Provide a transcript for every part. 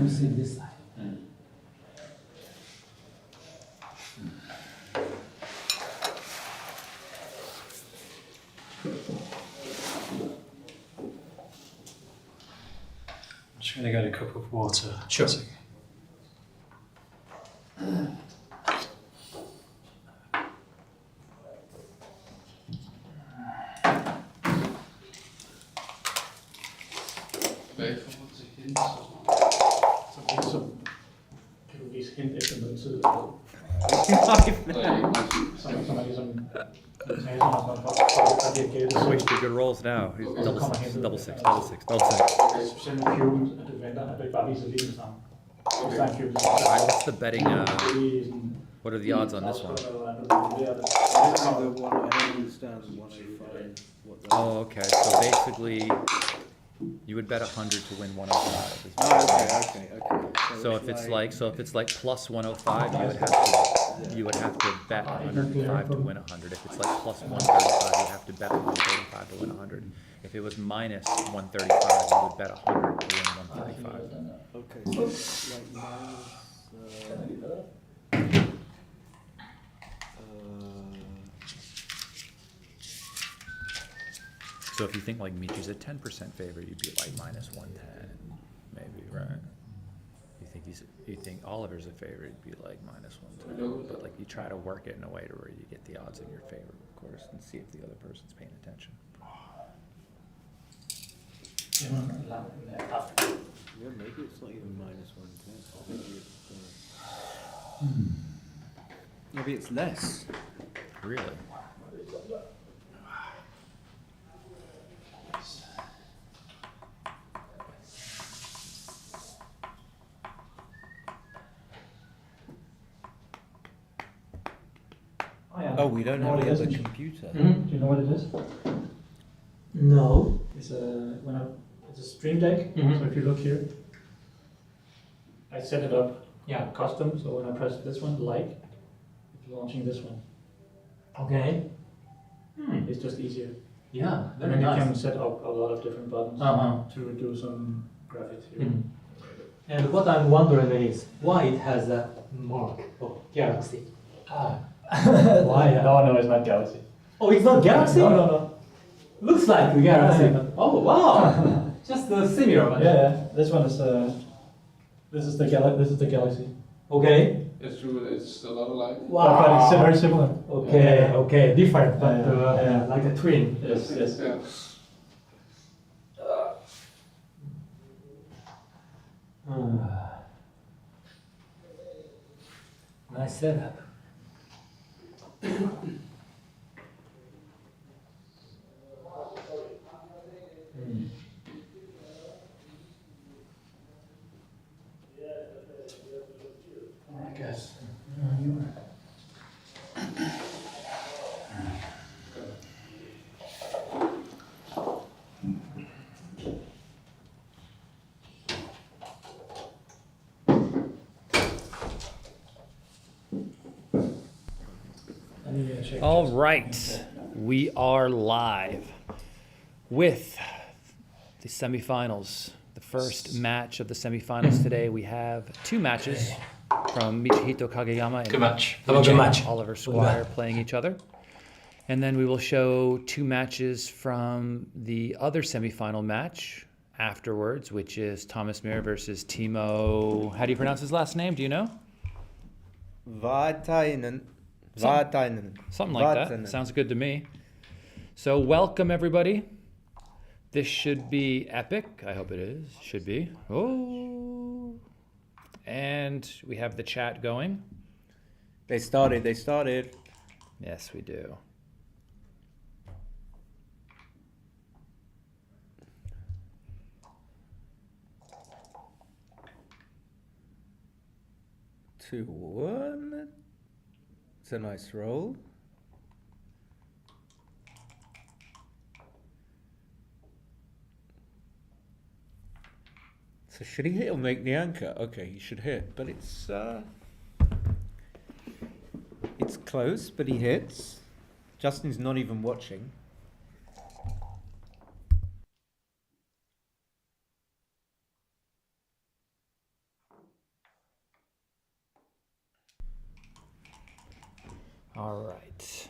You see this side. I'm just going to get a cup of water. Sure. Så kan du vise hint efter noget tid. Som er ligesom... Wasted good rolls now. He's double six. Specielt med Cuben, at du venter, at du ikke bare viser lige med sammen. Alright, what's the betting? What are the odds on this one? Oh, okay. So basically, you would bet 100 to win 105. Okay. So if it's like plus 105, you would have to bet 105 to win 100. If it's like plus 135, you'd have to bet 135 to win 100. If it was minus 135, you would bet 100 to win 135. Okay, so like minus... So if you think like Michi's a 10% favorite, you'd be like minus 110, maybe, right? You think Oliver's a favorite, you'd be like minus 110. But like you try to work it in a way to where you get the odds in your favor, of course, and see if the other person's paying attention. Yeah, maybe it's not even minus 110. Maybe it's less. Really? Oh, we don't have the other computer. Do you know what it is? No. It's a stream deck. So if you look here, I set it up custom. So when I press this one, it's launching this one. Okay. It's just easier. Yeah, And very then you nice. can set up a lot of different buttons to do some graphics here. And what I'm wondering is why it has a mark of Galaxy. Why? No, it's not Galaxy. Oh, it's not Galaxy? No. Looks like the Galaxy. Yeah. Oh, wow. Just similar one. Yeah. This one is this is the Galaxy. Okay. It's true. It's a lot alike. Wow. But it's very similar. Okay, different, but like a twin. Yes. Yeah. Nice setup. I guess. All right, we are live with the semifinals. The first match of the semifinals today. We have two matches from Michihito Kageyama Good match. and Oliver Squire playing each other. And then we will show two matches from the other semifinal match afterwards, which is Thomas Mir versus Timo. How do you pronounce his last name? Do you know? Vartainen. Something like that. Sounds good to me. So welcome everybody. This should be epic. I hope it is. Should be. Oh. And we have the chat going. They started. Yes, we do. Two, one. It's a nice roll. So should he hit or make the anchor? Okay, he should hit, but it's close, but he hits. Justin's not even watching. All right.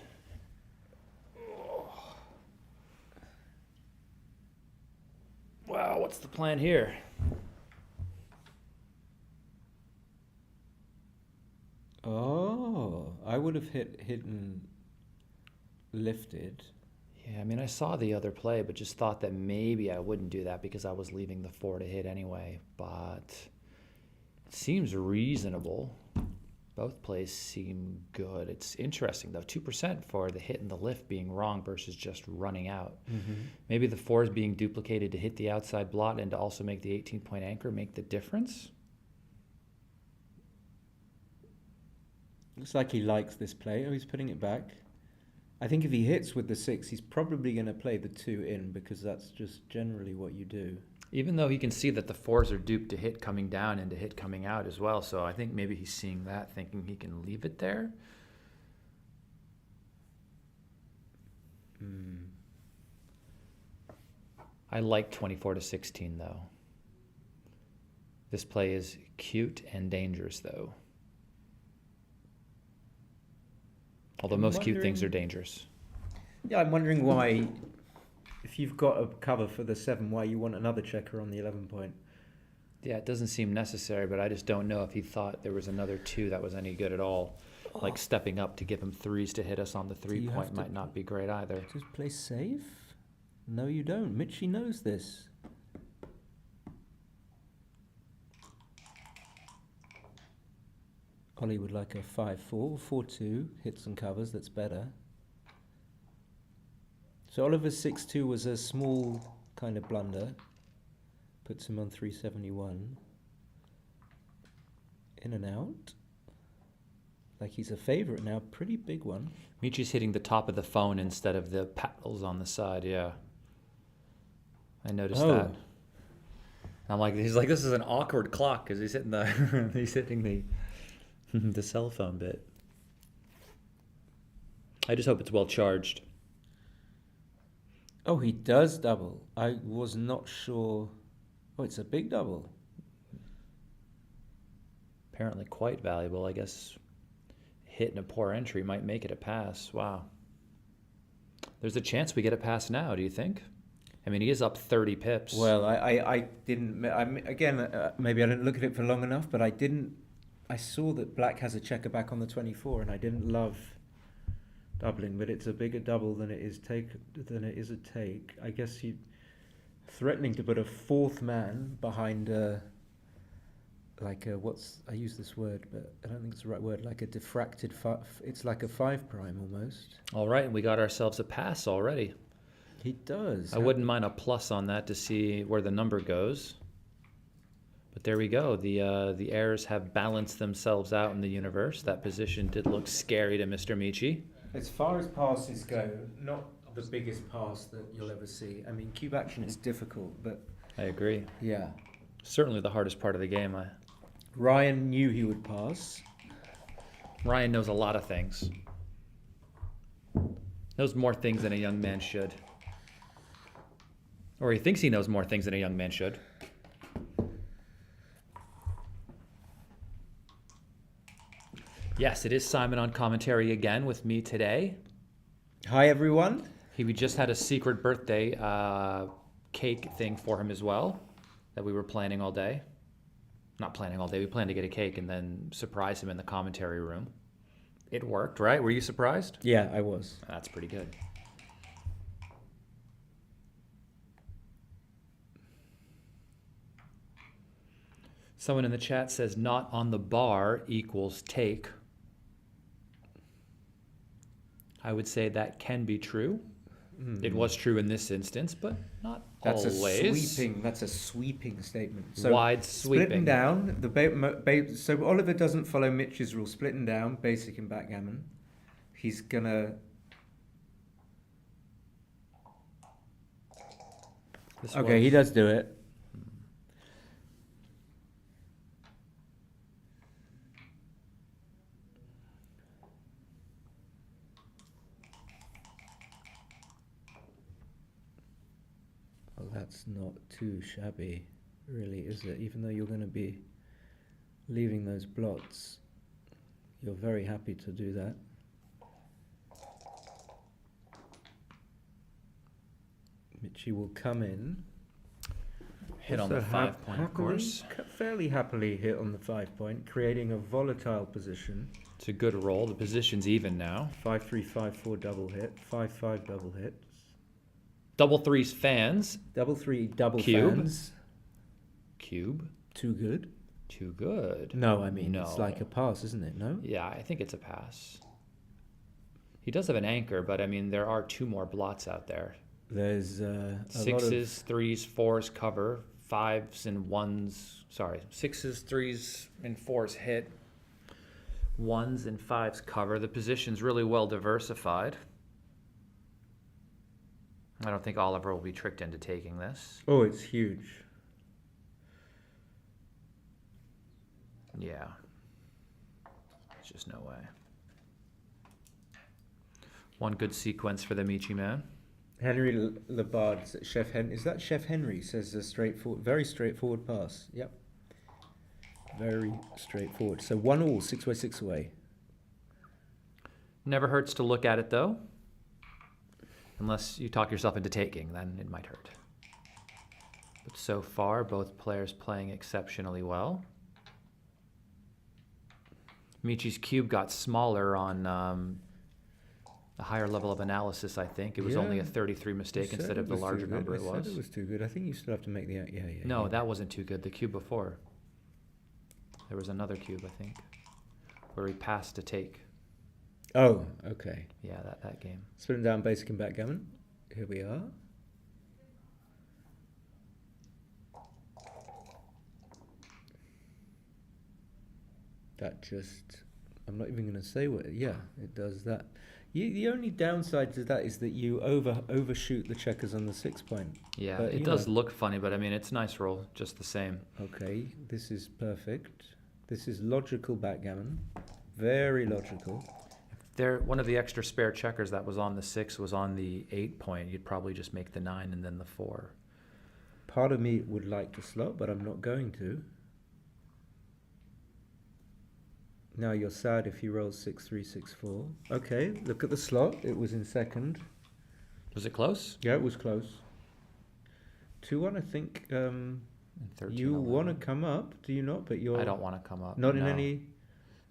Wow, what's the plan here? Oh, I would have hit and lifted. Yeah, I mean, I saw the other play, but just thought that maybe I wouldn't do that because I was leaving the 4 to hit anyway. But it seems reasonable. Both plays seem good. It's interesting, though. 2% for the hit and the lift being wrong versus just running out. Maybe the 4 is being duplicated to hit the outside blot and to also make the 18-point anchor make the difference. Looks like he likes this play. Oh, he's putting it back. I think if he hits with the 6, he's probably going to play the 2 in because that's just generally what you do. Even though he can see that the 4s are duped to hit coming down and to hit coming out as well. So I think maybe he's seeing that, thinking he can leave it there. I like 24 to 16, though. This play is cute and dangerous, though. Although most cute things are dangerous. Yeah, I'm wondering why, if you've got a cover for the 7, why you want another checker on the 11 point. Yeah, it doesn't seem necessary, but I just don't know if he thought there was another 2 that was any good at all. Like stepping up to give him 3s to hit us on the 3 point might not be great either. Just play safe? No, you don't. Mitchie knows this. Ollie would like a 5-4, 4-2, hits and covers, that's better. So Oliver's 6-2 was a small kind of blunder. Puts him on 371. In and out. Like he's a favourite now, pretty big one. Michi's hitting the top of the phone instead of the paddles on the side, yeah. I noticed that. I'm like, he's like, this is an awkward clock because he's hitting the he's hitting the the cell phone bit. I just hope it's well charged. Oh, he does double. I was not sure. Oh, it's a big double. Apparently quite valuable. I guess hitting a poor entry might make it a pass. Wow. There's a chance we get a pass now, do you think? I mean, he is up 30 pips. Well, I didn't. Again, maybe I didn't look at it for long enough, but I didn't. I saw that black has a checker back on the 24, and I didn't love doubling, but it's a bigger double than it is a take. I guess he threatening to put a 4th man behind I use this word, but I don't think it's the right word. Like a diffracted. It's like a 5 prime almost. All right, and we got ourselves a pass already. He does. I wouldn't mind a plus on that to see where the number goes. But there we go. The errors have balanced themselves out in the universe. That position did look scary to Mr. Michi. As far as passes go, not the biggest pass that you'll ever see. I mean, cube action is difficult, but I agree. yeah. Certainly the hardest part of the game. Ryan knew he would pass. Ryan knows a lot of things. Knows more things than a young man should. Or he thinks he knows more things than a young man should. Yes, it is Simon on commentary again with me today. Hi, everyone. We just had a secret birthday cake thing for him as well that we were planning all day. Not planning all day. We planned to get a cake and then surprise him in the commentary room. It worked, right? Were you surprised? Yeah, I was. That's pretty good. Someone in the chat says not on the bar equals take. I would say that can be true. It was true in this instance, but not always. That's a sweeping statement. So wide sweeping. Splitting down. So Oliver doesn't follow Mitch's rule. Splitting down, basic in backgammon. He's gonna. He does do it. That's not too shabby, really, is it? Even though you're going to be leaving those blots, you're very happy to do that. Michi will come in. Hit on the Also 5 point, of course. Fairly happily hit on the 5 point, creating a volatile position. It's a good roll. The position's even now. 5-3, 5-4 double hit, 5-5 double hits. Double threes fans. Double 3 double Cube. fans. Cube. Too good? Too good. No, I mean, No. it's like a pass, isn't it? No? Yeah, I think it's a pass. He does have an anchor, but I mean, there are 2 more blots out there. There's a Sixes, threes, fours cover. 5s and 1s. Sorry, 6s, 3s, and 4s hit. 1s and 5s cover. The position's really well diversified. I don't think Oliver will be tricked into taking this. Oh, it's huge. Yeah. There's just no way. One good sequence for the Michi man. Henry Labard, Chef Henry. Is that Chef Henry? Says a straightforward, very straightforward pass. Yep. Very straightforward. So 1-all, 6 away, 6 away. Never hurts to look at it though. Unless you talk yourself into taking, then it might hurt. But so far, both players playing exceptionally well. Michi's cube got smaller on a higher level of analysis, I think. It was only a 33 mistake instead of the larger number it was. It was too good. I think you still have to make the... Yeah. No, that wasn't too good. The cube before. There was another cube, I think, where he passed to take. Oh, okay. Yeah, that game. Spinning down basic and backgammon. Here we are. That just... I'm not even going to say what... Yeah, it does that. The only downside to that is that you overshoot the checkers on the 6 point. Yeah, But, it does look funny, but I mean, it's a nice roll, just the same. Okay, this is perfect. This is logical backgammon. Very logical. One of the extra spare checkers that was on the 6 was on the 8 point. You'd probably just make the 9 and then the 4. Part of me would like to slot, but I'm not going to. Now you're sad if he rolls 6-3, 6-4. Okay, look at the slot. It was in second. Was it close? Yeah, it was close. 2-1, I think. And 13, You 11. want to come up, do you not? But you're I don't want to come up. not in no. any...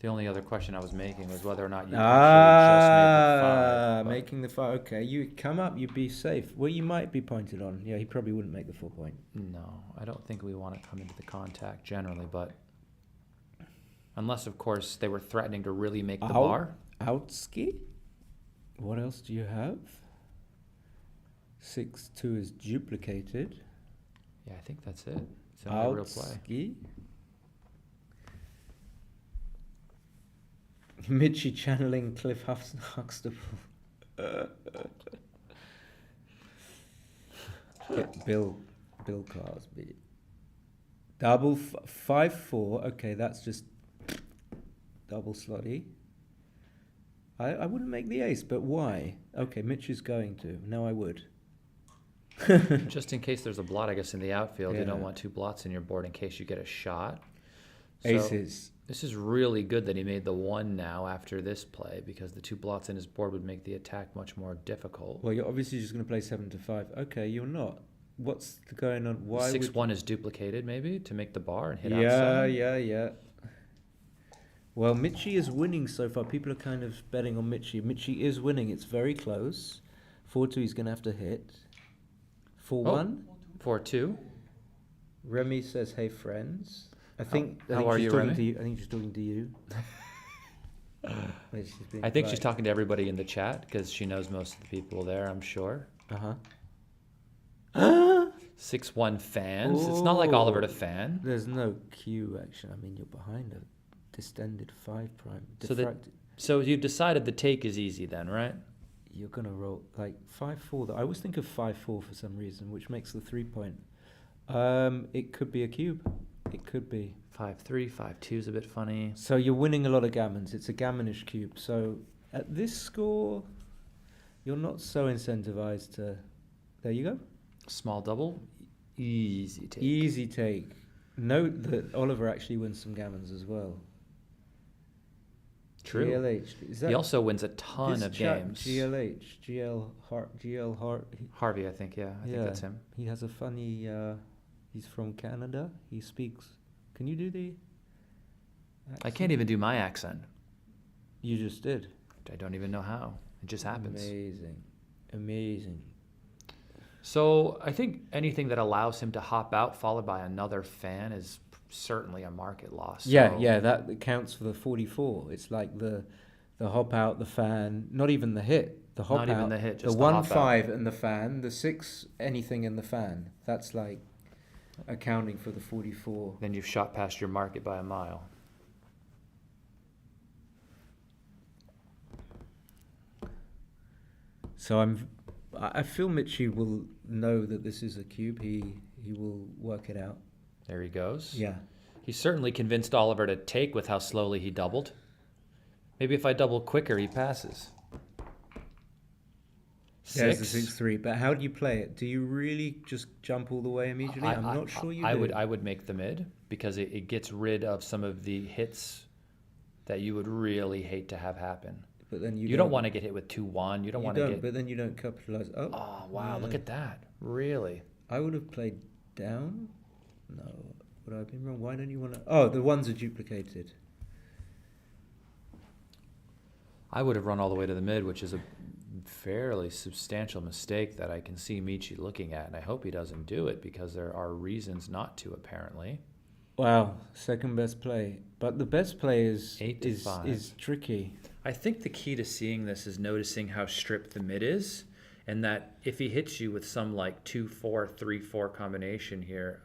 The only other question I was making was whether or not you actually just made the 5. but- Making the 5. Okay, you come up, you'd be safe. Well, you might be pointed on. Yeah, he probably wouldn't make the 4 point. No, I don't think we want to come into the contact generally, but unless, of course, they were threatening to really make the bar. Outski? What else do you have? 6-2 is duplicated. Yeah, I think that's it. It's the only real play. Outski. Michi channeling Cliff Huxtable. Get Bill Cosby. Double 5-4. Okay, that's just double slotty. I wouldn't make the ace, but why? Okay, Mitch is going to. No, I would. Just in case there's a blot, I guess, in the outfield. You don't Yeah. want 2 blots in your board in case you get a shot. So Aces. this is really good that he made the 1 now after this play, because the 2 blots in his board would make the attack much more difficult. Well, you're obviously just going to play 7-5. Okay, you're not. What's going on? Why 6-1 is duplicated, maybe, to make the bar and hit would... outside. Yeah. Well, Michi is winning so far. People are kind of betting on Michi. Michi is winning. It's very close. 4-2 he's going to have to hit. 4-1. 4-2. Remy says, "Hey friends." I think. how are she's you, talking Remy? to you. I think she's talking to you. She's being I think she's polite. talking to everybody in the chat because she knows most of the people there, I'm sure. Uh-huh. 6-1 fans. It's not like Oliver to Oh. fan. There's no cue action. I mean, you're behind a distended 5 prime. So that- Diffracted. So you've decided the take is easy then, right? You're gonna roll like 5-4. I always think of 5-4 for some reason, which makes the 3 point. It could be a cube. It could be. 5-3, 5-2 is a bit funny. So you're winning a lot of gammons. It's a gammonish cube. So at this score, you're not so incentivized to. There you go. Small double, easy take. Easy take. Note that Oliver actually wins some gammons as well. True. GLH. Is that He also wins a ton this of chap, games. GLH, GL Hart. Harvey, I think. Yeah, I think that's him. He has a funny. He's from Canada. He speaks. Can you do the? I can't even do my accent. You just did. I don't even know how. It just happens. Amazing. So I think anything that allows him to hop out followed by another fan is certainly a market loss. Yeah, So yeah, that counts for the 44. It's like the hop out, the fan, not even the hit, the hop Not out, even the hit, the just the 1-5 and the fan, the 6 anything in the fan. That's like accounting for the 44. Then you've shot past your market by a mile. So I feel Mitchie will know that this is a cube. He will work it out. There he goes. Yeah. He certainly convinced Oliver to take with how slowly he doubled. Maybe if I double quicker, he passes. There's the 6. 6-3. But how do you play it? Do you really just jump all the way immediately? I'm not sure you do. I would make the mid because it gets rid of some of the hits that you would really hate to have happen. But then You don't want to get hit with 2-1. You don't want to get. But then you don't capitalize. Oh, Wow! yeah. Look at that. Really. I would have played down. No, would I have been wrong? Why don't you want to? Oh, the ones are duplicated. I would have run all the way to the mid, which is a fairly substantial mistake that I can see Michi looking at, and I hope he doesn't do it because there are reasons not to, apparently. Wow, second best play, but the best play is 8 to 5. is tricky. I think the key to seeing this is noticing how stripped the mid is, and that if he hits you with some like 2-4, 3-4 combination here,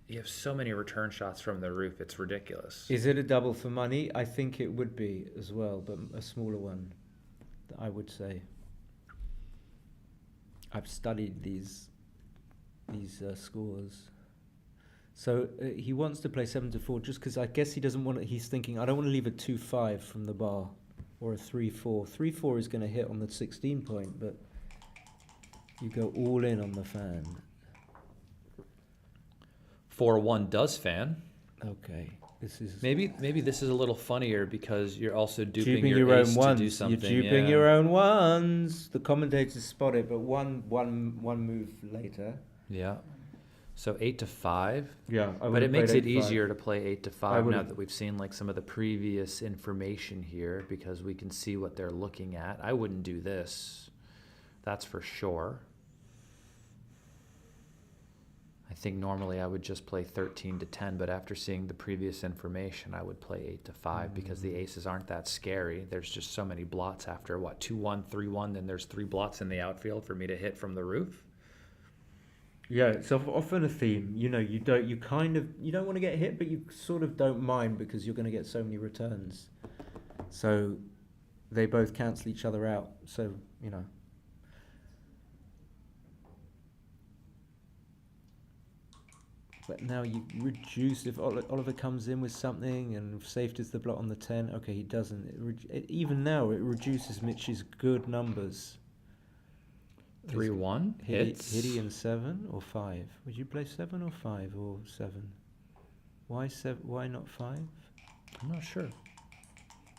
you have so many return shots from the roof, it's ridiculous. Is it a double for money? I think it would be as well, but a smaller one, I would say. I've studied these scores. So he wants to play 7-4 just because I guess he doesn't want to, he's thinking, I don't want to leave a 2-5 from the bar or a 3-4. 3-4 is going to hit on the 16 point, but you go all in on the fan. 4-1 does fan. Okay. This is Maybe this is a little funnier because you're also duping your ace own to ones. do something. You're duping yeah. your own ones. The commentators spot it, but one move later. Yeah. So 8 to 5. Yeah, But it makes it easier to play 8 to 5 now that we've seen like some of the previous information here because we can see what they're looking at. I wouldn't do this. That's for sure. I think normally I would just play 13 to 10, but after seeing the previous information, I would play 8 to 5 because the aces aren't that scary. There's just so many blots after 2-1, 3-1, then there's 3 blots in the outfield for me to hit from the roof. Yeah, it's often a theme. You know, you don't want to get hit, but you sort of don't mind because you're going to get so many returns. So they both cancel each other out. So, you know. But now you reduce, if Oliver comes in with something and safety's the block on the 10, okay, he doesn't. Even now, it reduces Mitch's good numbers. 3-1 hits. Hitty in 7 or 5? Would you play 7 or 5 or 7? Why 7? Why not 5? I'm not sure.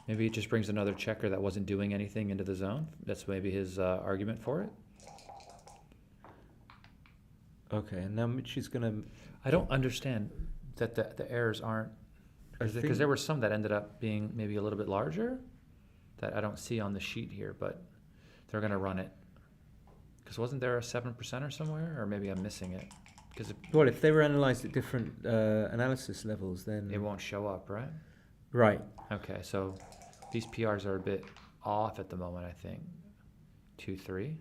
Maybe it just brings another checker that wasn't doing anything into the zone. That's maybe his argument for it. Okay, and now Mitch is gonna. I don't understand that the errors aren't, because there were some that ended up being maybe a little bit larger that I don't see on the sheet here, but they're gonna run it. Because wasn't there a 7%er somewhere, or maybe I'm missing it? Because Well, if they were analysed at different analysis levels, then it won't show up, right? right. Okay, so these PRs are a bit off at the moment, I think. 2-3.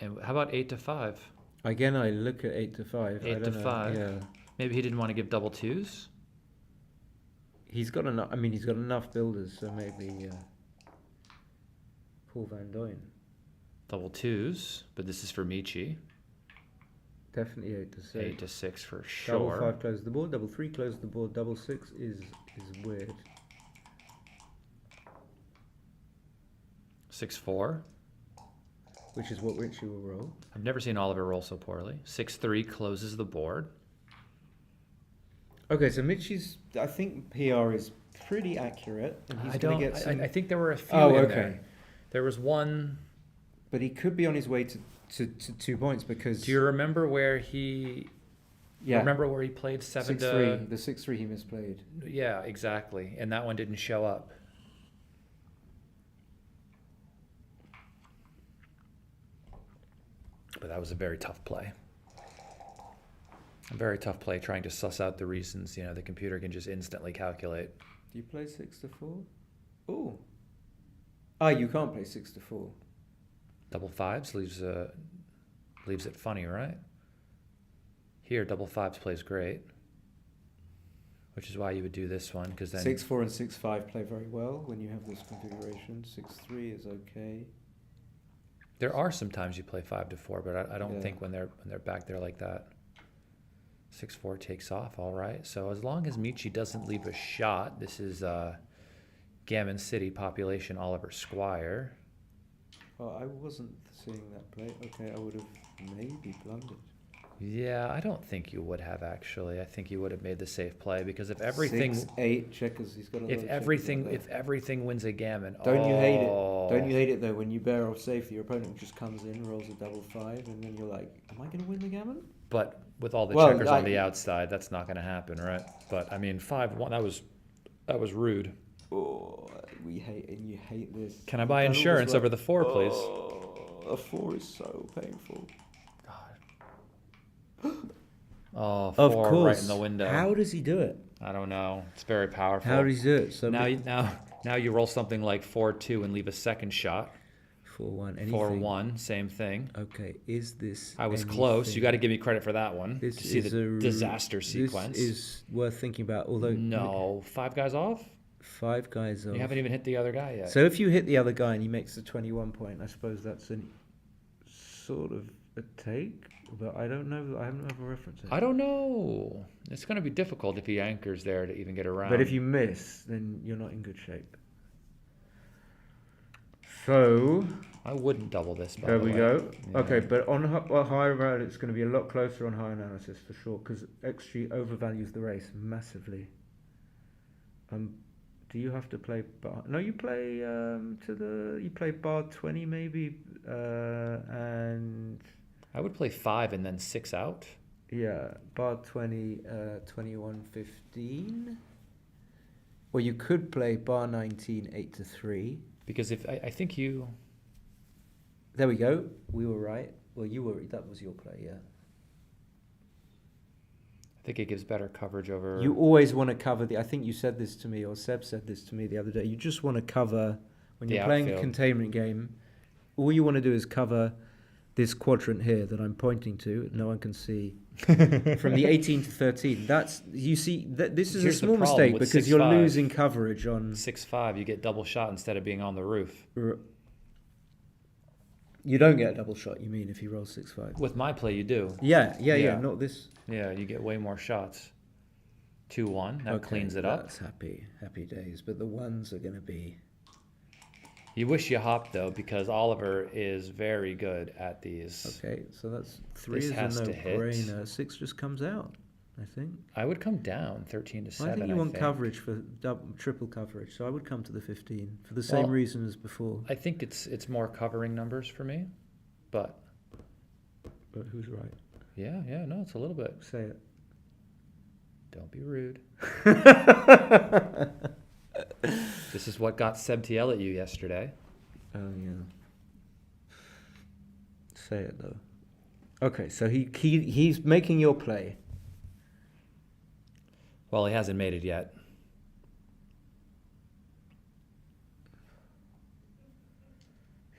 And how about 8 to 5? Again, I look at 8 to 5. 8 to 5. Yeah, Maybe he didn't want to give double twos. he's got enough. I mean, he's got enough builders, so maybe Paul Van Duyn. Double twos, but this is for Michi. Definitely 8 to 6. 8 to 6 for Double sure. 5 closes the board. Double 3 closes the board. Double 6 is weird. 6-4. Which is what Richie will roll. I've never seen Oliver roll so poorly. 6-3 closes the board. Okay, so Mitchie's, I think PR is pretty accurate. And he's going to get some... I think there were a few Oh, in okay. there. There was one. But he could be on his way to 2 points because... Do you remember where he... Yeah. Remember where he played 7 to... 6-3. The 6-3 he misplayed. Yeah, exactly. And that one didn't show up. But that was a very tough play. A very tough play trying to suss out the reasons, the computer can just instantly calculate. Do you play 6-4? Ooh. Ah, you can't play 6-4. Double fives leaves it funny, right? Here, double fives plays great. Which is why you would do this one, because then... 6-4 and 6-5 play very well when you have this configuration. 6-3 is okay. There are some times you play 5-4, but I don't Yeah. think when they're back there like that. 6-4 takes off, all right. So as long as Michi doesn't leave a shot, this is Gammon City population Oliver Squire. Oh, I wasn't seeing that play. Okay, I would have maybe blundered. Yeah, I don't think you would have actually. I think you would have made the safe play because if everything 6-8 checkers, he's got a lot if of everything checkers if everything wins a gammon, Don't you hate it? oh. Don't you hate it though when you bear off safety, your opponent just comes in, rolls a double 5, and then you're like, am I going to win the gammon? But with all the Well, checkers on the outside, that's not going to happen, right? But I mean, 5-1. That was rude. Oh, we hate and you hate this. Can I buy insurance over the 4, please? Oh, a 4 is so painful. Oh, 4 Of course. right in the window. How does he do it? I don't know. It's very powerful. How does he do it? So Now you roll something like 4-2 and leave a second shot. 4-1. Anything. 4-1, same thing. Okay, is this? I was anything? close. You got to give me credit for that one. This to see is the disaster sequence. This is worth thinking about. Although No, 5 guys off. 5 guys off. You haven't even hit the other guy yet. So if you hit the other guy and he makes the 21 point, I suppose that's a sort of a take. But I don't know. I haven't have a reference. I don't know. It's going to be difficult if he anchors there to even get around. But if you miss, then you're not in good shape. So I wouldn't double this. By there the we way. go. Yeah. Okay, but on higher round, it's going to be a lot closer on high analysis for sure because XG overvalues the race massively. Do you have to play bar? No, you play you play bar 20 maybe, and I would play 5 and then 6 out. yeah, bar 20, 21-15. Or you could play bar 19, 8-3. Because if I think you. There we go. We were right. Well, you were. That was your play, yeah. I think it gives better coverage over. You always want to cover I think you said this to me, or Seb said this to me the other day. You just want to cover when The you're playing a outfield. containment game. All you want to do is cover this quadrant here that I'm pointing to. No one can see. From the 18 to 13. That's you see. This is Here's a the small problem mistake with because you're 6-5. losing coverage on. 6-5, you get double shot instead of being on the roof. You don't get a double shot. You mean if you roll 6-5? With my play, you do. Yeah. Yeah. Not this. Yeah, you get way more shots. 2-1, that cleans it up. That's happy days. But the ones are going to be. You wish you hopped though, because Oliver is very good at these. Okay, so that's 3 This is has a to hit. no-brainer. 6 just comes out, I think. I would come down 13 to 7. I think you want coverage for triple coverage, so I would come to the 15 for the Well, same reason as before. I think it's more covering numbers for me, but But who's right? yeah, no, it's a little bit. Say it. Don't be rude. This is what got Seb to yell at you yesterday. Oh yeah. Say it though. Okay, so he's making your play. Well, he hasn't made it yet.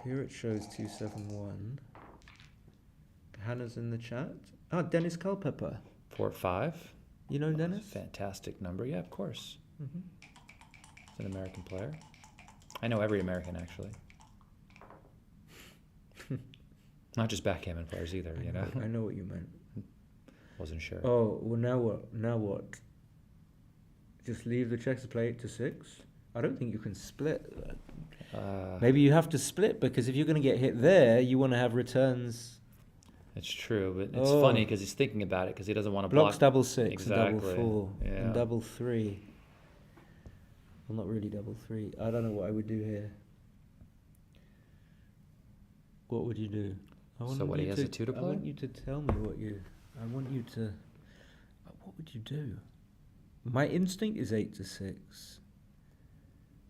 Here it shows 271. Hannah's in the chat. Ah, Dennis Culpepper. 4-5. You know Dennis? Fantastic number. Yeah, of course. Mm-hmm. He's an American player. I know every American, actually. Not just backgammon players either, you know? I know what you meant. Wasn't sure. Oh, well now what? Now what? Just leave the checks to play 8 to 6? I don't think you can split. Maybe you have to split because if you're going to get hit there, you want to have returns. It's true, but it's Oh. funny because he's thinking about it because he doesn't want to Blocks block. double 6 Exactly. and double 4 Yeah. and double 3. Well, not really double 3. I don't know what I would do here. What would you do? So what, he has a 2 to I play? want you to tell me what you... I want you to... What would you do? My instinct is 8 to 6.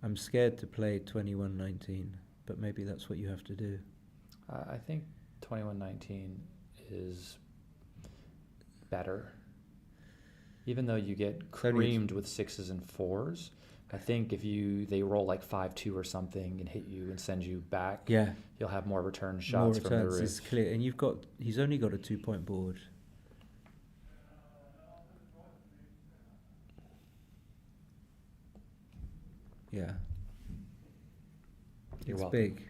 I'm scared to play 21-19, but maybe that's what you have to do. I think 21-19 is better. Even though you get creamed with 6s and 4s, I think if they roll like 5-2 or something and hit you and send you back, Yeah, you'll have more return more shots from the returns roof. is clear. And he's only got a 2-point board. Yeah. You're It's welcome. big.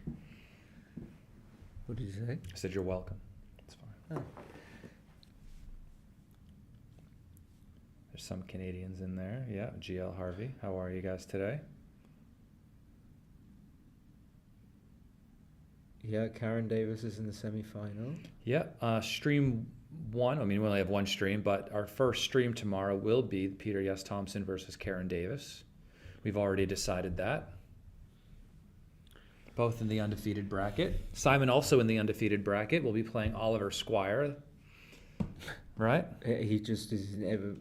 What did you say? I said you're welcome. It's fine. Oh. There's some Canadians in there. Yeah, GL Harvey. How are you guys today? Yeah, Karen Davis is in the semi-final. Yeah, stream 1. I mean, we only have one stream, but our first stream tomorrow will be Peter Yes Thompson versus Karen Davis. We've already decided that. Both in the undefeated bracket. Simon also in the undefeated bracket. We'll be playing Oliver Squire. Right? He just is in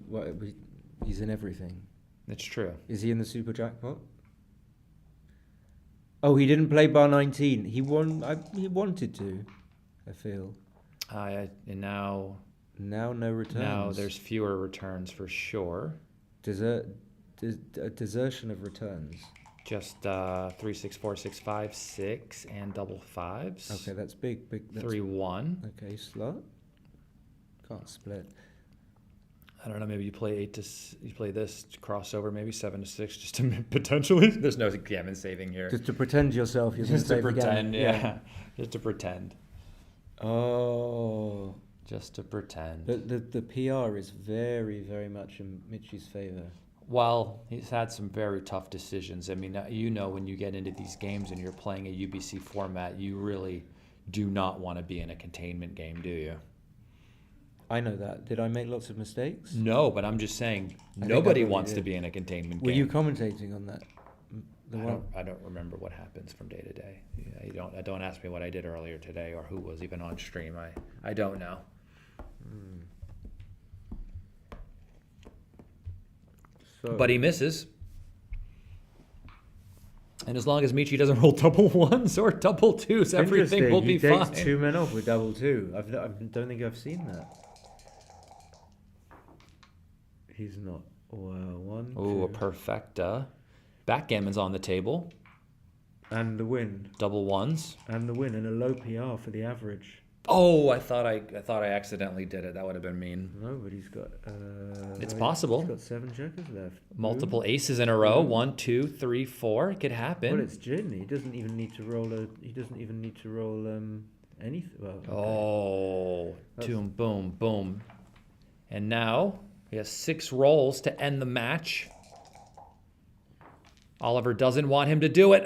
he's in everything. It's true. Is he in the super jackpot? Oh, he didn't play bar 19. He won. He wanted to, I feel. And now No returns. Now there's fewer returns for sure. A desertion of returns. Just 3, 6, 4, 6, 5, 6, and double 5s. Okay, that's big. That's 3, 1. Okay, slot. Can't split. I don't know. Maybe you play you play this crossover. Maybe 7 to 6, just to potentially. There's no gammon saving here. Just to pretend yourself you're Just to gonna save again. pretend. Yeah. Just to pretend. Oh. Just to pretend. The PR is very, very much in Mitchie's favor. Well, he's had some very tough decisions. I mean, you know, when you get into these games and you're playing a UBC format, you really do not want to be in a containment game, do you? I know that. Did I make lots of mistakes? No, but I'm just saying I nobody think I wants probably to be in a containment Were game. you commentating on that? I don't remember what happens from day to day. Yeah, don't ask me what I did earlier today or who was even on stream. I don't know. So, But he misses. And as long as Michi doesn't roll double 1s or double 2s, everything will be he fine. takes 2 men off with double 2. I don't think I've seen that. He's not. Well, 1, Ooh, a 2. perfecta. Backgammon's on the table. And the win. Double 1s. And the win. And a low PR for the average. Oh, I thought I accidentally did it. That would have been mean. No, but he's got... It's possible. He's got 7 checkers left. Multiple Ooh. aces in a row. 1, 2, 3, 4. It could happen. Well, it's gin. He doesn't even need to roll anything. Well, okay. Oh, That's- boom, boom, boom. And now he has 6 rolls to end the match. Oliver doesn't want him to do it.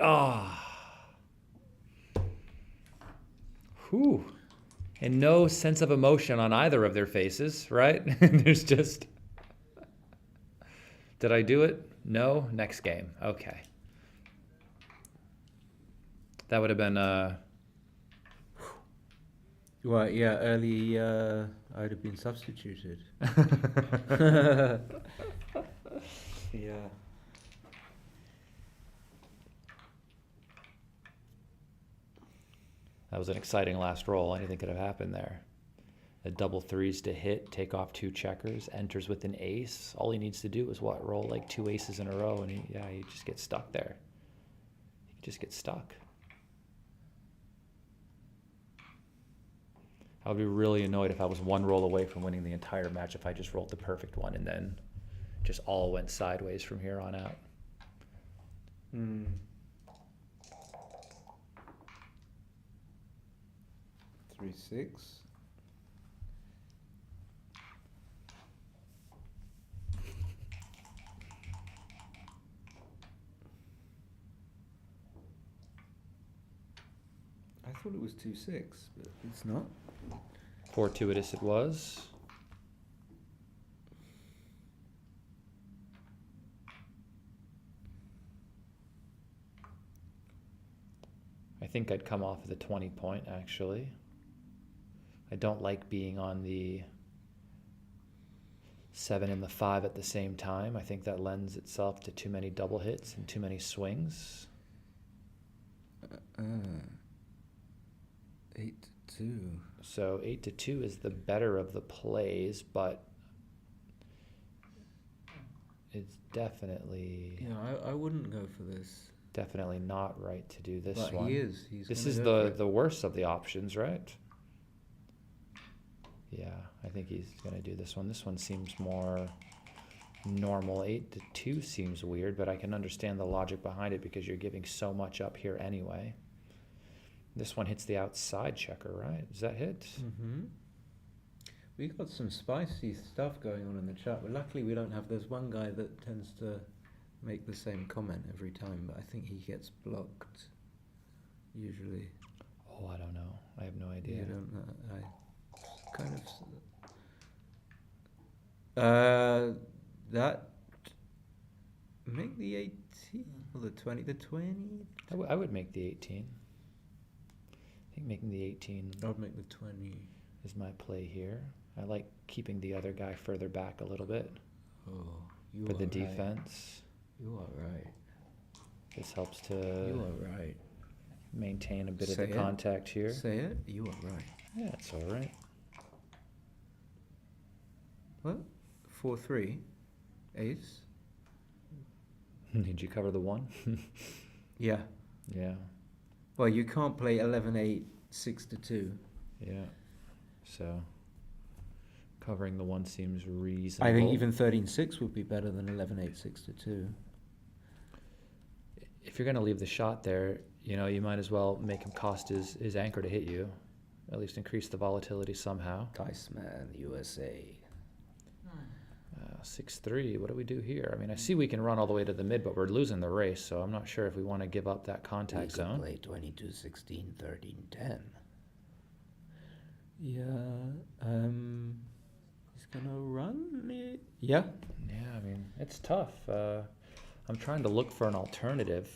Whew. And no sense of emotion on either of their faces, right? There's just... Did I do it? No? Next game. Okay. That would have been... Well, yeah, early, I'd have been substituted. Yeah. That was an exciting last roll. Anything could have happened there. A double 3s to hit, take off 2 checkers, enters with an ace. All he needs to do is what? Roll like 2 aces in a row, and he just gets stuck there. He just gets stuck. I would be really annoyed if I was 1 roll away from winning the entire match if I just rolled the perfect one and then just all went sideways from here on out. 3, 6. I thought it was 2, 6, but it's not. Fortuitous it was. I think I'd come off of the 20 point, actually. I don't like being on the 7 and the 5 at the same time. I think that lends itself to too many double hits and too many swings. 8-2. So 8-2 is the better of the plays, but it's definitely Yeah, I wouldn't go for this. definitely not right to do this But one. he is. He's This gonna is go for the it. worst of the options, right? Yeah, I think he's gonna do this one. This one seems more normal. 8-2 seems weird, but I can understand the logic behind it because you're giving so much up here anyway. This one hits the outside checker, right? Does that hit? Mm-hmm. We got some spicy stuff going on in the chat, but luckily we don't have. There's one guy that tends to make the same comment every time, but I think he gets blocked usually. Oh, I don't know. I have no idea. You don't know. I kind of. That make the 18 or the 20. The 20. I would make the 18. I think making the 18 I would make the 20. is my play here. I like keeping the other guy further back a little bit Oh, you for are the right. defense. You are right. This helps You to are right. maintain a bit Say of the it. contact here. Say it. You are right. Yeah, it's all right. What? 4-3. Ace. Did you cover the 1? Yeah. Yeah, Well, you can't play 11-8, 6-2. yeah. So covering the 1 seems reasonable. I think even 13-6 would be better than 11-8, 6-2. If you're going to leave the shot there, you might as well make him cost his anchor to hit you. At least increase the volatility somehow. Dice Man, USA. 6-3, what do we do here? I mean, I see we can run all the way to the mid, but we're losing the race, so I'm not sure if we want to give up that contact zone. Play 22-16, 13-10. Yeah. He's gonna run it. Yeah. Yeah, I mean, it's tough. I'm trying to look for an alternative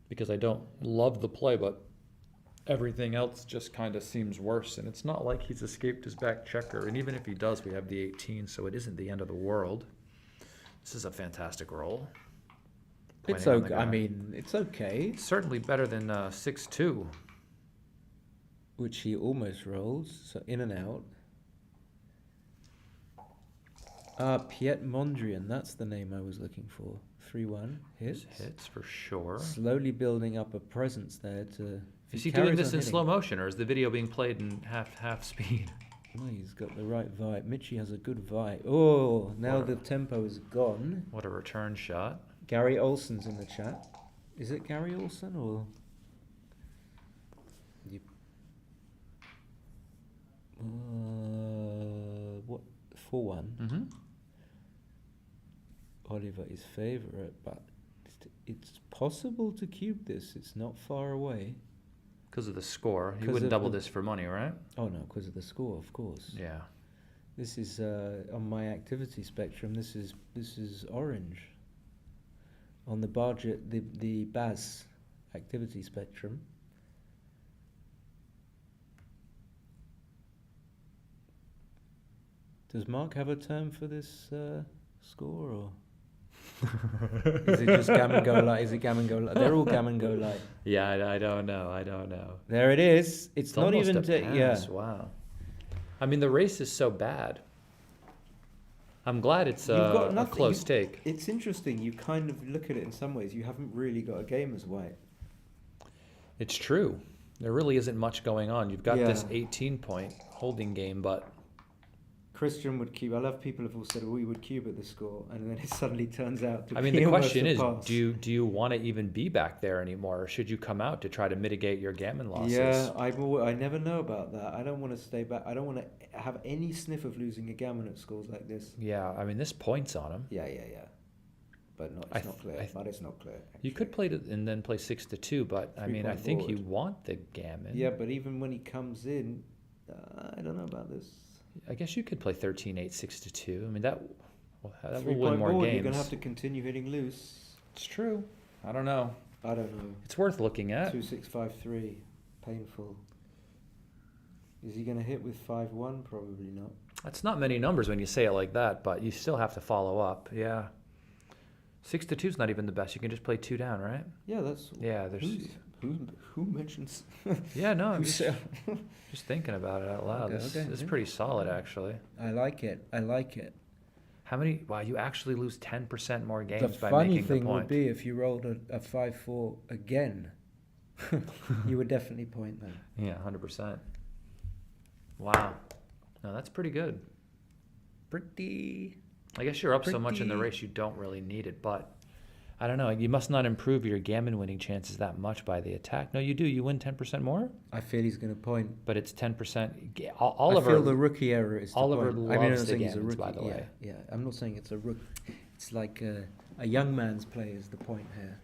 because I don't love the play, but everything else just kind of seems worse. And it's not like he's escaped his back checker. And even if he does, we have the 18, so it isn't the end of the world. This is a fantastic roll. It's Pointing on the okay. guy. I mean, it's okay. It's certainly better than 6-2. Which he almost rolls. So in and out. Piet Mondrian. That's the name I was looking for. 3-1 hits. Hits for sure. Slowly building up a presence there to. if Is he carries doing this on in hitting- slow motion, or is the video being played in half speed? No, he's got the right vibe. Mitchie has a good vibe. Oh, now What a- the tempo is gone. What a return shot. Gary Olson's in the chat. Is it Gary Olson or? You... What? 4-1. Mm-hmm. Oliver is favourite, but it's possible to cube this. It's not far away. Because of the score. You 'Cause wouldn't of double the- this for money, right? Oh no, because of the score, of course. Yeah. This is on my activity spectrum. This is orange. On the budget, the BAS activity spectrum. Does Mark have a term for this score, or is it just gammon go light? Is it gammon go light? They're all gammon go light. Yeah, I don't know. There it is. It's not almost even a pass. Wow. I mean, the race is so bad. I'm glad it's You've got a nothing. close take. It's interesting. You kind of look at it in some ways. You haven't really got a game as white. It's true. There really isn't much going on. You've got Yeah. this 18-point holding game, but Christian would cube. I love people have all said we would cube at the score, and then it suddenly turns out to I mean, be the almost question a is, pass. do you want to even be back there anymore, or should you come out to try to mitigate your gammon losses? Yeah, I never know about that. I don't want to stay back. I don't want to have any sniff of losing a gammon at scores like this. Yeah, I mean, this points on him. Yeah. But no, I it's not th- clear. I th- But it's not clear. You could play it and then play 6-2, but I mean, I 3-point think you board. want the gammon. Yeah, but even when he comes in, I don't know about this. I guess you could play 13-8, 6-2. I mean, that will win 3-point more board, games. you're going to have to continue hitting loose. It's true. I don't know. I don't know. It's worth looking at. 2-6-5-3. Painful. Is he going to hit with 5-1? Probably not. That's not many numbers when you say it like that, but you still have to follow up. Yeah. 6-2 is not even the best. You can just play 2 down, right? Yeah, that's... Yeah, there's... Who mentions... Yeah, no, I'm just thinking about it out loud. Okay, This okay. is pretty solid, actually. I like it. I like it. How many... Wow, you actually lose 10% more The games by funny making the thing would point. be if you rolled a 5-4 again, you would definitely point then. Yeah, 100%. Wow. No, that's pretty good. Pretty... I guess you're up so much in the Pretty- race you don't really need it, but I don't know. You must not improve your gammon winning chances that much by the attack. No, you do. You win 10% more, I feel he's going to point. but it's 10%. I Oliver, feel the rookie error is to Oliver point. I mean, I'm loves not the saying he's a gammons, rookie. by the way. Yeah, I'm not saying it's a rookie. It's like a young man's play is the point here.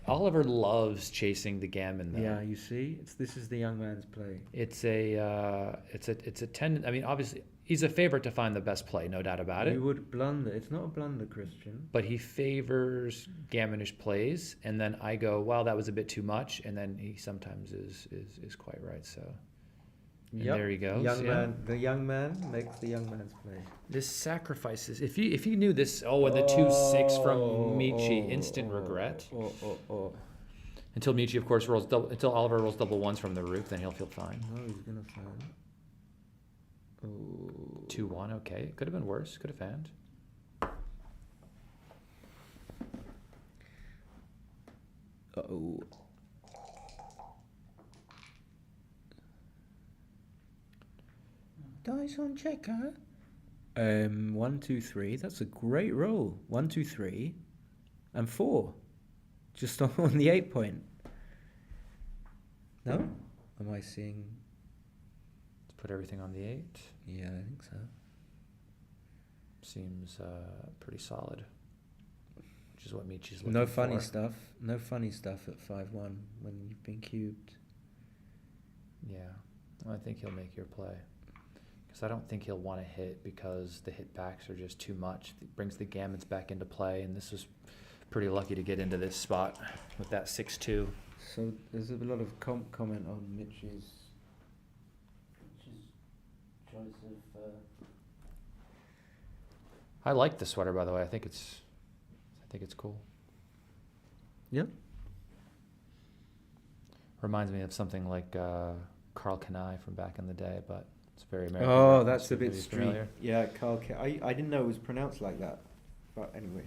Oliver loves chasing the gammon, though. Yeah, you see, this is the young man's play. It's a tendon. I mean, obviously, he's a favorite to find the best play, no doubt about it. You would blunder. It's not a blunder, Christian. But he favors gammonish plays, and then I go, well, that was a bit too much, and then he sometimes is quite right. So and there he goes. The young man makes the young man's play. This sacrifices. If you knew this, and the 2-6 from Michi, instant regret. Until Michi, of course, until Oliver rolls double ones from the roof, then he'll feel fine. No, he's gonna find. 2-1, okay. Could have been worse. Could have fanned. Oh. Dice on checker. 1, 2, 3. That's a great roll. 1, 2, 3, and 4. Just on the 8 point. No? Am I seeing? Let's put everything on the 8. Yeah, I think so. Seems pretty solid. Which is what Michi's looking No for. funny stuff. No funny stuff at 5-1 when you've been cubed. Yeah, well, I think he'll make your play. Because I don't think he'll want to hit because the hit backs are just too much. It brings the gammons back into play, and this was pretty lucky to get into this spot with that 6-2. So there's a lot of comment on Mitch's choice of. I like the sweater, by the way. I think it's cool. Yeah. Reminds me of something like Carl Kanai from back in the day, but it's very American. Oh, reference. that's a bit Maybe street. familiar. Yeah, Carl. I didn't know it was pronounced like that, but anyway.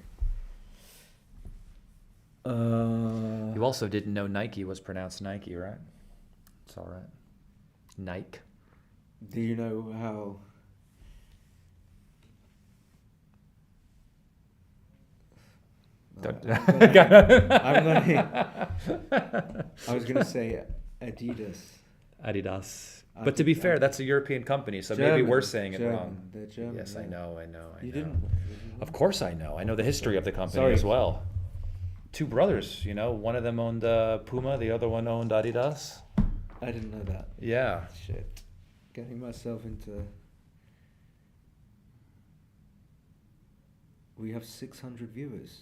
You also didn't know Nike was pronounced Nike, right? It's all right. Nike. Do you know how? I was gonna say Adidas. Adidas. But to be fair, that's a European company, so maybe we're saying it wrong. They're German. Yes, I know. You didn't. Of course I know. I know the history of the company Sorry. as well. Two brothers, one of them owned Puma, the other one owned Adidas. I didn't know that. Yeah. Shit. Getting myself into. We have 600 viewers.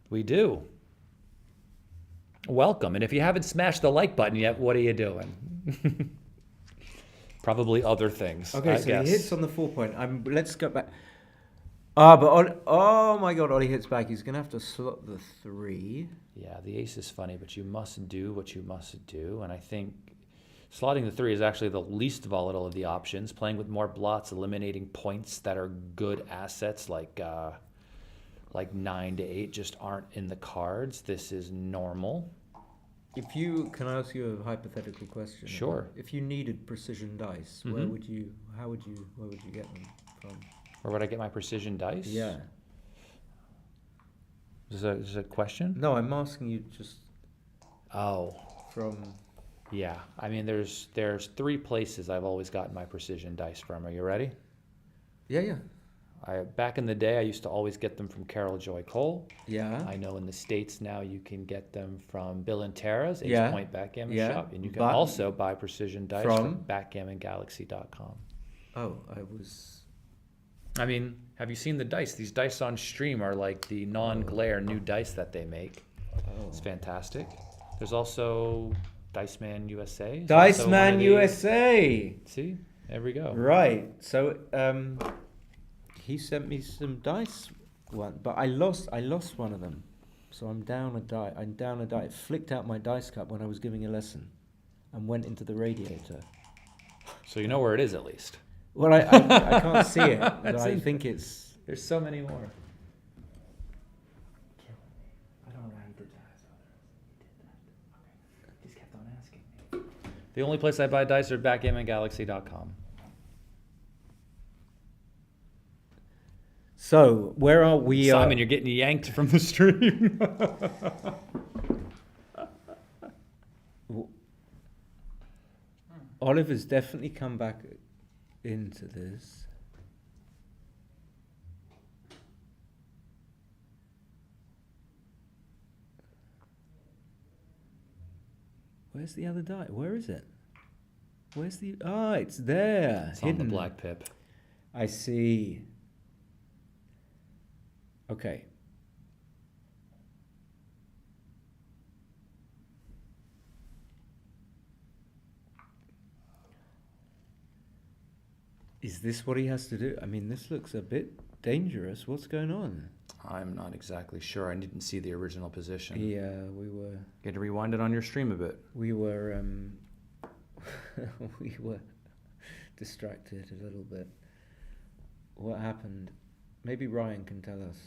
We do. Welcome. And if you haven't smashed the like button yet, what are you doing? Probably other things. Okay, I so guess. he hits on the 4 point. Let's go back. Oh my God, Ollie hits back. He's gonna have to slot the 3. Yeah, the ace is funny, but you must do what you must do. And I think slotting the 3 is actually the least volatile of the options. Playing with more blots, eliminating points that are good assets like 9 to 8 just aren't in the cards. This is normal. Can I ask you a hypothetical question? Sure. If you needed precision dice, where would you get them from? Where would I get my precision dice? Yeah. Is this a question? No, I'm asking you just from. Yeah. I mean, there's 3 places I've always gotten my precision dice from. Are you ready? Yeah. Back in the day, I used to always get them from Carol Joy Cole. Yeah. I know in the States now you can get them from Bill and Tara's Ace Yeah. Point Backgammon Yeah. Shop. And you can But- also buy precision dice from backgammongalaxy.com. Oh, I was. I mean, have you seen the dice? These dice on stream are like the non-glare new dice that they make. Oh. It's fantastic. There's also Dice Man USA. Dice Man USA. See? There we go. Right. So he sent me some dice but I lost one of them. So I'm down a die. It flicked out my dice cup when I was giving a lesson and went into the radiator. So you know where it is at least. Well, I can't see it, but I think it's. There's so many more. I don't know how he did that. He just kept on asking me. The only place I buy dice are backgammongalaxy.com. So where are we? Simon, you're getting yanked from the stream. Oliver's definitely come back into this. Where's the other die? Where is it? Where's the... Ah, it's there. It's on the black pip. I see. Okay. Is this what he has to do? I mean, this looks a bit dangerous. What's going on? I'm not exactly sure. I didn't see the original position. Yeah, we were... Get to rewind it on your stream a bit. We were... we were distracted a little bit. What happened? Maybe Ryan can tell us.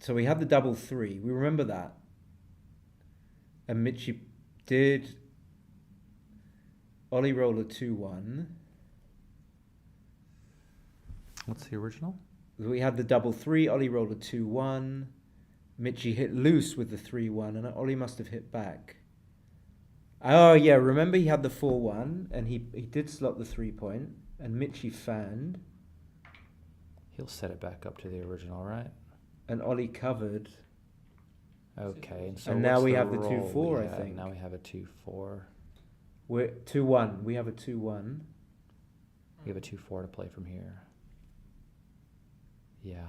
So we had the double three. We remember that. And Mitchie did... Ollie roll a 2-1. What's the original? We had the double three. Ollie rolled a 2-1. Mitchie hit loose with the 3-1, and Ollie must have hit back. Oh, yeah, remember he had the 4-1, and he did slot the 3-point, and Mitchie fanned. He'll set it back up to the original, right? And Ollie covered. Okay, and so And now what's we the have the roll 2-4, we I have? think. Now we have a 2-4. We're 2-1. We have a 2-1. We have a 2-4 to play from here. Yeah,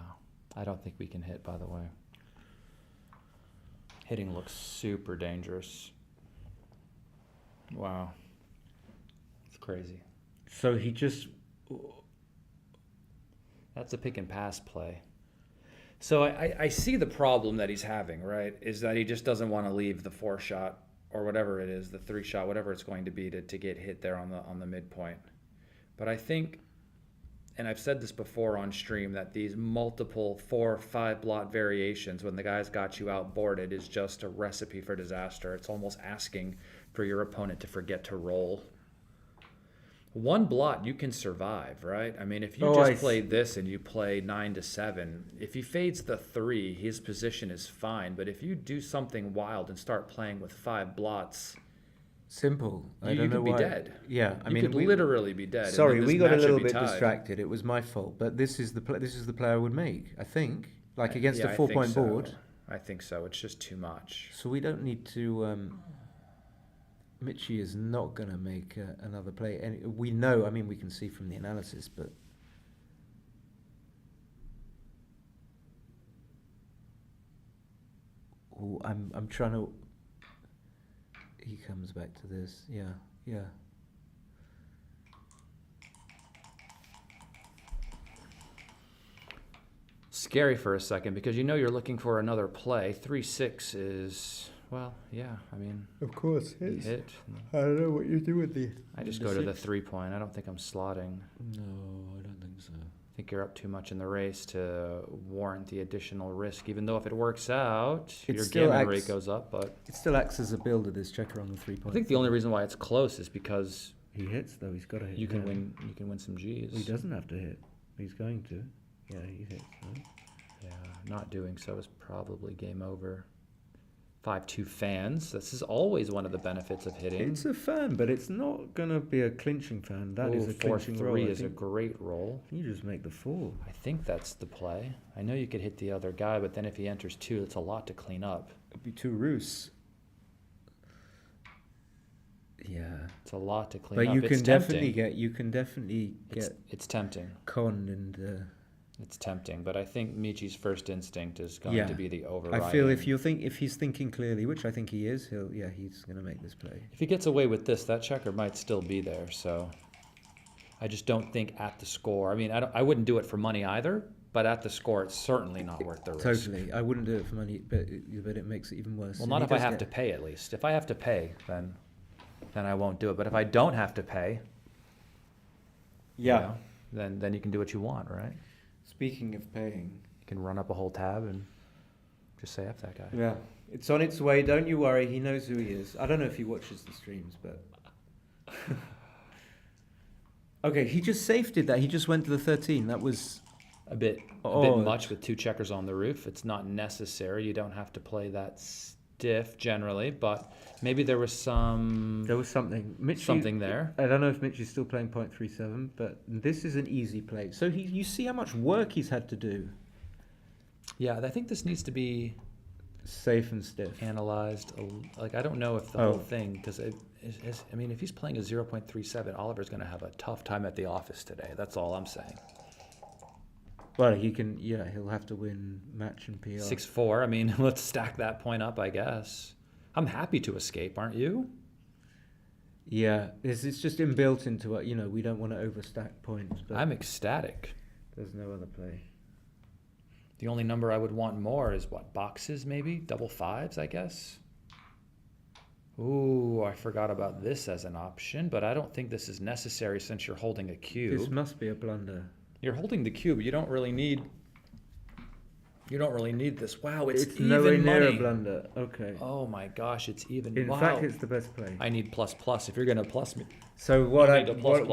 I don't think we can hit, by the way. Hitting looks super dangerous. Wow. It's crazy. So he just... That's a pick and pass play. So I see the problem that he's having, right? Is that he just doesn't want to leave the 4-shot or whatever it is, the 3-shot, whatever it's going to be to get hit there on the midpoint. But I think, and I've said this before on stream, that these multiple 4 or 5 blot variations when the guy's got you outboarded is just a recipe for disaster. It's almost asking for your opponent to forget to roll. One blot, you can survive, right? I mean, if you just played this and you play 9-7, if he fades the 3, his position is fine. But if you do something wild and start playing with 5 blots, Simple. you could be dead. Yeah, You could literally be dead. Sorry, and then we this got a match would little be bit tied. distracted. It was my fault, but this is the play I would make. I think, like against Yeah, a I 4-point think so. board. I think so. It's just too much. So we don't need to. Mitchie is not going to make another play. And we know. I mean, we can see from the analysis, but. Ooh, I'm trying to. He comes back to this. Yeah. Scary for a second because you know you're looking for another play. 3-6 is, well, yeah. I mean, Of course, you hit. I don't know what you do with the. I just go to the 3-point. I don't think I'm slotting. No, I don't think so. I think you're up too much in the race to warrant the additional risk. Even though if it works out, It your still gammon acts- rate goes up. But It still acts as a builder. This checker on the I 3-point. think the only reason why it's close is because He hits though. He's got to hit. you can now. win. You can win some G's. He doesn't have to hit. He's going to. Yeah, he hits. Right? Yeah, not doing so is probably game over. 5-2 fans. This is always one of the benefits of hitting. It's a fan, but it's not going to be a clinching fan. That is a clinching roll. 4-3 is a great roll. You just make the 4. I think that's the play. I know you could hit the other guy, but then if he enters 2, it's a lot to clean up. It'd be 2 roos. Yeah. It's a lot to clean But up. you It's can definitely get It's tempting. conned and... It's tempting, but I think Michi's first instinct is going to be the overriding. I feel if he's thinking clearly, which I think he is, he's going to make this play. If he gets away with this, that checker might still be there. So I just don't think at the score. I mean, I wouldn't do it for money either, but at the score, it's certainly not worth the risk. Totally, I wouldn't do it for money, but it makes it even worse. Well, not if I have to pay at least. If I have to pay, then I won't do it. But if I don't have to pay, you know, then you can do what you want, right? Speaking of paying, you can run up a whole tab and just say F that guy. Yeah, it's on its way. Don't you worry. He knows who he is. I don't know if he watches the streams, but okay. He just safetied that. He just went to the 13. That was a bit much with 2 checkers on the roof. It's not necessary. You don't have to play that stiff generally, but maybe there was something there. I don't know if Mitch is still playing 0.37, but this is an easy play. So you see how much work he's had to do. Yeah, I think this needs to be safe and stiff analyzed. Like, I don't know if the whole thing, because I mean, if he's playing a 0.37, Oliver's going to have a tough time at the office today. That's all I'm saying. Well, he'll have to win match and PR. 6-4. I mean, let's stack that point up, I guess. I'm happy to escape, aren't you? Yeah, it's just inbuilt into it. We don't want to overstack points. But I'm ecstatic. There's no other play. The only number I would want more is what, boxes maybe? Double 5s, I guess? Ooh, I forgot about this as an option, but I don't think this is necessary since you're holding a cube. This must be a blunder. You're holding the cube. You don't really need this. Wow, it's even nowhere near money. A blunder. Okay. Oh my gosh, it's even. In fact, it's the best play. I need plus. If you're gonna plus me. So what if we're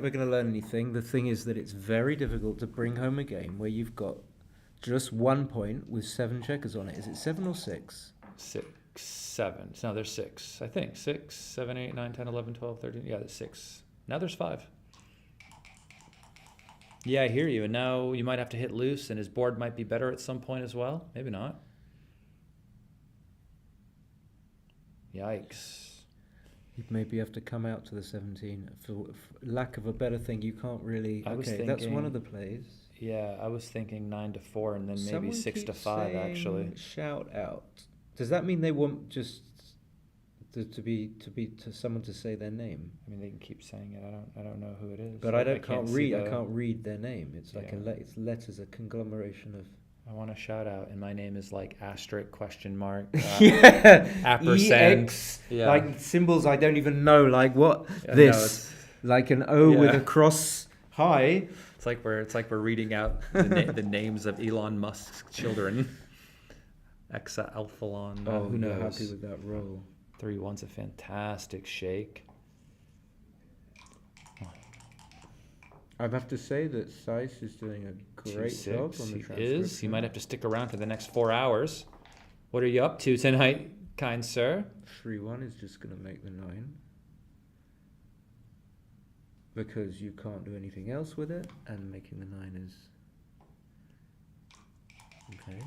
gonna learn anything, the thing is that it's very difficult to bring home a game where you've got just 1 point with 7 checkers on it. Is it 7 or 6? 6, 7. No, there's 6. I think 6, 7, 8, 9, 10, 11, 12, 13. Yeah, there's 6. Now there's 5. Yeah, I hear you. And now you might have to hit loose, and his board might be better at some point as well. Maybe not. Yikes. You'd maybe have to come out to the 17. For lack of a better thing, you can't really... that's one of the plays. Yeah, I was thinking 9-4 and then maybe 6-5, actually. Shout out. Does that mean they want just to someone to say their name? I mean, they can keep saying it. I don't know who it is. But I can't read their name. It's like it's letters, a conglomeration of. I want to shout out, and my name is like asterisk question mark. Ampersand. EX, like symbols I don't even know. Like what this? Like an O with a cross. Hi. It's like we're reading out the names of Elon Musk's children. Alphalon. Who knows? Happy with that roll. 3-1's a fantastic shake. I have to say that Seiss is doing a great job on the transcription. He might have to stick around for the next 4 hours. What are you up to tonight, kind sir? 3-1 is just going to make the 9. Because you can't do anything else with it, and making the 9 is... Okay.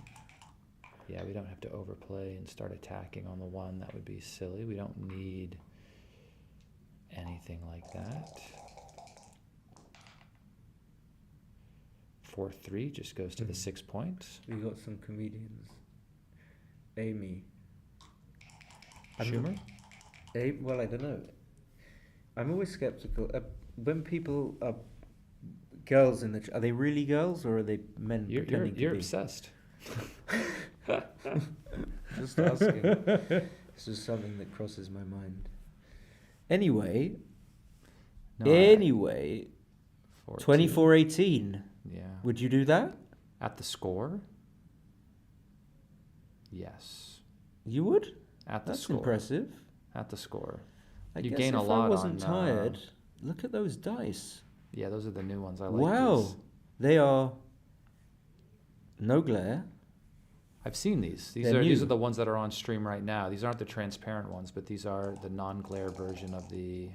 Yeah, we don't have to overplay and start attacking on the 1. That would be silly. We don't need anything like that. 4-3 just goes to the 6 points. We got some comedians. Amy. Schumer? Well, I don't know. I'm always skeptical. When people are girls are they really girls or are they men pretending to be? You're obsessed. Just asking. This is something that crosses my mind. Anyway, 24-18. Yeah. Would you do that? At the score? Yes. You would? At the That's score. impressive. At the score. You gain a lot. If I wasn't tired, look at those dice. Yeah, those are the new ones. I like wow. these. They are no glare. I've seen these. These They're are new. the ones that are on stream right now. These aren't the transparent ones, but these are the non-glare version of the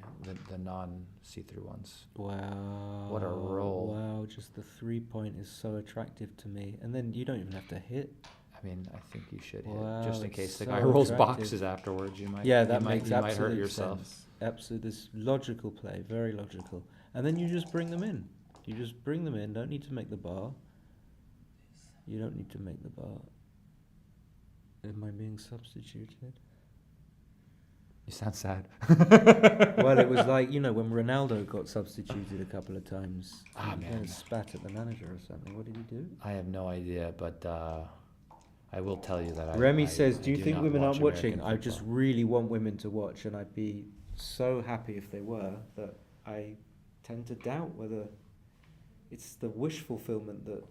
non-see-through ones. Wow. What a roll. Wow, just the 3-point is so attractive to me. And then you don't even have to hit. I mean, I think you should Wow, hit just in it's case the so guy rolls attractive. boxes afterwards. You might. Yeah, you that might, makes you might absolute hurt yourself. sense. Absolutely, this logical play, very logical. And then you just bring them in. You just bring them in. Don't need to make the bar. You don't need to make the bar. Am I being substituted? You sound sad. Well, it was like, when Ronaldo got substituted a couple of times. Ah, He man. kinda spat at the manager or something. What did he do? I have no idea, but I will tell you that. Remy I says, do you think not women watch aren't watching? American I just football." really want women to watch, and I'd be so happy if they were, that I tend to doubt whether it's the wish fulfillment that...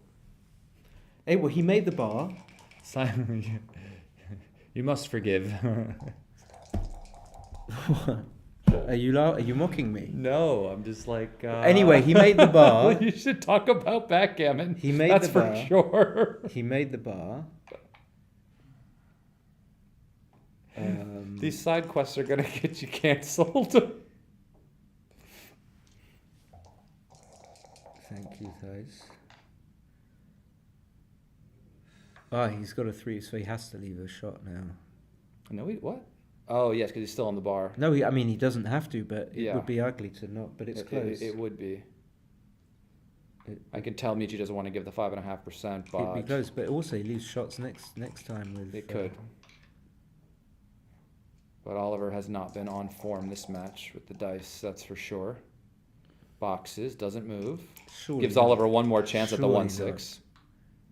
Hey, well, he made the bar. Simon, you must forgive. Are you mocking me? No, I'm just like. Anyway, he made the bar. You should talk about backgammon. He made That's the for bar. sure. He made the bar. These side quests are gonna get you cancelled. Thank you, guys. Ah, he's got a 3, so he has to leave a shot now. No, what? Oh yes, because he's still on the bar. No, he doesn't have to, but it Yeah. would be ugly to not. But it's close. It would be. It- I can tell Michi doesn't want to give the 5.5%, It'd but be close, but also he leaves shots next time with. it could. But Oliver has not been on form this match with the dice, that's for sure. Boxes, doesn't move. Surely Gives not. Oliver one more chance at the Surely 1-6.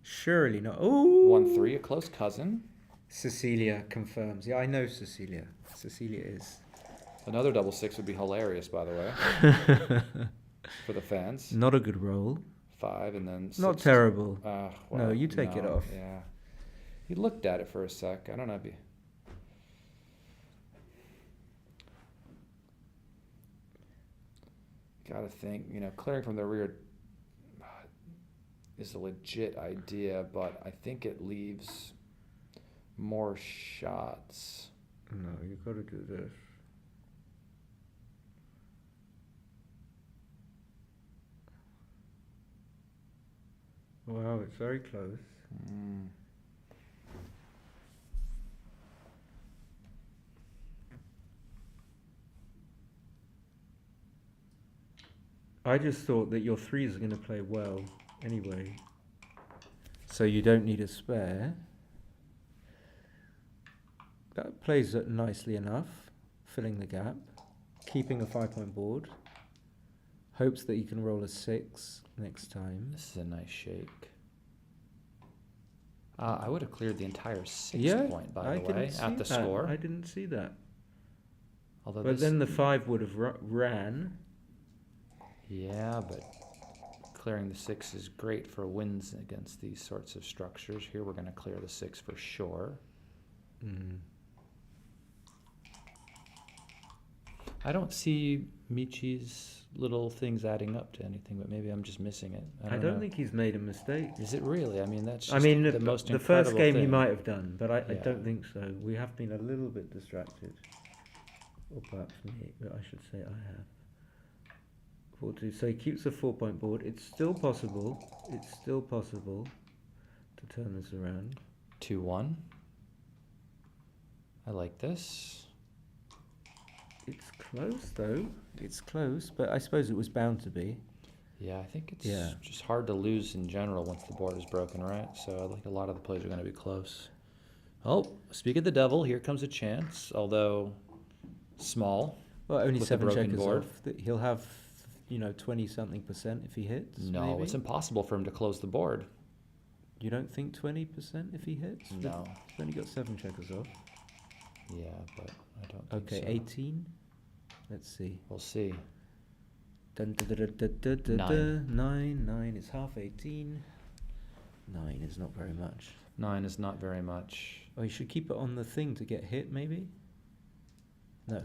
Surely not. Oh. 1-3, a close cousin. Cecilia confirms. Yeah, I know Cecilia. Cecilia is. Another double 6 would be hilarious, by the way, for the fans. Not a good roll. 5 and then 6. Not terrible. Well, you take it off. Yeah. He looked at it for a sec. I don't know if he... Gotta think, clearing from the rear is a legit idea, but I think it leaves more shots. No, you've got to do this. Wow, it's very close. I just thought that your 3s are going to play well anyway. So you don't need a spare. That plays it nicely enough, filling the gap, keeping a 5-point board. Hopes that you can roll a 6 next time. This is a nice shake. I would have cleared the entire 6 point, by the way, at the score. I didn't see that. Although But then the 5 would have ran. Yeah, but clearing the 6 is great for wins against these sorts of structures. Here we're going to clear the 6 for sure. I don't see Michi's little things adding up to anything, but maybe I'm just missing it. I don't think he's made a mistake. Is it really? I mean, that's just I mean, the most the incredible first game he thing. might have done, but I Yeah. don't think so. We have been a little bit distracted. Or perhaps me, but I should say I have. 4-2. So he keeps a 4-point board. It's still possible. It's still possible to turn this around. 2-1. I like this. It's close, though. It's close, but I suppose it was bound to be. Yeah, I think it's Yeah. just hard to lose in general once the board is broken, right? So I think a lot of the plays are going to be close. Oh, speak of the devil, here comes a chance, although small. Well, only With the 7 broken checkers board. off. He'll have, 20-something% if he hits. No, maybe? it's impossible for him to close the board. You don't think 20% if he hits? No. He's only got 7 checkers off. Yeah, but I don't think Okay, so. 18. Let's see. We'll see. Dun, dun, dun, dun, dun, dun, dun. 9 is half 18. 9 is not very much. 9 is not very much. Oh, you should keep it on the thing to get hit, maybe? No.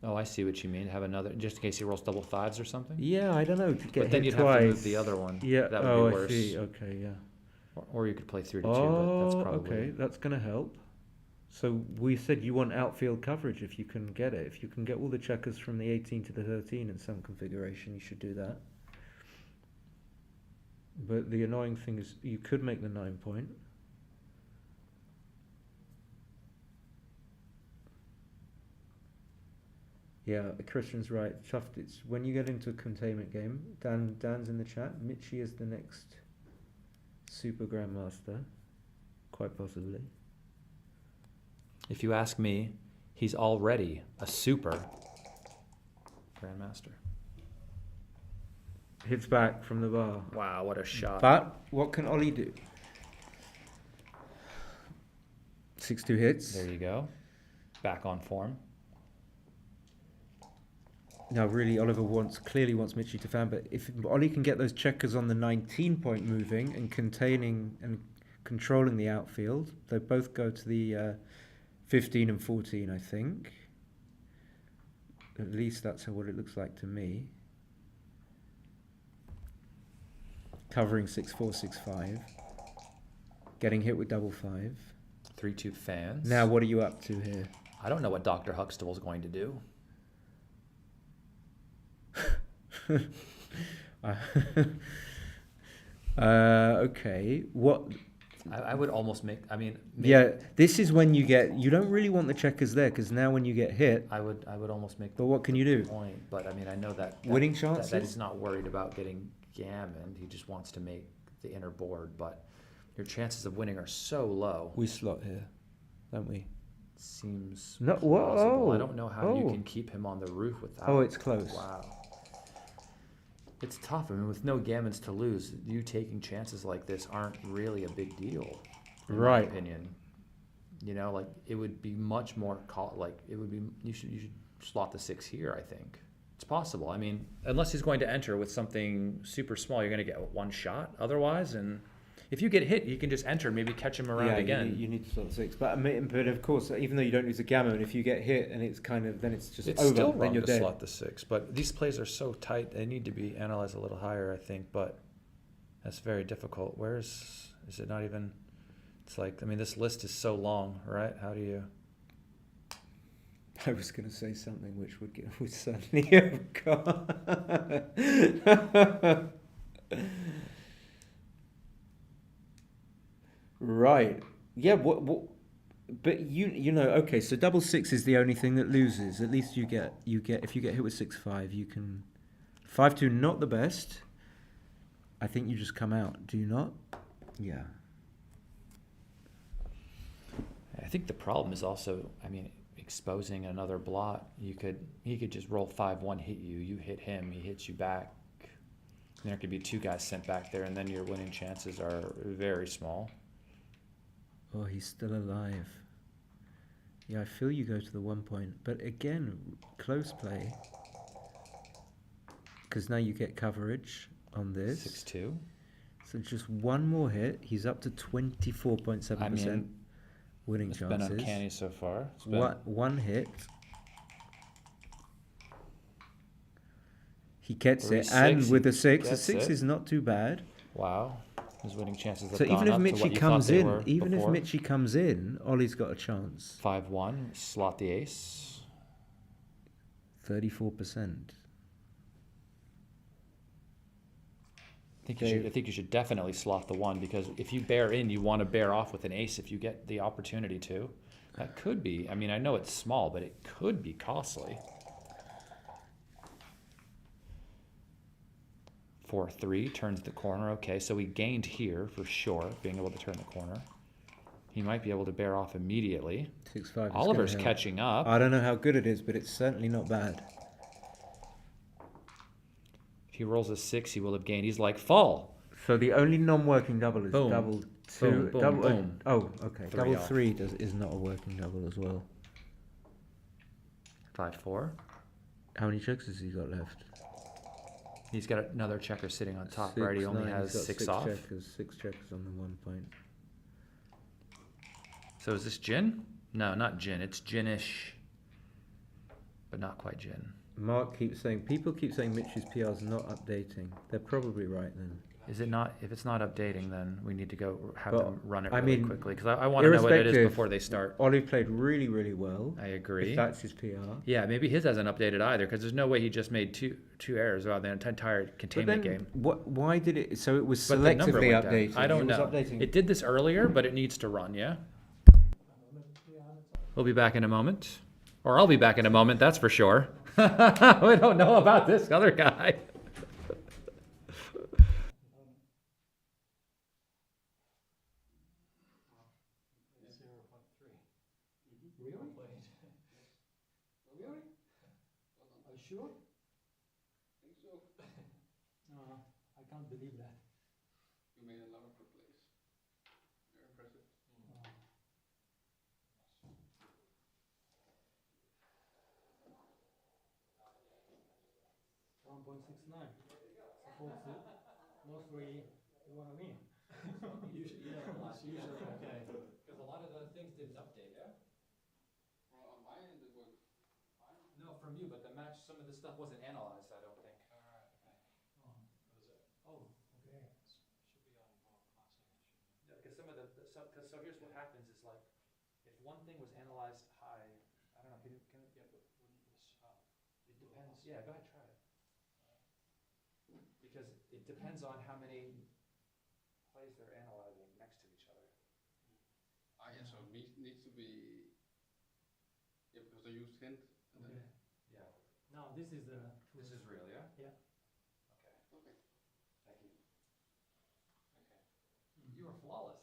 Oh, I see what you mean. Have another, just in case he rolls double fives or something? Yeah, I don't know. To get But then hit you'd twice. have to move the other one. Yeah. That would Oh, be worse. I see. Okay. Yeah. Or you could play 3 to 2, but Oh, that's probably. okay. That's gonna help. So we said you want outfield coverage if you can get it. If you can get all the checkers from the 18 to the 13 in some configuration, you should do that. But the annoying thing is you could make the 9 point. Yeah, Christian's right. Tough. It's when you get into a containment game. Dan's in the chat. Mitchie is the next Super Grandmaster, quite possibly. If you ask me, he's already a super Grandmaster. Hits back from the bar. Wow, what a shot. But what can Ollie do? 6-2 hits. There you go. Back on form. Now, really, Oliver clearly wants Mitchie to fan, but if Ollie can get those checkers on the 19 point moving and containing and controlling the outfield, they both go to the 15 and 14, I think. At least that's what it looks like to me. Covering 6-4, 6-5. Getting hit with double 5. 3-2 fans. Now, what are you up to here? I don't know what Dr. Huxtable's going to do. Okay. What? I would almost make, I mean. Yeah, this is when you don't really want the checkers there, because now when you get hit. I would almost make. But what can you do? Point, but I mean, I know that. Winning chances? That he's not worried about getting gammoned. He just wants to make the inner board, but your chances of winning are so low. We slot here, don't we? Seems No, plausible. oh, I don't know how you oh. can keep him on the roof without. Oh, it's close. Wow. It's tough. I mean, with no gammons to lose, you taking chances like this aren't really a big deal, in my opinion. You know, like it would be much more you should slot the 6 here. I think it's possible. I mean, unless he's going to enter with something super small, you're going to get one shot otherwise, and if you get hit, you can just enter, maybe catch him around again. You need to slot the 6. But of course, even though you don't lose a gammon, if you get hit and it's kind of then it's just it's over. Still then wrong you're to dead. slot the 6, but these plays are so tight; they need to be analyzed a little higher, I think. But that's very difficult. Is it not even? It's like, I mean, this list is so long, right? How do you? I was going to say something which would certainly have gone. Right. Yeah. What? But you know. Okay. So double 6 is the only thing that loses. At least you get if you get hit with 6-5, you can 5-2. Not the best. I think you just come out. Do you not? Yeah. I think the problem is also, I mean, exposing another blot. He could just roll 5-1, hit you. You hit him. He hits you back. And there could be 2 guys sent back there, and then your winning chances are very small. Oh, he's still alive. Yeah, I feel you go to the 1 point. But again, close play. Because now you get coverage on this. 6-2. So just one more hit. He's up to 24.7% I mean, winning it's chances. been uncanny so far. One hit. He gets it. And with a 6. A 6 is not too bad. Wow. His winning chances have So gone even if up to what Mitchie you comes thought they in, were even before. if Mitchie comes in, Ollie's got a chance. 5-1, slot the ace. 34%. I think you should definitely slot the 1, because if you bear in, you want to bear off with an ace if you get the opportunity to. That could be, I mean, I know it's small, but it could be costly. 4-3, turns the corner. Okay, so he gained here for sure, being able to turn the corner. He might be able to bear off immediately. 6-5. Oliver's catching up. I don't know how good it is, but it's certainly not bad. If he rolls a 6, he will have gained. He's like full. So the only non-working double is Boom. double 2. Boom, boom, double, boom. Oh, okay. 3 double off. 3 is not a working double as well. 5-4. How many checks has he got left? He's got another checker sitting on top, 6, right? He only 9, has he's got 6 off. Six checkers on the 1 point. So is this gin? No, not gin. It's ginish. but not quite Jin. Mark keeps saying, people keep saying Mitch's PR is not updating. They're probably right then. Is it not? If it's not updating, then we need to go have But, them run it I really mean, quickly because I want to know what it is irrespective, before they start. Olive played really, really well. I agree. If that's his PR. Yeah, maybe his hasn't updated either because there's no way he just made two errors throughout the entire But containment then, game. why did it? So it was But the number selectively went down. updating. I don't It was know. updating. It did this earlier, but it needs to run. Yeah. We'll be back in a moment, or I'll be back in a moment. That's for sure. We don't know about this other guy. Really? Are you sure? think so. I can't believe that. You made a lot of good plays. Very impressive. 1.69. Supposed to mostly you want to win. Usually, okay. Because a lot of the things didn't update, yeah? Well, on my end, it worked fine. No, from you, but the match, some of the stuff wasn't analyzed, I don't think. Oh, okay. Yeah, because some of so here's what happens is like, if one thing was analyzed high, I don't know, can it, it depends, yeah, go ahead, try it. Because it depends on how many plays they're analyzing next to each other. Yeah, so it needs to be, yeah, because I used hint. And Okay. Yeah, Now this is the. this is real, yeah? Yeah. Okay, Okay. thank you. Okay. You were flawless.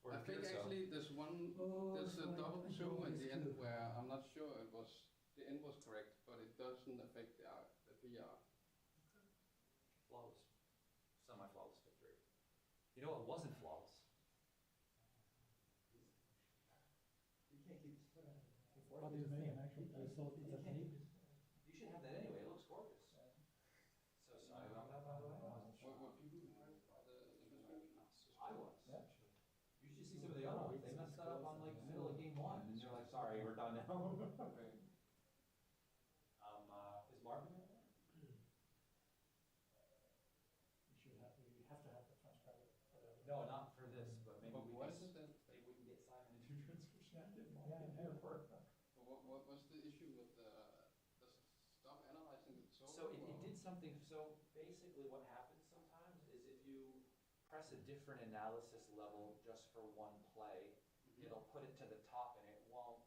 Or I it think appears so. actually there's a sorry, double I two know in this the end too. where I'm not sure the end was correct, but it doesn't affect the PR. Flawless, semi-flawless victory. You know what wasn't flawless? What do you think? You thought it's a tape? You should have that anyway, it looks gorgeous. So sorry about that, by the way. Were people impressed by the prescription? I was. You should see some of the other ones, they messed that up on like middle of game one, and they're like, sorry, we're done now. Okay. Is Marvin in there? You have to have the transcriber. No, not for this, but maybe But we what can, is it then? maybe we can get Simon to do transcription. But what's the issue with does it stop analyzing the total? So it did something, so basically what happens sometimes is if you press a different analysis level just for one play, it'll put it to the top and it won't.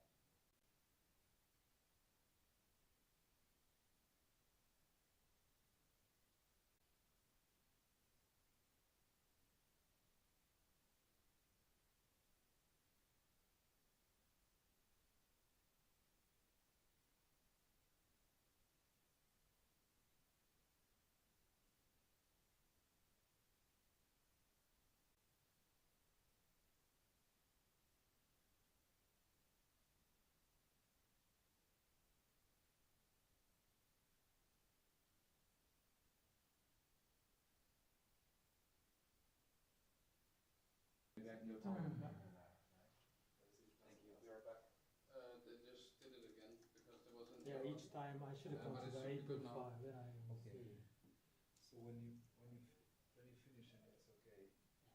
Thank you, I'll be right back. They just did it again because there wasn't. Yeah, each time I should have Yeah, but it considered should be good now. 8.5 when I see. So when you finish and it's okay,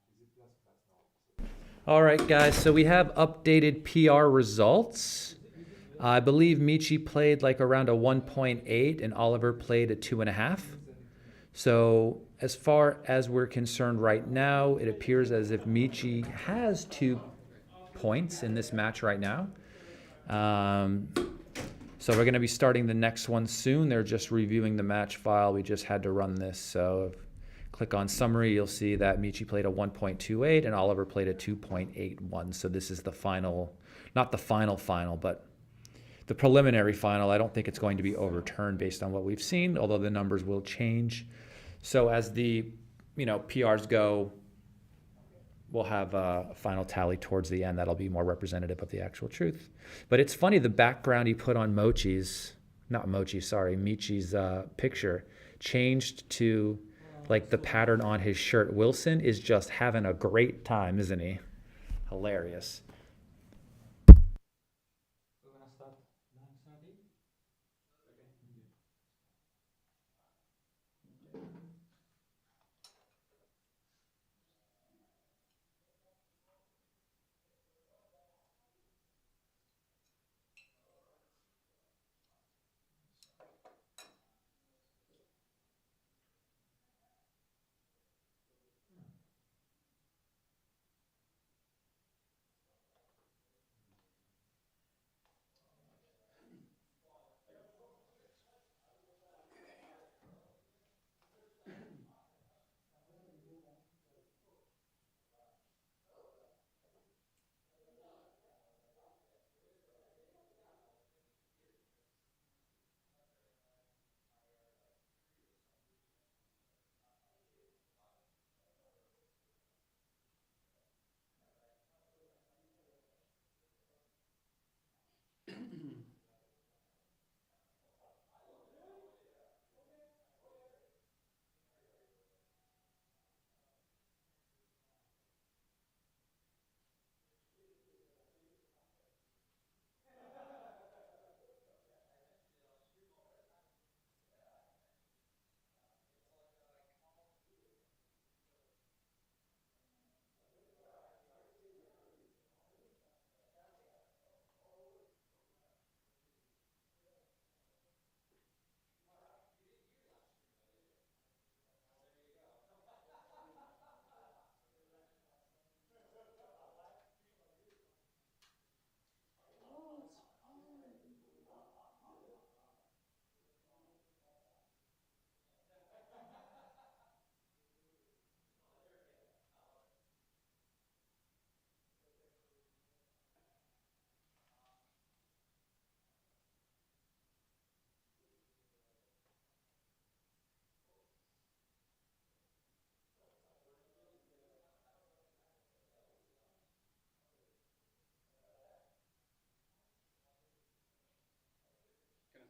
is it plus now? All right, guys, so we have updated PR results. I believe Michi played like around a 1.8 and Oliver played a 2.5. So as far as we're concerned right now, it appears as if Michi has 2 points in this match right now. So we're going to be starting the next one soon. They're just reviewing the match file. We just had to run this. So click on summary. You'll see that Michi played a 1.28 and Oliver played a 2.81. So this is the final, not the final, but the preliminary final. I don't think it's going to be overturned based on what we've seen, although the numbers will change. So as the PRs go, we'll have a final tally towards the end that'll be more representative of the actual truth. But it's funny, the background he put on Michi's picture changed to like the pattern on his shirt. Wilson is just having a great time, isn't he? Hilarious. We're gonna start 9:30.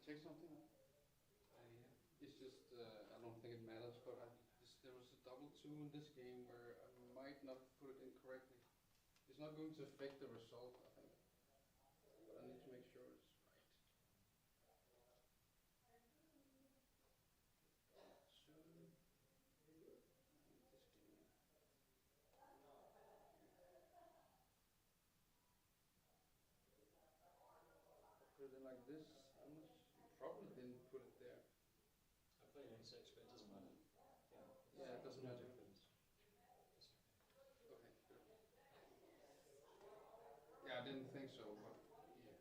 check something? It's just, I don't think it matters, but there was a double two in this game where I might not have put it in correctly. It's not going to affect the result, I think. But I need to make sure it's right. So, this game. Put it in like this. I'm not, probably didn't put it there. I played a6, but it doesn't matter. Yeah, it doesn't No matter. difference. Okay, good. Yeah, I didn't think so, but yeah.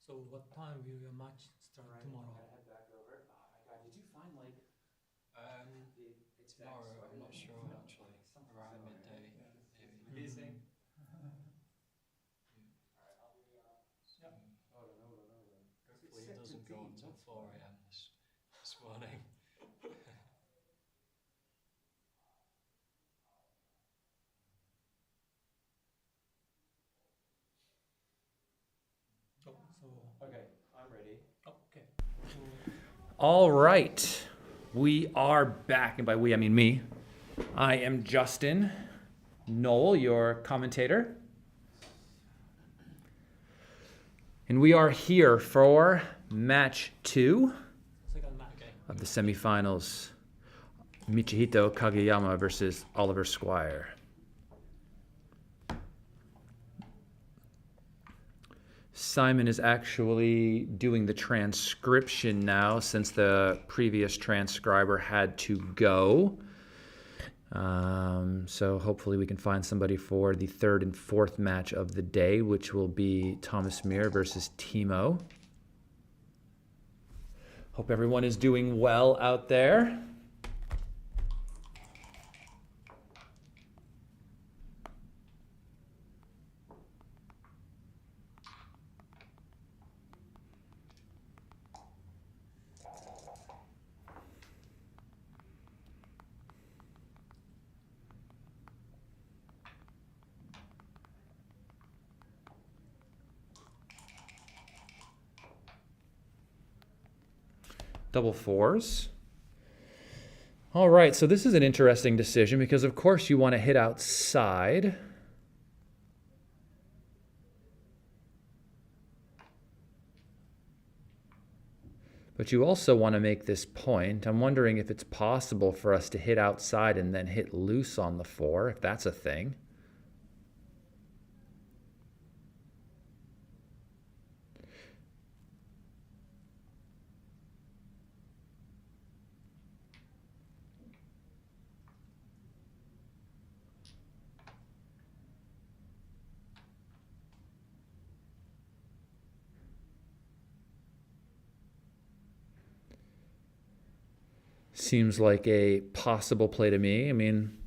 So what time will your match start tomorrow? Head back over. Oh my god, did you find like Tomorrow, I'm not sure actually. Around midday, maybe. amazing? So Hold on. hopefully it doesn't go until 4 a.m. this morning. Oh, so Okay, I'm ready. okay. All right, we are back, and by we I mean me. I am Justin Noel, your commentator. And we are here for match 2 Second match. Okay. of the semifinals. Michihito Kageyama versus Oliver Squire. Simon is actually doing the transcription now since the previous transcriber had to go. So hopefully we can find somebody for the third and fourth match of the day, which will be Thomas Mir versus Timo. Hope everyone is doing well out there. Double fours. All right, so this is an interesting decision because, of course, you want to hit outside. But you also want to make this point. I'm wondering if it's possible for us to hit outside and then hit loose on the 4, if that's a thing. Seems like a possible play to me. I mean,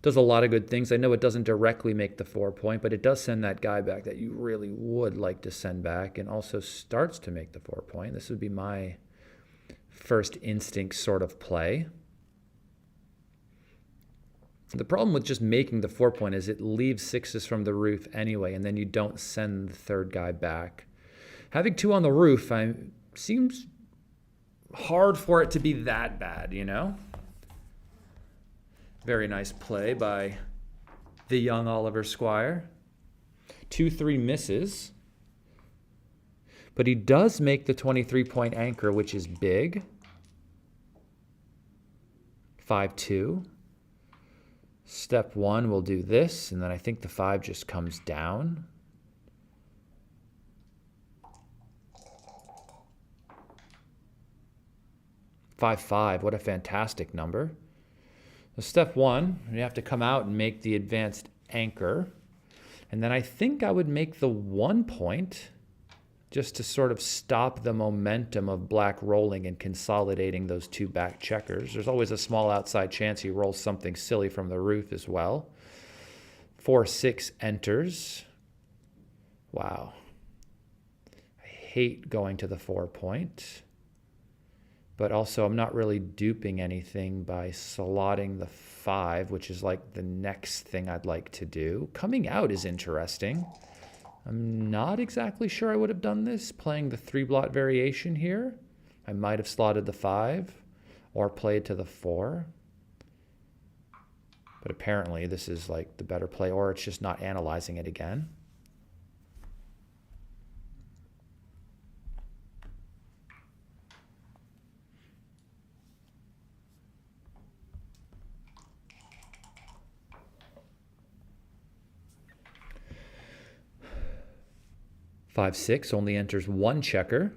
does a lot of good things. I know it doesn't directly make the 4 point, but it does send that guy back that you really would like to send back, and also starts to make the 4 point. This would be my first instinct sort of play. The problem with just making the 4 point is it leaves 6s from the roof anyway, and then you don't send the third guy back. Having 2 on the roof seems hard for it to be that bad, you know? Very nice play by the young Oliver Squire. 2-3 misses. But he does make the 23-point anchor, which is big. 5-2. Step 1, we'll do this, and then I think the 5 just comes down. Five, what a fantastic number. So step 1, you have to come out and make the advanced anchor. And then I think I would make the 1 point just to sort of stop the momentum of black rolling and consolidating those 2 back checkers. There's always a small outside chance he rolls something silly from the roof as well. 4-6 enters. Wow. I hate going to the 4 point. But also, I'm not really duping anything by slotting the 5, which is like the next thing I'd like to do. Coming out is interesting. I'm not exactly sure I would have done this, playing the 3-blot variation here. I might have slotted the 5 or played to the 4. But apparently, this is like the better play, or it's just not analyzing it again. Five, 6 only enters 1 checker.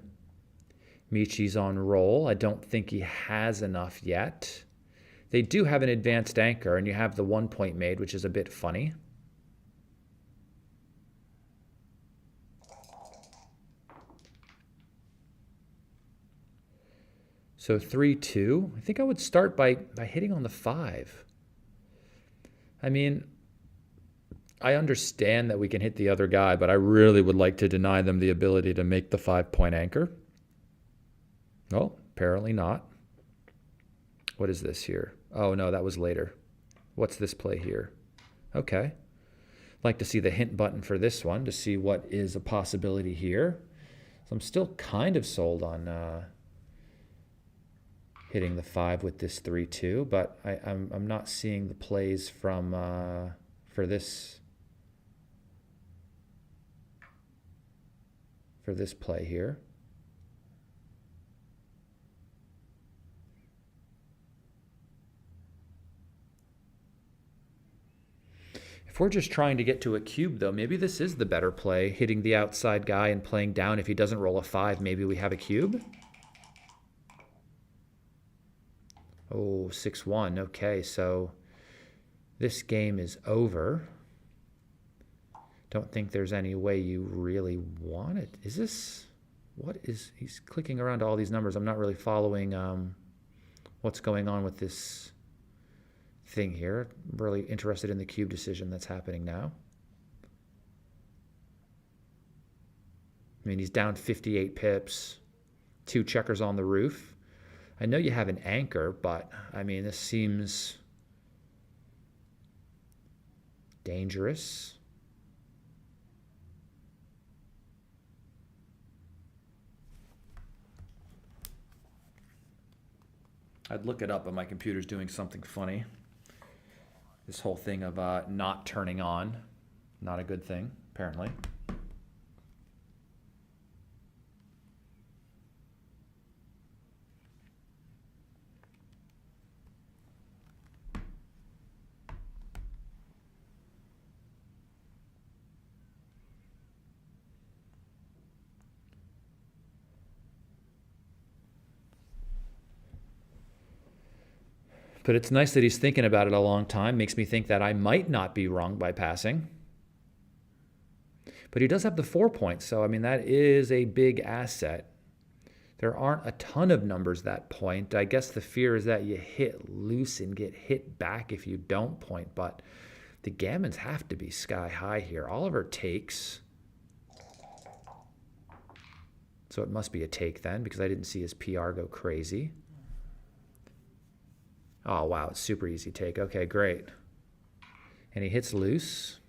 Michi's on roll. I don't think he has enough yet. They do have an advanced anchor, and you have the 1 point made, which is a bit funny. So 3-2. I think I would start by hitting on the 5. I mean, I understand that we can hit the other guy, but I really would like to deny them the ability to make the 5 point anchor. Oh, apparently not. What is this here? Oh, no, that was later. What's this play here? Okay. Like to see the hint button for this one to see what is a possibility here. So I'm still kind of sold on hitting the 5 with this 3-2, but I'm not seeing the plays from for this play here. If we're just trying to get to a cube, though, maybe this is the better play, hitting the outside guy and playing down. If he doesn't roll a 5, maybe we have a cube. Oh, 6-1. Okay, so this game is over. Don't think there's any way you really want it. Is this... What is... He's clicking around to all these numbers. I'm not really following what's going on with this thing here. I'm really interested in the cube decision that's happening now. I mean, he's down 58 pips. 2 checkers on the roof. I know you have an anchor, but, I mean, this seems dangerous. I'd look it up, but my computer's doing something funny. This whole thing of not turning on, not a good thing, apparently. But it's nice that he's thinking about it a long time. Makes me think that I might not be wrong by passing. But he does have the 4 points, so I mean, that is a big asset. There aren't a ton of numbers that point. I guess the fear is that you hit loose and get hit back if you don't point, but the gammons have to be sky high here. Oliver takes. So it must be a take then, because I didn't see his PR go crazy. Oh, wow, it's super easy take. Okay, great. And he hits loose.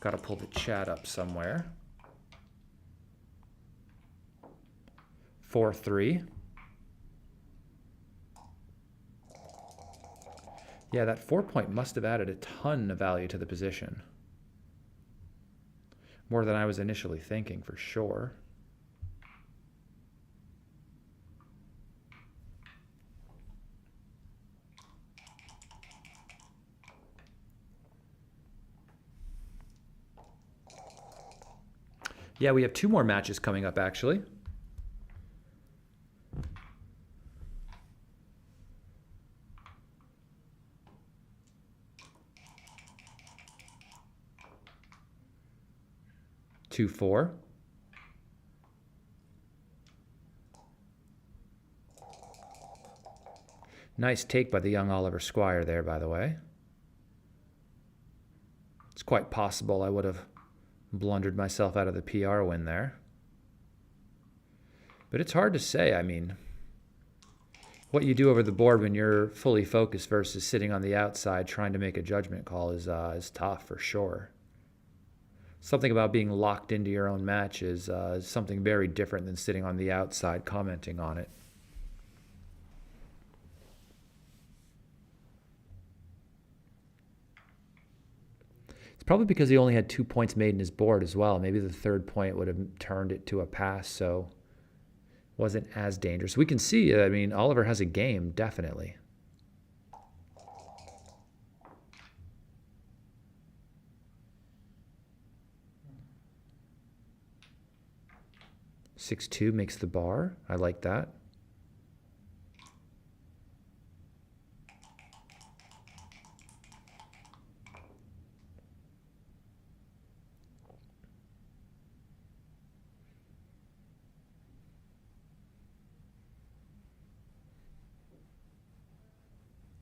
Got to pull the chat up somewhere. 4-3. Yeah, that 4 point must have added a ton of value to the position. More than I was initially thinking, for sure. Yeah, we have 2 more matches coming up, actually. Two, 4. Nice take by the young Oliver Squire there, by the way. It's quite possible I would have blundered myself out of the PR win there. But it's hard to say. I mean, what you do over the board when you're fully focused versus sitting on the outside trying to make a judgment call is tough for sure. Something about being locked into your own match is something very different than sitting on the outside commenting on it. Probably because he only had 2 points made in his board as well. Maybe the 3rd point would have turned it to a pass, so wasn't as dangerous. We can see, I mean, Oliver has a game, definitely. 6-2 makes the bar. I like that.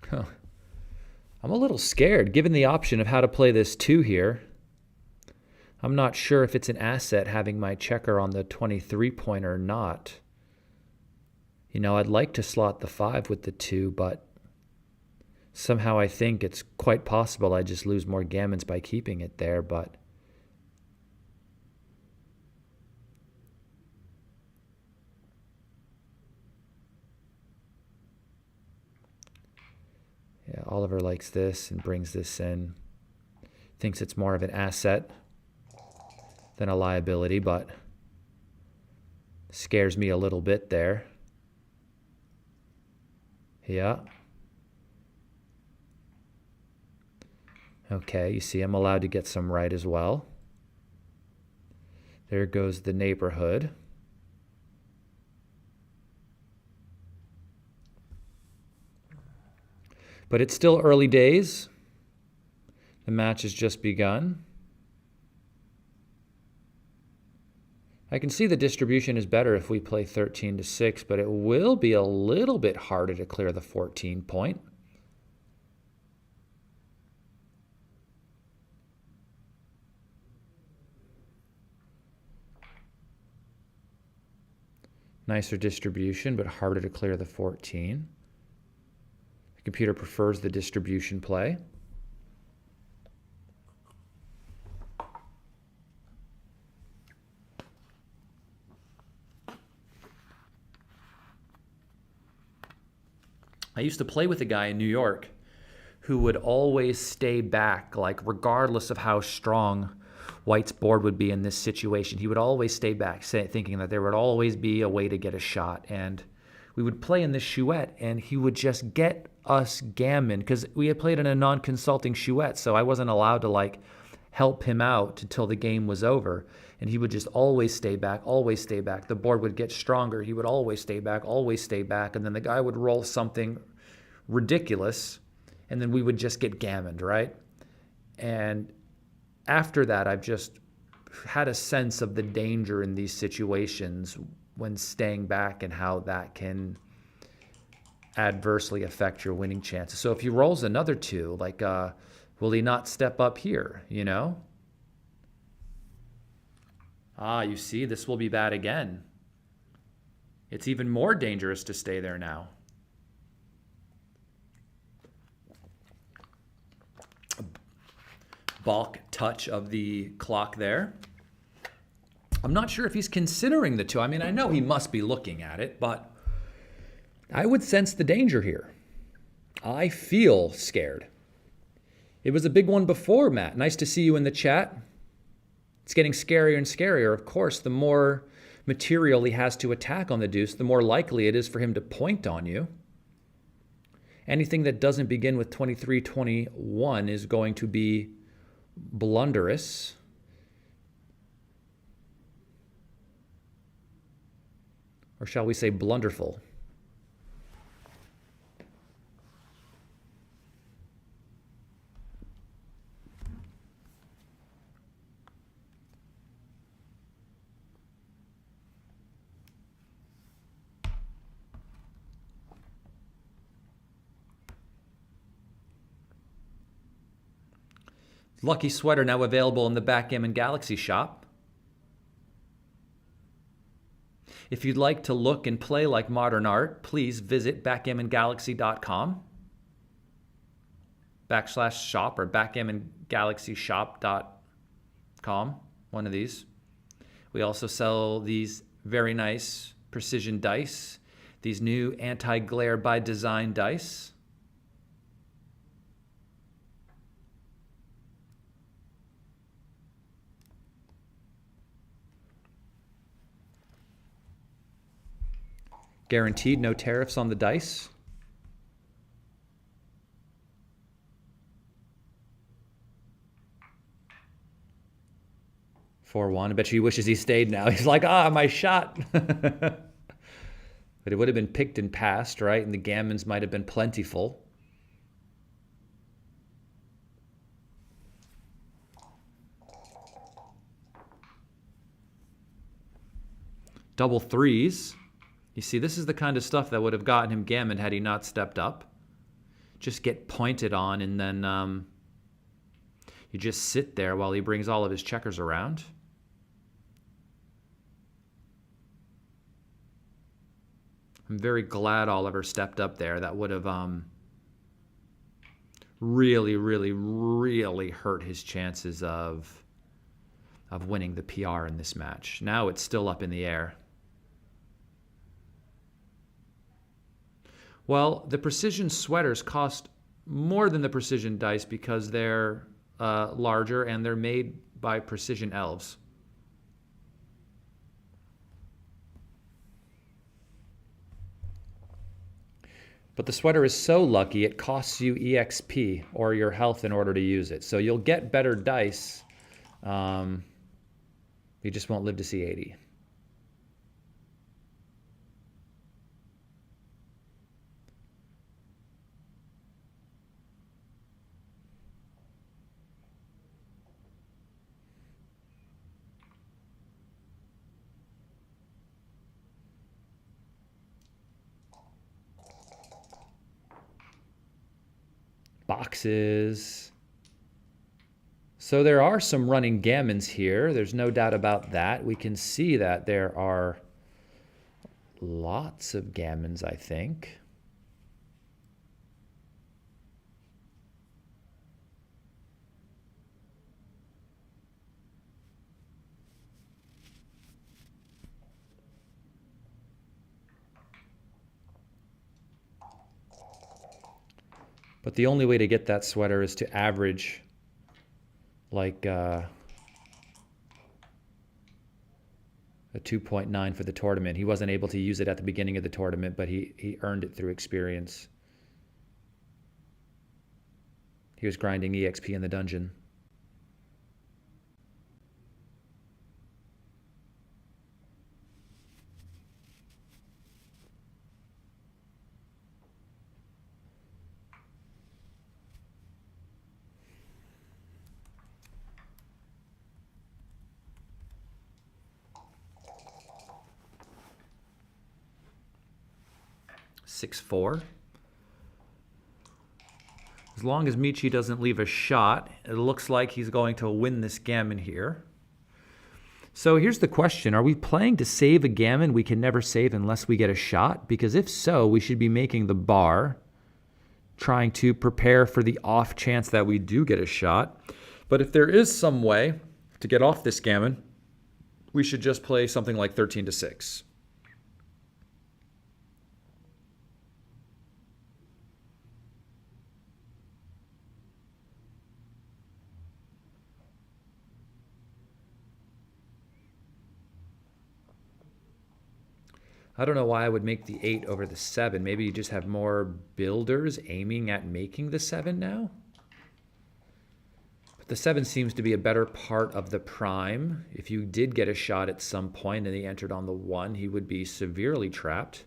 Huh. I'm a little scared, given the option of how to play this 2 here. I'm not sure if it's an asset having my checker on the 23-pointer or not. You know, I'd like to slot the 5 with the 2, but somehow I think it's quite possible I just lose more gammons by keeping it there, but yeah, Oliver likes this and brings this in. Thinks it's more of an asset than a liability, but scares me a little bit there. Yeah. Okay, you see I'm allowed to get some right as well. There goes the neighborhood. But it's still early days. The match has just begun. I can see the distribution is better if we play 13-6, but it will be a little bit harder to clear the 14 point. Nicer distribution, but harder to clear the 14. The computer prefers the distribution play. I used to play with a guy in New York who would always stay back, like regardless of how strong White's board would be in this situation. He would always stay back, thinking that there would always be a way to get a shot. And we would play in this chouette, and he would just get us gammon, because we had played in a non-consulting chouette, so I wasn't allowed to like help him out until the game was over. And he would just always stay back, always stay back. The board would get stronger. He would always stay back, and then the guy would roll something ridiculous, and then we would just get gammoned, right? And after that, I've just had a sense of the danger in these situations when staying back and how that can adversely affect your winning chances. So if he rolls another 2, like, will he not step up here, you know? Ah, you see, this will be bad again. It's even more dangerous to stay there now. Balk touch of the clock there. I'm not sure if he's considering the 2. I mean, I know he must be looking at it, but I would sense the danger here. I feel scared. It was a big one before, Matt. Nice to see you in the chat. It's getting scarier and scarier. Of course, the more material he has to attack on the deuce, the more likely it is for him to point on you. Anything that doesn't begin with 23-21 is going to be blunderous. Or shall we say blunderful? Lucky sweater now available in the Backgammon Galaxy shop. If you'd like to look and play like modern art, please visit backgammonGalaxy.com/shop or backgammonGalaxyShop.com, one of these. We also sell these very nice precision dice, these new anti-glare by design dice. Guaranteed no tariffs on the dice. 4-1. I bet you he wishes he stayed now. He's like, my shot. But it would have been picked and passed, right? And the gammons might have been plentiful. Double threes. You see, this is the kind of stuff that would have gotten him gammon had he not stepped up. Just get pointed on, and then you just sit there while he brings all of his checkers around. I'm very glad Oliver stepped up there. That would have really, really, really hurt his chances of winning the PR in this match. Now it's still up in the air. Well, the precision sweaters cost more than the precision dice because they're larger and they're made by precision elves. But the sweater is so lucky it costs you EXP or your health in order to use it. So you'll get better dice. You just won't live to see 80. Boxes. So there are some running gammons here. There's no doubt about that. We can see that there are lots of gammons, I think. But the only way to get that sweater is to average like a 2.9 for the tournament. He wasn't able to use it at the beginning of the tournament, but he earned it through experience. He was grinding EXP in the dungeon. (6-4). As long as Michi doesn't leave a shot, it looks like he's going to win this gammon here. So here's the question. Are we playing to save a gammon we can never save unless we get a shot? Because if so, we should be making the bar, trying to prepare for the off chance that we do get a shot. But if there is some way to get off this gammon, we should just play something like 13-6. I don't know why I would make the 8 over the 7. Maybe you just have more builders aiming at making the 7 now? But the 7 seems to be a better part of the prime. If you did get a shot at some point and he entered on the 1, he would be severely trapped.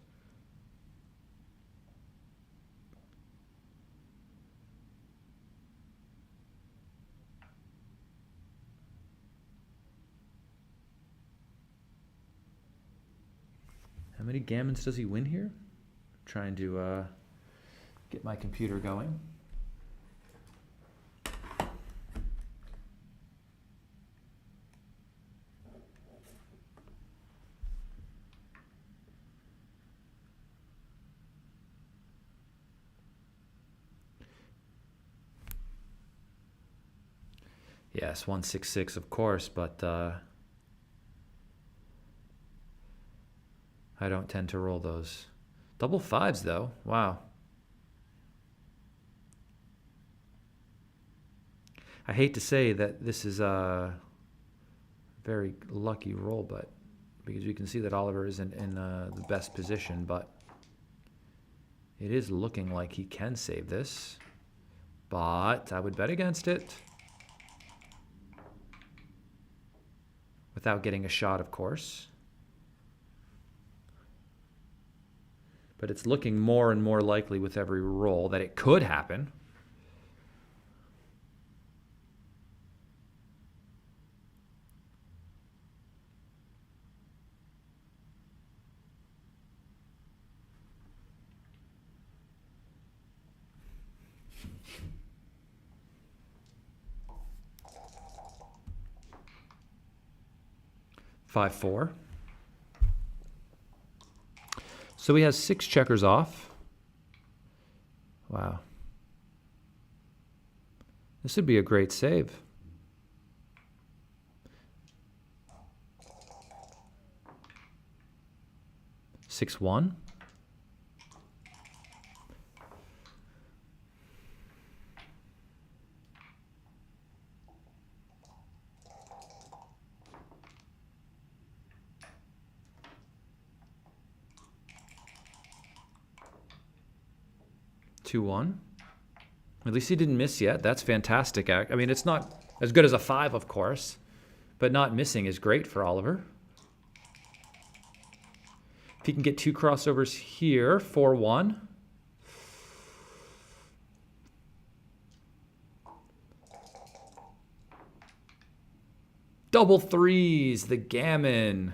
How many gammons does he win here? I'm trying to get my computer going. Yes, 166, of course, but I don't tend to roll those. Double 5s, though. Wow. I hate to say that this is a very lucky roll, but because we can see that Oliver isn't in the best position, but it is looking like he can save this. But I would bet against it. without getting a shot, of course. But it's looking more and more likely with every roll that it could happen. Five, four. So he has 6 checkers off. Wow. This would be a great save. Six, one. Two, one. At least he didn't miss yet. That's fantastic. I mean, it's not as good as a 5, of course, but not missing is great for Oliver. If he can get 2 crossovers here, 4-1. Double threes, the gammon.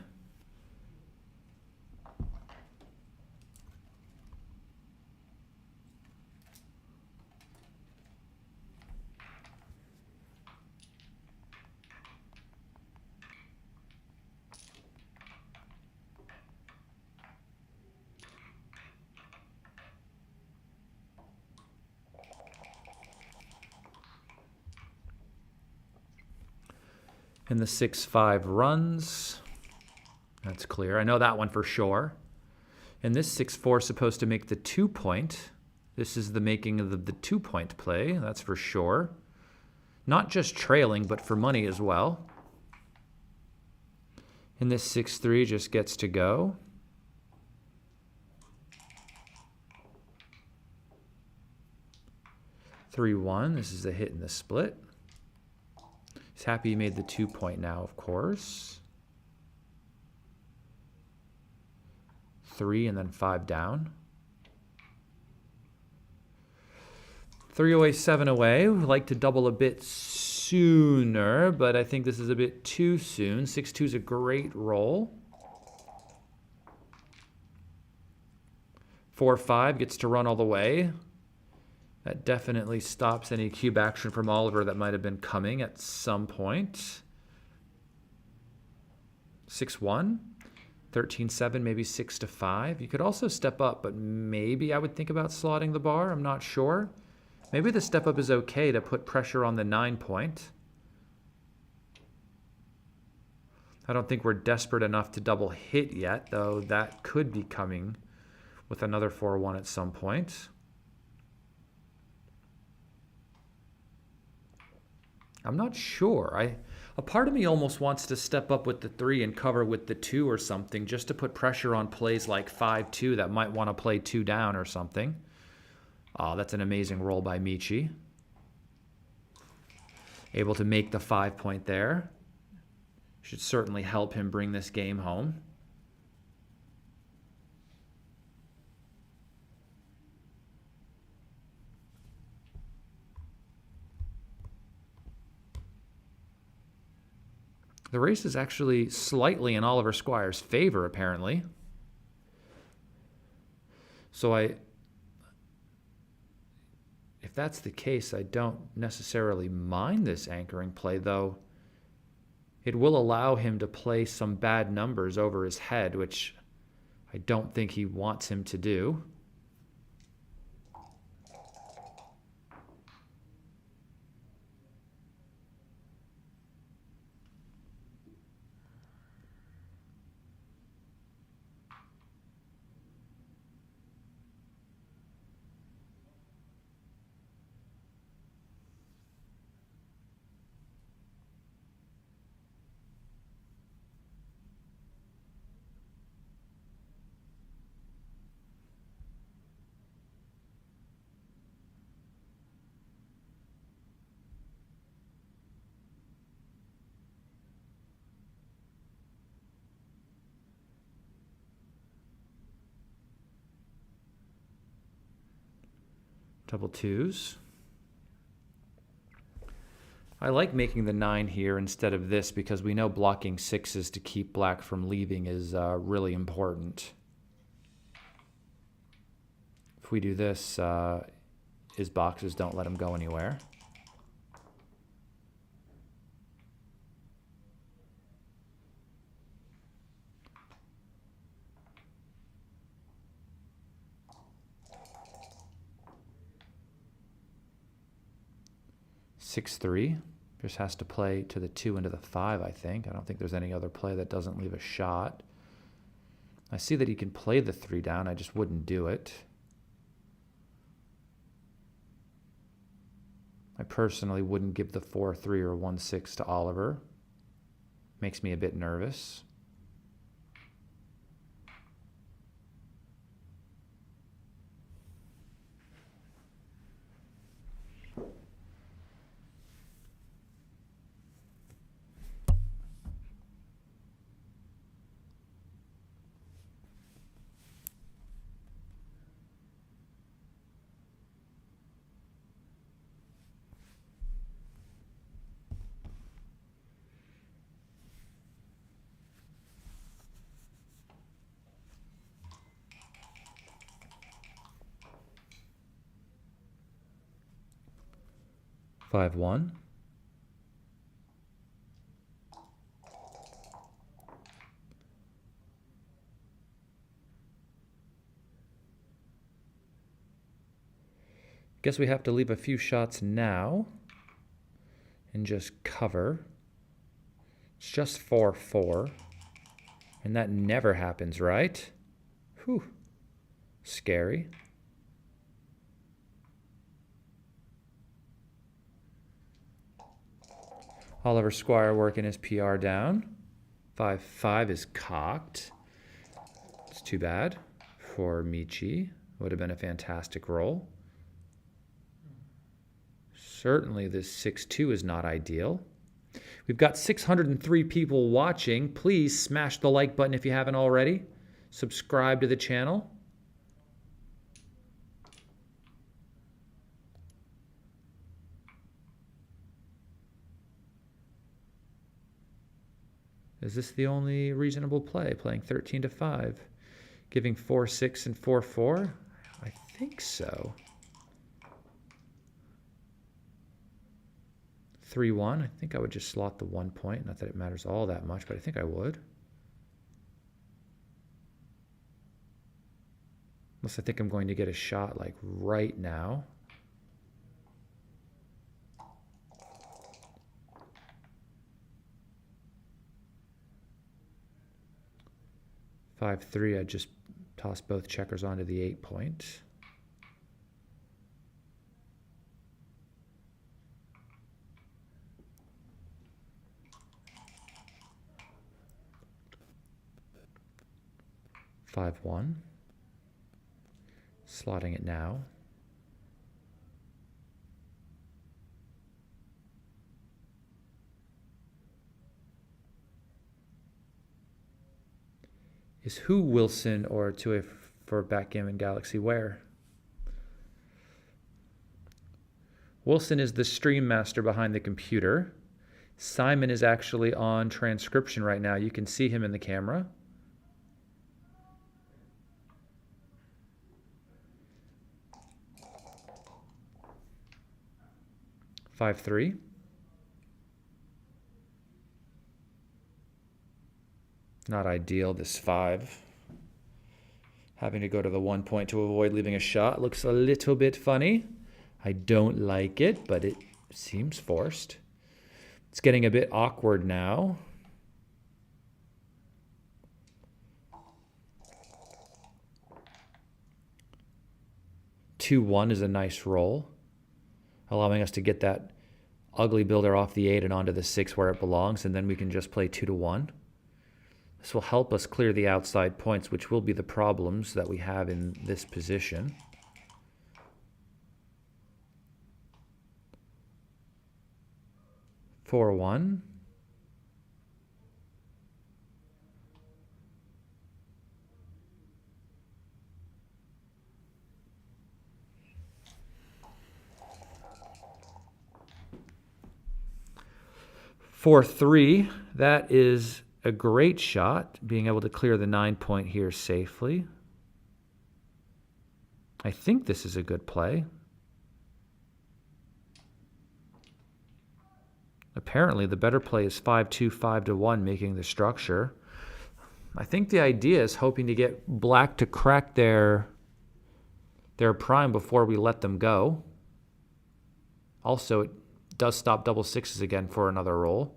And the 6-5 runs. That's clear. I know that one for sure. And this 6-4 is supposed to make the 2-point. This is the making of the 2-point play. That's for sure. Not just trailing, but for money as well. And this 6-3 just gets to go. Three, one. This is a hit in the split. He's happy he made the 2-point now, of course. 3 and then 5 down. 3 away, 7 away. We'd like to double a bit sooner, but I think this is a bit too soon. 6-2 is a great roll. 4-5 gets to run all the way. That definitely stops any cube action from Oliver that might have been coming at some point. 6-1, 13-7, maybe 6-5. You could also step up, but maybe I would think about slotting the bar. I'm not sure. Maybe the step up is okay to put pressure on the 9-point. I don't think we're desperate enough to double hit yet, though that could be coming with another 4-1 at some point. I'm not sure. A part of me almost wants to step up with the 3 and cover with the 2 or something, just to put pressure on plays like 5-2 that might want to play 2 down or something. Oh, that's an amazing roll by Michi. Able to make the 5-point there. Should certainly help him bring this game home. The race is actually slightly in Oliver Squire's favor, apparently. So if that's the case, I don't necessarily mind this anchoring play, though. It will allow him to play some bad numbers over his head, which I don't think he wants him to do. Double twos. I like making the 9 here instead of this because we know blocking 6s to keep black from leaving is really important. If we do this, his boxes don't let him go anywhere. Six, 3. Just has to play to the 2 into the 5, I think. I don't think there's any other play that doesn't leave a shot. I see that he can play the 3 down. I just wouldn't do it. I personally wouldn't give the 4-3 or 1-6 to Oliver. Makes me a bit nervous. Five, 1. Guess we have to leave a few shots now and just cover. It's just 4-4. And that never happens, right? Whew. Scary. Oliver Squire working his PR down. 5-5 is cocked. It's too bad for Michi. Would have been a fantastic roll. Certainly this 6-2 is not ideal. We've got 603 people watching. Please smash the like button if you haven't already. Subscribe to the channel. Is this the only reasonable play? Playing 13-5. Giving 4-6 and 4-4? I think so. 3-1. I think I would just slot the 1 point. Not that it matters all that much, but I think I would. Unless I think I'm going to get a shot like right now. Five, 3, I just toss both checkers onto the 8 point. 5-1. Slotting it now. Is who Wilson or Tue for Backgammon Galaxy where? Wilson is the stream master behind the computer. Simon is actually on transcription right now. You can see him in the camera. Five, 3. Not ideal, this 5. Having to go to the 1 point to avoid leaving a shot looks a little bit funny. I don't like it, but it seems forced. It's getting a bit awkward now. Two, 1 is a nice roll, allowing us to get that ugly builder off the 8 and onto the 6 where it belongs, and then we can just play 2-1. This will help us clear the outside points, which will be the problems that we have in this position. 4-1. 4-3. That is a great shot, being able to clear the 9-point here safely. I think this is a good play. Apparently, the better play is 5-2, 5-1, making the structure. I think the idea is hoping to get black to crack their prime before we let them go. Also, it does stop double sixes again for another roll.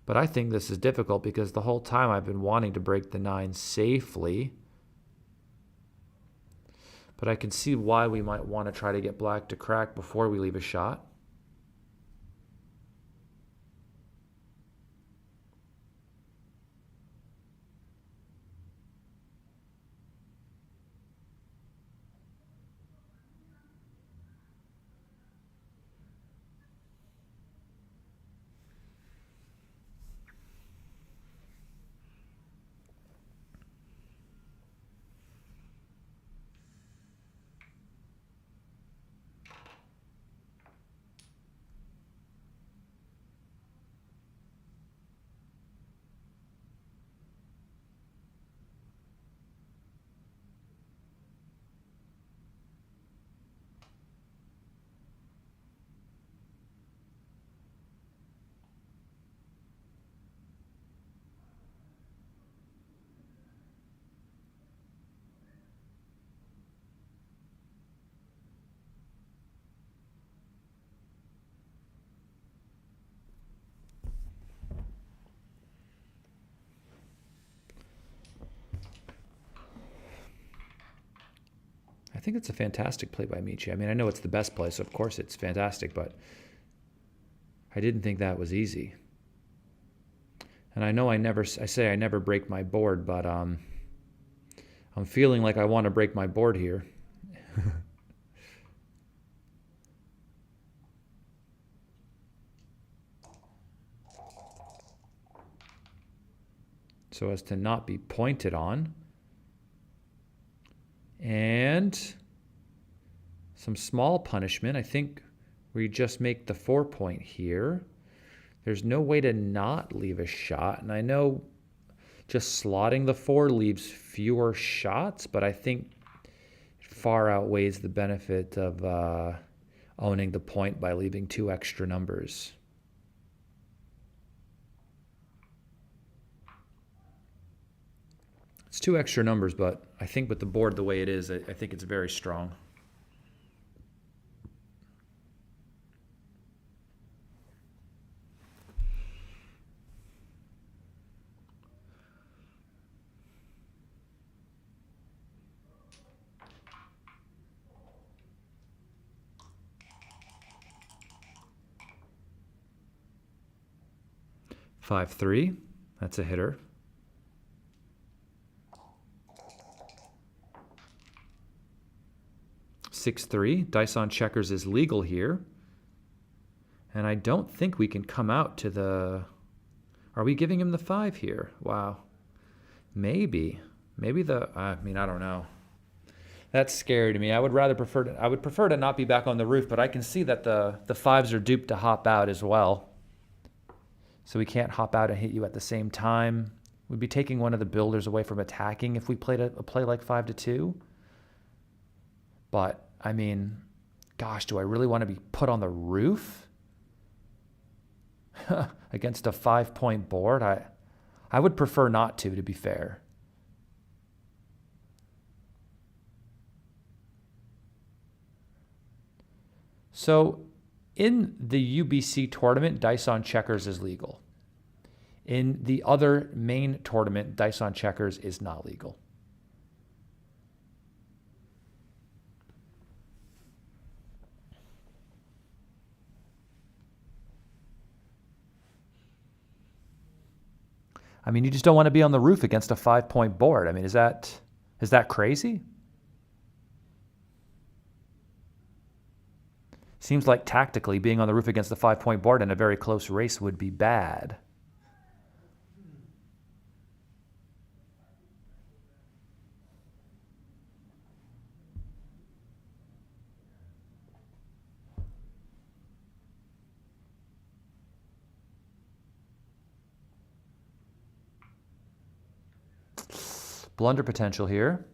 But I think this is difficult because the whole time I've been wanting to break the 9 safely. But I can see why we might want to try to get black to crack before we leave a shot. I think it's a fantastic play by Michi. I mean, I know it's the best play, so of course it's fantastic, but I didn't think that was easy. And I know I say I never break my board, but I'm feeling like I want to break my board here. So as to not be pointed on. And some small punishment. I think we just make the 4-point here. There's no way to not leave a shot. And I know just slotting the 4 leaves fewer shots, but I think it far outweighs the benefit of owning the point by leaving 2 extra numbers. It's 2 extra numbers, but I think with the board the way it is, I think it's very strong. Five, 3. That's a hitter. 6-3. Dice on checkers is legal here. And I don't think we can come out to the... Are we giving him the 5 here? Wow. Maybe. Maybe the... I mean, I don't know. That's scary to me. I would prefer to not be back on the roof, but I can see that the 5s are duped to hop out as well. So we can't hop out and hit you at the same time. We'd be taking one of the builders away from attacking if we played a play like 5-2. But, I mean, gosh, do I really want to be put on the roof against a 5-point board? I would prefer not to be fair. So, in the UBC tournament, dice on checkers is legal. In the other main tournament, dice on checkers is not legal. I mean, you just don't want to be on the roof against a 5-point board. I mean, is that crazy? Seems like tactically being on the roof against a 5-point board in a very close race would be bad. Blunder potential here.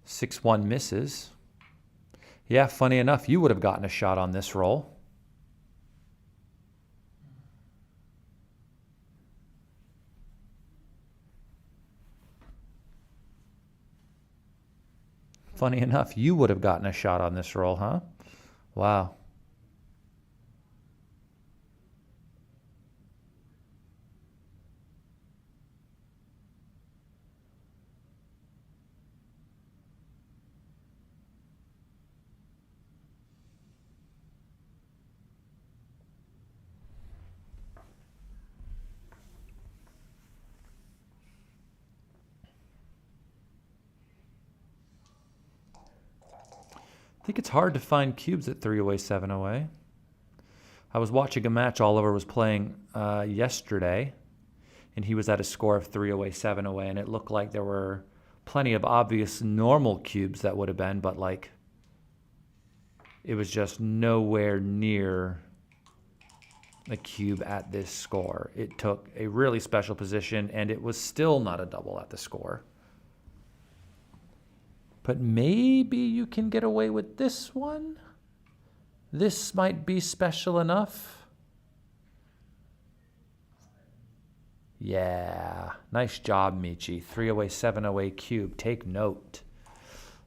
Six one misses. Yeah, funny enough, you would have gotten a shot on this roll. Funny enough, you would have gotten a shot on this roll, huh? Wow. I think it's hard to find cubes at 3-away, 7-away. I was watching a match Oliver was playing yesterday, and he was at a score of 3-away, 7-away, and it looked like there were plenty of obvious normal cubes that would have been, but like it was just nowhere near a cube at this score. It took a really special position, and it was still not a double at the score. But maybe you can get away with this one. This might be special enough. Yeah, nice job, Michi. 3-away, 7-away cube. Take note.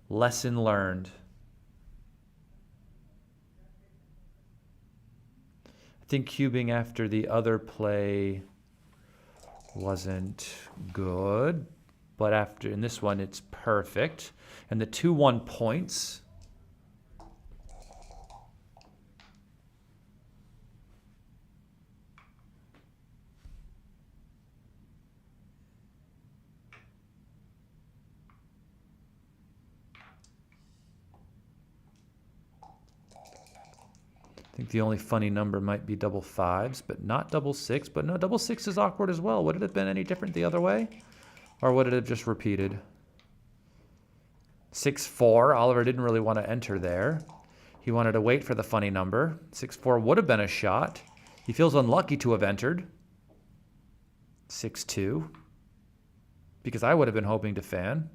Lesson learned. I think cubing after the other play wasn't good, but after in this one it's perfect. And the 2-1 points. I think the only funny number might be double fives, but not double six. But no, double six is awkward as well. Would it have been any different the other way? Or would it have just repeated? 6-4, Oliver didn't really want to enter there. He wanted to wait for the funny number. 6-4 would have been a shot. He feels unlucky to have entered. 6-2, because I would have been hoping to fan.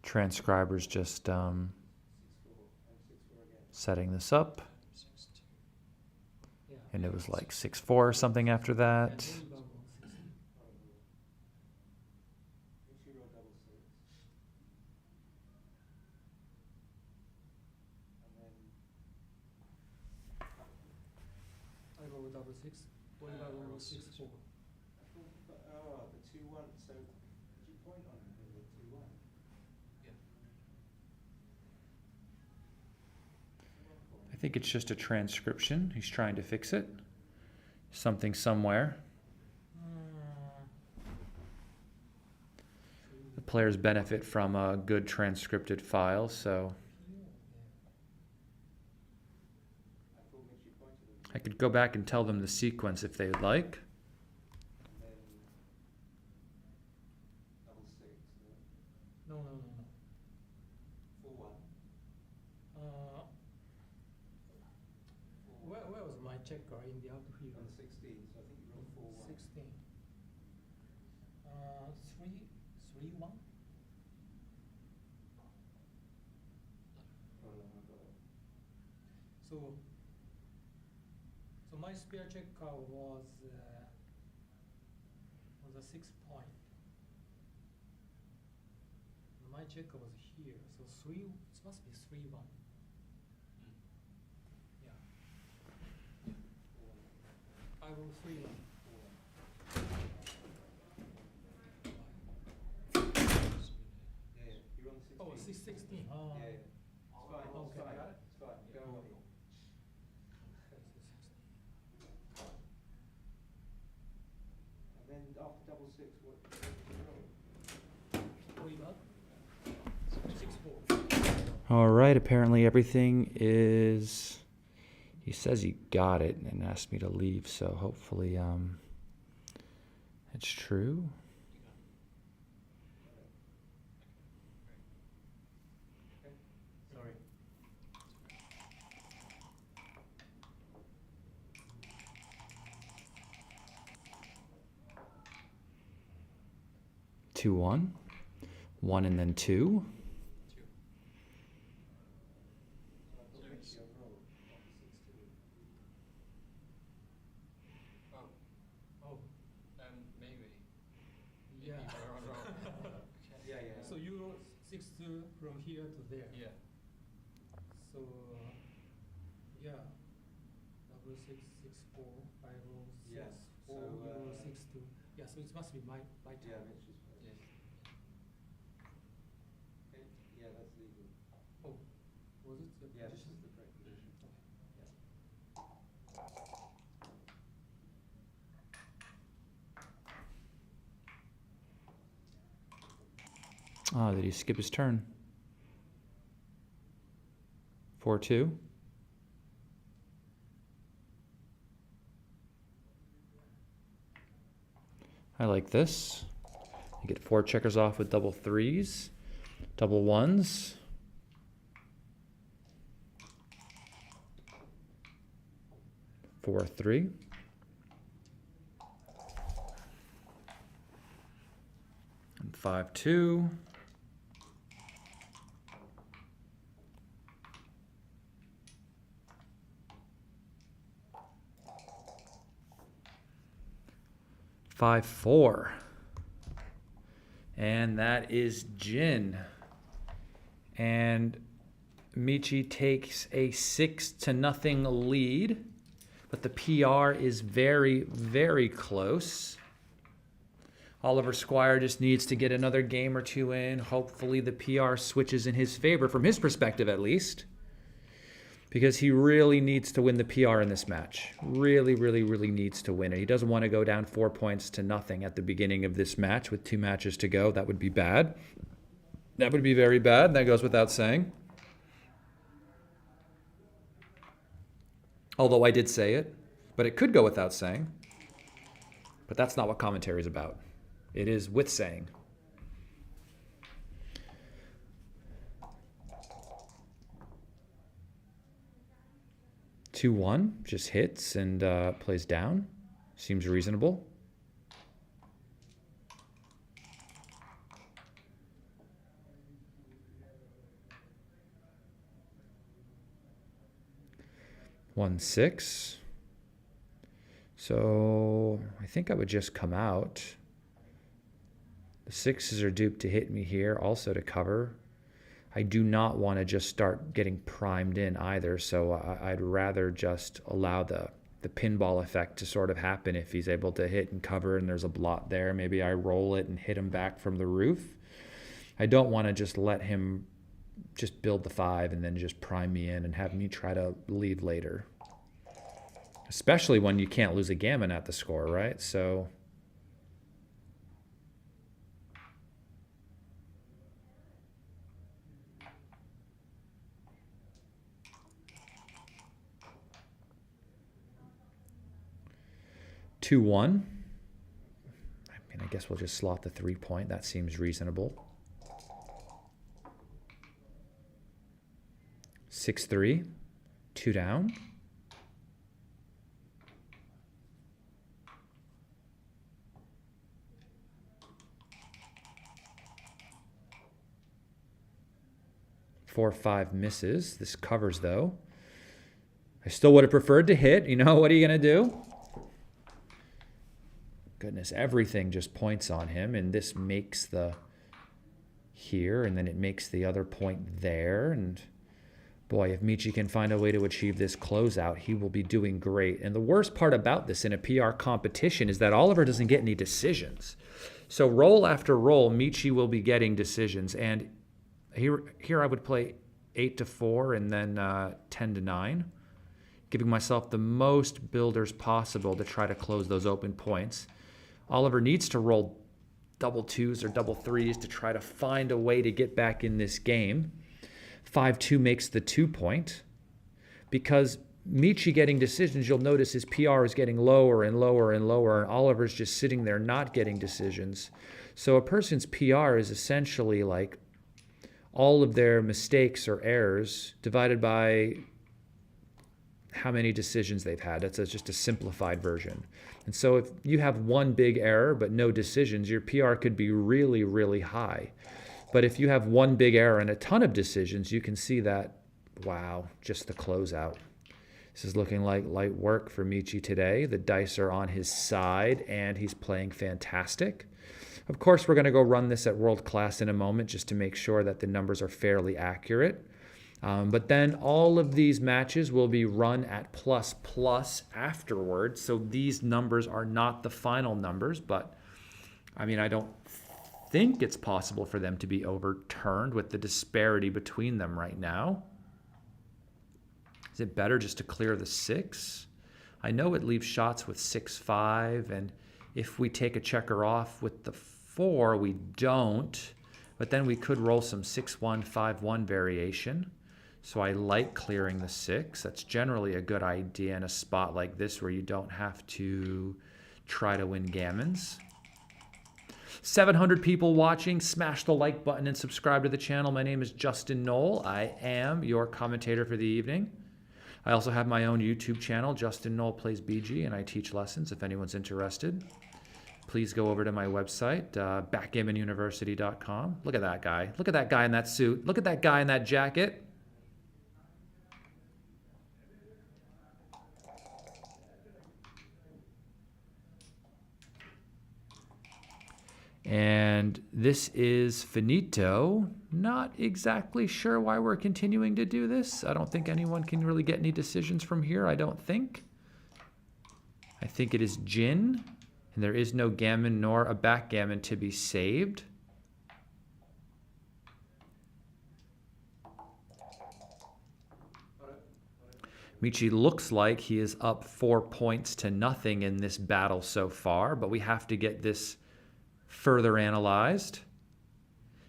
Transcriber's just setting this up. And it was like 6-4 or something after that. I go with double six. What about over 6-4? Oh, the 2-1. So, did you point on the 2-1? I think it's just a transcription. He's trying to fix it. Something somewhere. The players benefit from a good transcripted file, so I could go back and tell them the sequence if they would like. No. 4-1. Where was my checker in the outfield? On the 16, so I think you rolled 4-1. 16. 3-1. So my spare checker was a 6 point. My checker was here, so it must be 3-1. Yeah. I roll 3-1. 616. Yeah, yeah. It's fine. It's Okay. fine. It's fine. Go on. And then after double six, what did you roll? What you got? 6-4. All right, apparently everything is, he says he got it and asked me to leave, so hopefully it's true. Sorry. 2-1, 1 and then 2. Maybe. Yeah. Yeah, yeah. So you roll 6-2 from here to there. Yeah. So yeah, double 6-6-4. I roll 6-4. Yeah, so, You roll 6-2. Yeah, so it must be my turn. Yeah, Mitch's play. Yes. Okay. Yeah, that's legal. Was it the Yeah, this position? is the correct position. Ah, did he skip his turn? 4-2. I like this. You get 4 checkers off with double 3s, double 1s. Four, 3. And 5-2. Five, 4. And that is Jin. And Michi takes a 6-0 lead. But the PR is very, very close. Oliver Squire just needs to get another game or two in. Hopefully the PR switches in his favor, from his perspective at least. Because he really needs to win the PR in this match. Really, really, really needs to win it. He doesn't want to go down 4-0 at the beginning of this match with 2 matches to go. That would be bad. That would be very bad. That goes without saying. Although I did say it, but it could go without saying. But that's not what commentary is about. It is with saying. Two, 1 just hits and plays down. Seems reasonable. One, 6. So I think I would just come out. The 6s are duped to hit me here, also to cover. I do not want to just start getting primed in either, so I'd rather just allow the pinball effect to sort of happen. If he's able to hit and cover and there's a blot there, maybe I roll it and hit him back from the roof. I don't want to just let him just build the 5 and then just prime me in and have me try to lead later. Especially when you can't lose a gammon at the score, right? So... Two, 1. I mean, I guess we'll just slot the 3-point. That seems reasonable. 6-3. 2 down. Four, 5 misses. This covers, though. I still would have preferred to hit. You know, what are you going to do? Goodness, everything just points on him, and this makes the here, and then it makes the other point there, and boy, if Michi can find a way to achieve this closeout, he will be doing great. And the worst part about this in a PR competition is that Oliver doesn't get any decisions. So roll after roll, Michi will be getting decisions, and Here I would play 8 to 4 and then 10 to 9, giving myself the most builders possible to try to close those open points. Oliver needs to roll double twos or double threes to try to find a way to get back in this game. 5-2 makes the 2 point. Because Michi getting decisions, you'll notice his PR is getting lower and lower and lower, and Oliver's just sitting there not getting decisions. So a person's PR is essentially like all of their mistakes or errors divided by how many decisions they've had. That's just a simplified version. And so if you have one big error but no decisions, your PR could be really, really high. But if you have one big error and a ton of decisions, you can see that, wow, just the closeout. This is looking like light work for Michi today. The dice are on his side, and he's playing fantastic. Of course, we're going to go run this at world class in a moment just to make sure that the numbers are fairly accurate. But then all of these matches will be run at plus afterwards. So these numbers are not the final numbers, but I mean, I don't think it's possible for them to be overturned with the disparity between them right now. Is it better just to clear the 6? I know it leaves shots with 6-5, and if we take a checker off with the 4, we don't. But then we could roll some 6-1, 5-1 variation. So I like clearing the 6. That's generally a good idea in a spot like this where you don't have to try to win gammons. 700 people watching. Smash the like button and subscribe to the channel. My name is Justin Knoll. I am your commentator for the evening. I also have my own YouTube channel, Justin Knoll Plays BG, and I teach lessons if anyone's interested. Please go over to my website, backgammonuniversity.com. Look at that guy. Look at that guy in that suit. Look at that guy in that jacket. And this is finito. Not exactly sure why we're continuing to do this. I don't think anyone can really get any decisions from here, I don't think. I think it is gin, and there is no gammon nor a backgammon to be saved. Michi looks like he is up 4 points to nothing in this battle so far, but we have to get this further analyzed.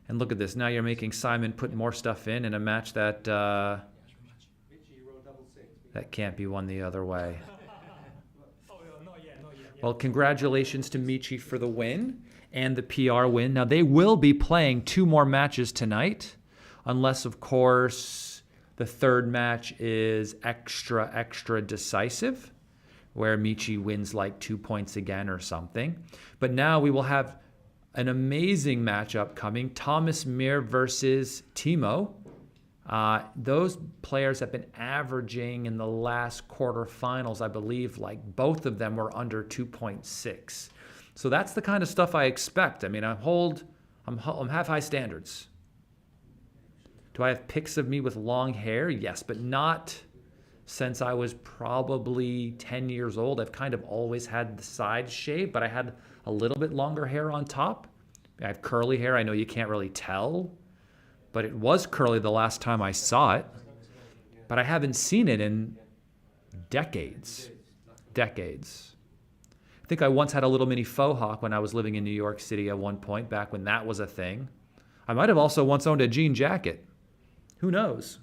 And look at this. Now you're making Simon put more stuff in a match that that can't be won the other way. Well, congratulations to Michi for the win and the PR win. Now they will be playing 2 more matches tonight, unless of course the third match is extra decisive, where Michi wins like 2 points again or something. But now we will have an amazing matchup coming. Thomas Mir versus Timo. Those players have been averaging in the last quarterfinals, I believe, like both of them were under 2.6. So that's the kind of stuff I expect. I mean, I have high standards. Do I have pics of me with long hair? Yes, but not since I was probably 10 years old. I've kind of always had the sides shaved, but I had a little bit longer hair on top. I have curly hair. I know you can't really tell, but it was curly the last time I saw it. But I haven't seen it in decades. Decades. I think I once had a little mini faux hawk when I was living in New York City at one point, back when that was a thing. I might have also once owned a jean jacket. Who knows?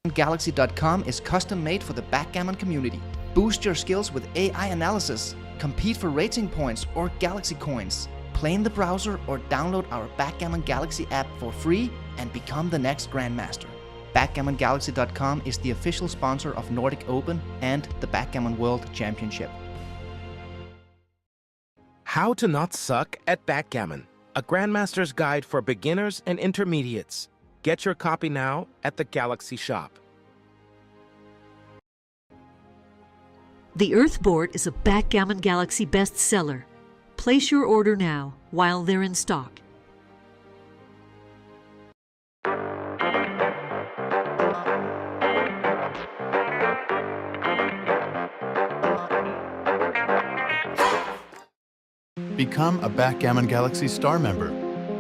Galaxy.com is custom made for the backgammon community. Boost your skills with AI analysis, compete for rating points or Galaxy coins, play in the browser or download our Backgammon Galaxy app for free and become the next Grandmaster. BackgammonGalaxy.com is the official sponsor of Nordic Open and the Backgammon World Championship. How to Not Suck at Backgammon, a Grandmaster's Guide for Beginners and Intermediates. Get your copy now at the Galaxy Shop. The Earthboard is a Backgammon Galaxy bestseller. Place your order now while they're in stock. Become a Backgammon Galaxy Star member.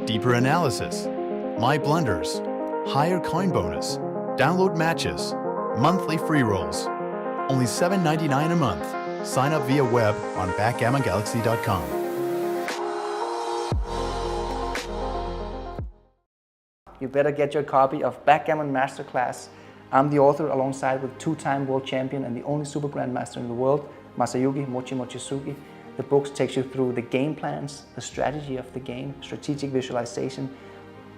Deeper analysis, my blunders, higher coin bonus, download matches, monthly free rolls. Only $7.99 a month. Sign up via web on backgammongalaxy.com. You better get your copy of Backgammon Masterclass. I'm the author alongside with two-time world champion and the only Super Grandmaster in the world, Masayuki Mochizuki. The book takes you through the game plans, the strategy of the game, strategic visualization,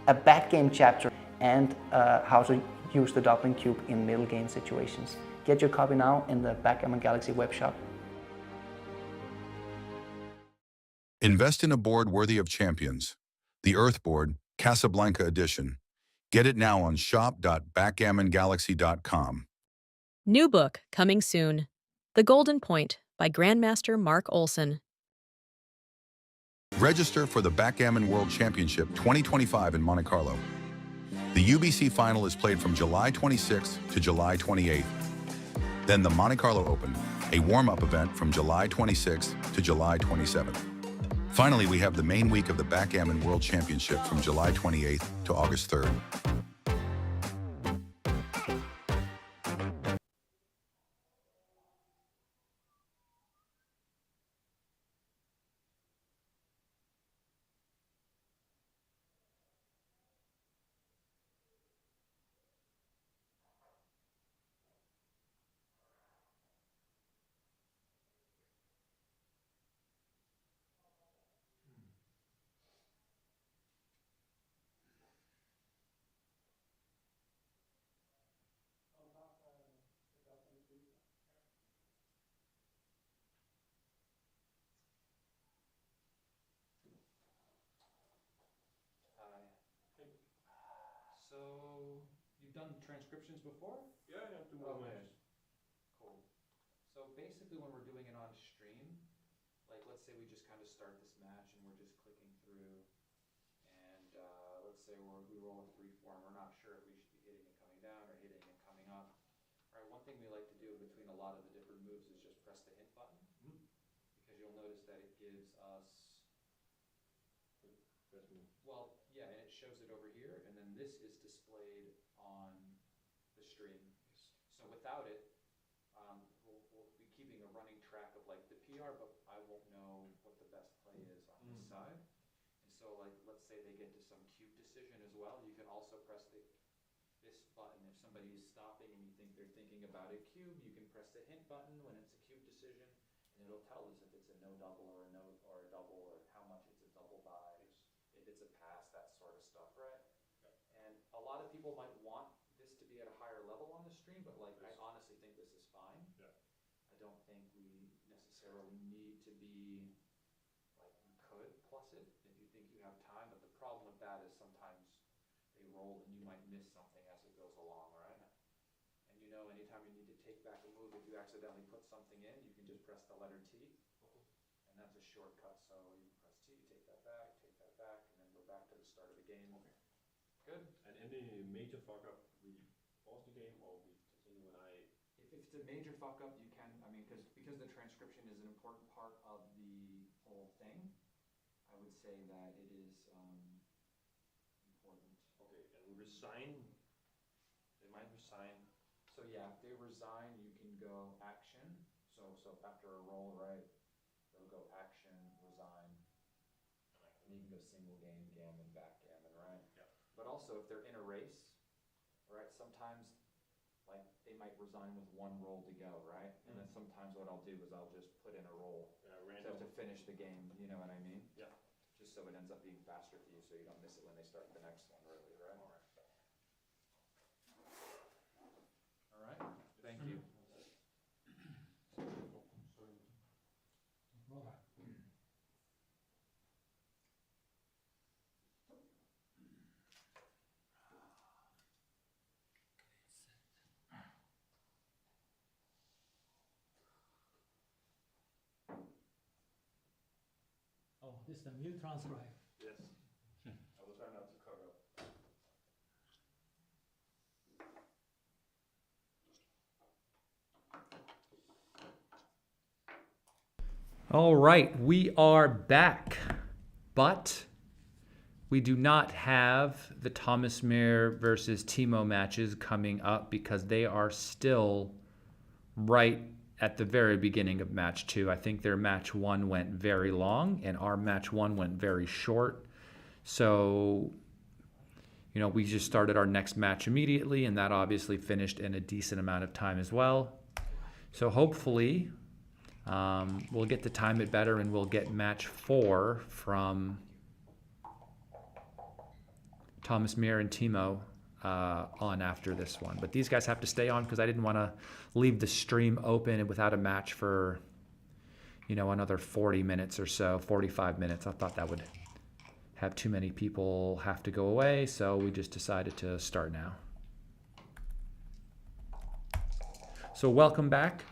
a back game chapter, and how to use the doubling cube in middle game situations. Get your copy now in the Backgammon Galaxy web shop. Invest in a board worthy of champions. The Earth Board, Casablanca Edition. Get it now on shop.backgammongalaxy.com. New book coming soon. The Golden Point by Grandmaster Mark Olson. Register for the Backgammon World Championship 2025 in Monte Carlo. The UBC final is played from July 26th to July 28th. Then the Monte Carlo Open, a warm-up event from July 26th to July 27th. Finally, we have the main week of the Backgammon World Championship from July 28th to August 3rd. So, you've done transcriptions before? Yeah, yeah, do more matches. Cool. So basically when we're doing it on stream, like let's say we just kind of start this match and we're just clicking through, and let's say we roll a 3-4 and we're not sure if we should be hitting it coming down or hitting it coming up. All right, one thing we like to do between a lot of the different moves is just press the hint button, because you'll notice that it gives us, well, yeah, and it shows it over here, and then this is displayed on the stream. So without it, we'll be keeping a running track of like the PR, but I won't know what the best play is on this side. And so like, let's say they get to some cube decision as well, you can also press this button. If somebody is stopping and you think they're thinking about a cube, you can press the hint button when it's a cube decision, and it'll tell us if it's a no double or a no or a double, or how much it's a double by, if it's a pass, that sort of stuff, right? And a lot of people might want this to be at a higher level on the stream, but like I honestly think this is fine. I don't think we necessarily need to be, like, you could plus it if you think you have time, but the problem with that is sometimes they roll and you might miss something as it goes along, right? And you know, anytime you need to take back a move, if you accidentally put something in, you can just press the letter T, and that's a shortcut. So you can press T, take that back, and then go back to the start of the game. Good. And any major fuck up, we pause the game or we continue when If it's a major fuck up, you can, I mean, because the transcription is an important part of the whole thing, I would say that it is important. Okay, and resign, they might resign. So yeah, if they resign, you can go action. So after a roll, right, they'll go action, resign, and you can go single game, backgammon, right? Yeah. But also if they're in a race, right, sometimes might resign with one roll to go, right? And then sometimes what I'll do is I'll just put in a roll to finish the game, you know what I mean? Yeah. Just so it ends up being faster for you, so you don't miss it when they start the next one, really, right? All right. Thank you. Oh, this is the mute transcribe. Yes. I will try not to cover up. All right, we are back, but we do not have the Thomas Meer versus Timo matches coming up because they are still right at the very beginning of match 2. I think their match 1 went very long and our match 1 went very short. So, you know, we just started our next match immediately and that obviously finished in a decent amount of time as well. So hopefully we'll get to time it better and we'll get match 4 from Thomas Meer and Timo on after this one. But these guys have to stay on because I didn't want to leave the stream open without a match for, you know, another 40 minutes or so, 45 minutes. I thought that would have too many people have to go away, so we just decided to start now. So welcome back.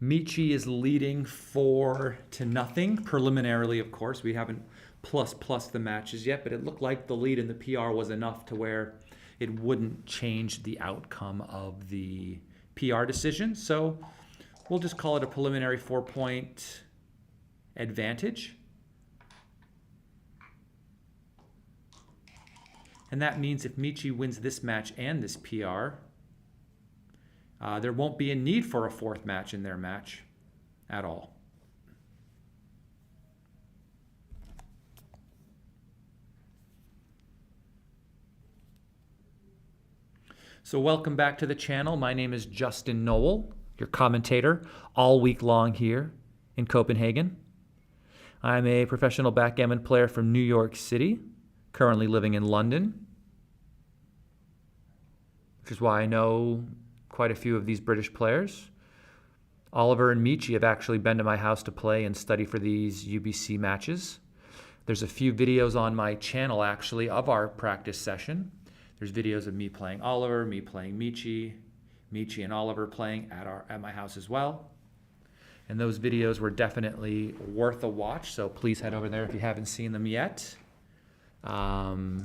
Michi is leading 4-0. Preliminarily, of course, we haven't plus the matches yet, but it looked like the lead in the PR was enough to where it wouldn't change the outcome of the PR decision. So we'll just call it a preliminary 4-point advantage. And that means if Michi wins this match and this PR, there won't be a need for a 4th match in their match at all. So welcome back to the channel. My name is Justin Noel, your commentator all week long here in Copenhagen. I'm a professional backgammon player from New York City, currently living in London, which is why I know quite a few of these British players. Oliver and Michi have actually been to my house to play and study for these UBC matches. There's a few videos on my channel actually of our practice session. There's videos of me playing Oliver, me playing Michi, Michi and Oliver playing at my house as well. And those videos were definitely worth a watch, so please head over there if you haven't seen them yet. Yeah,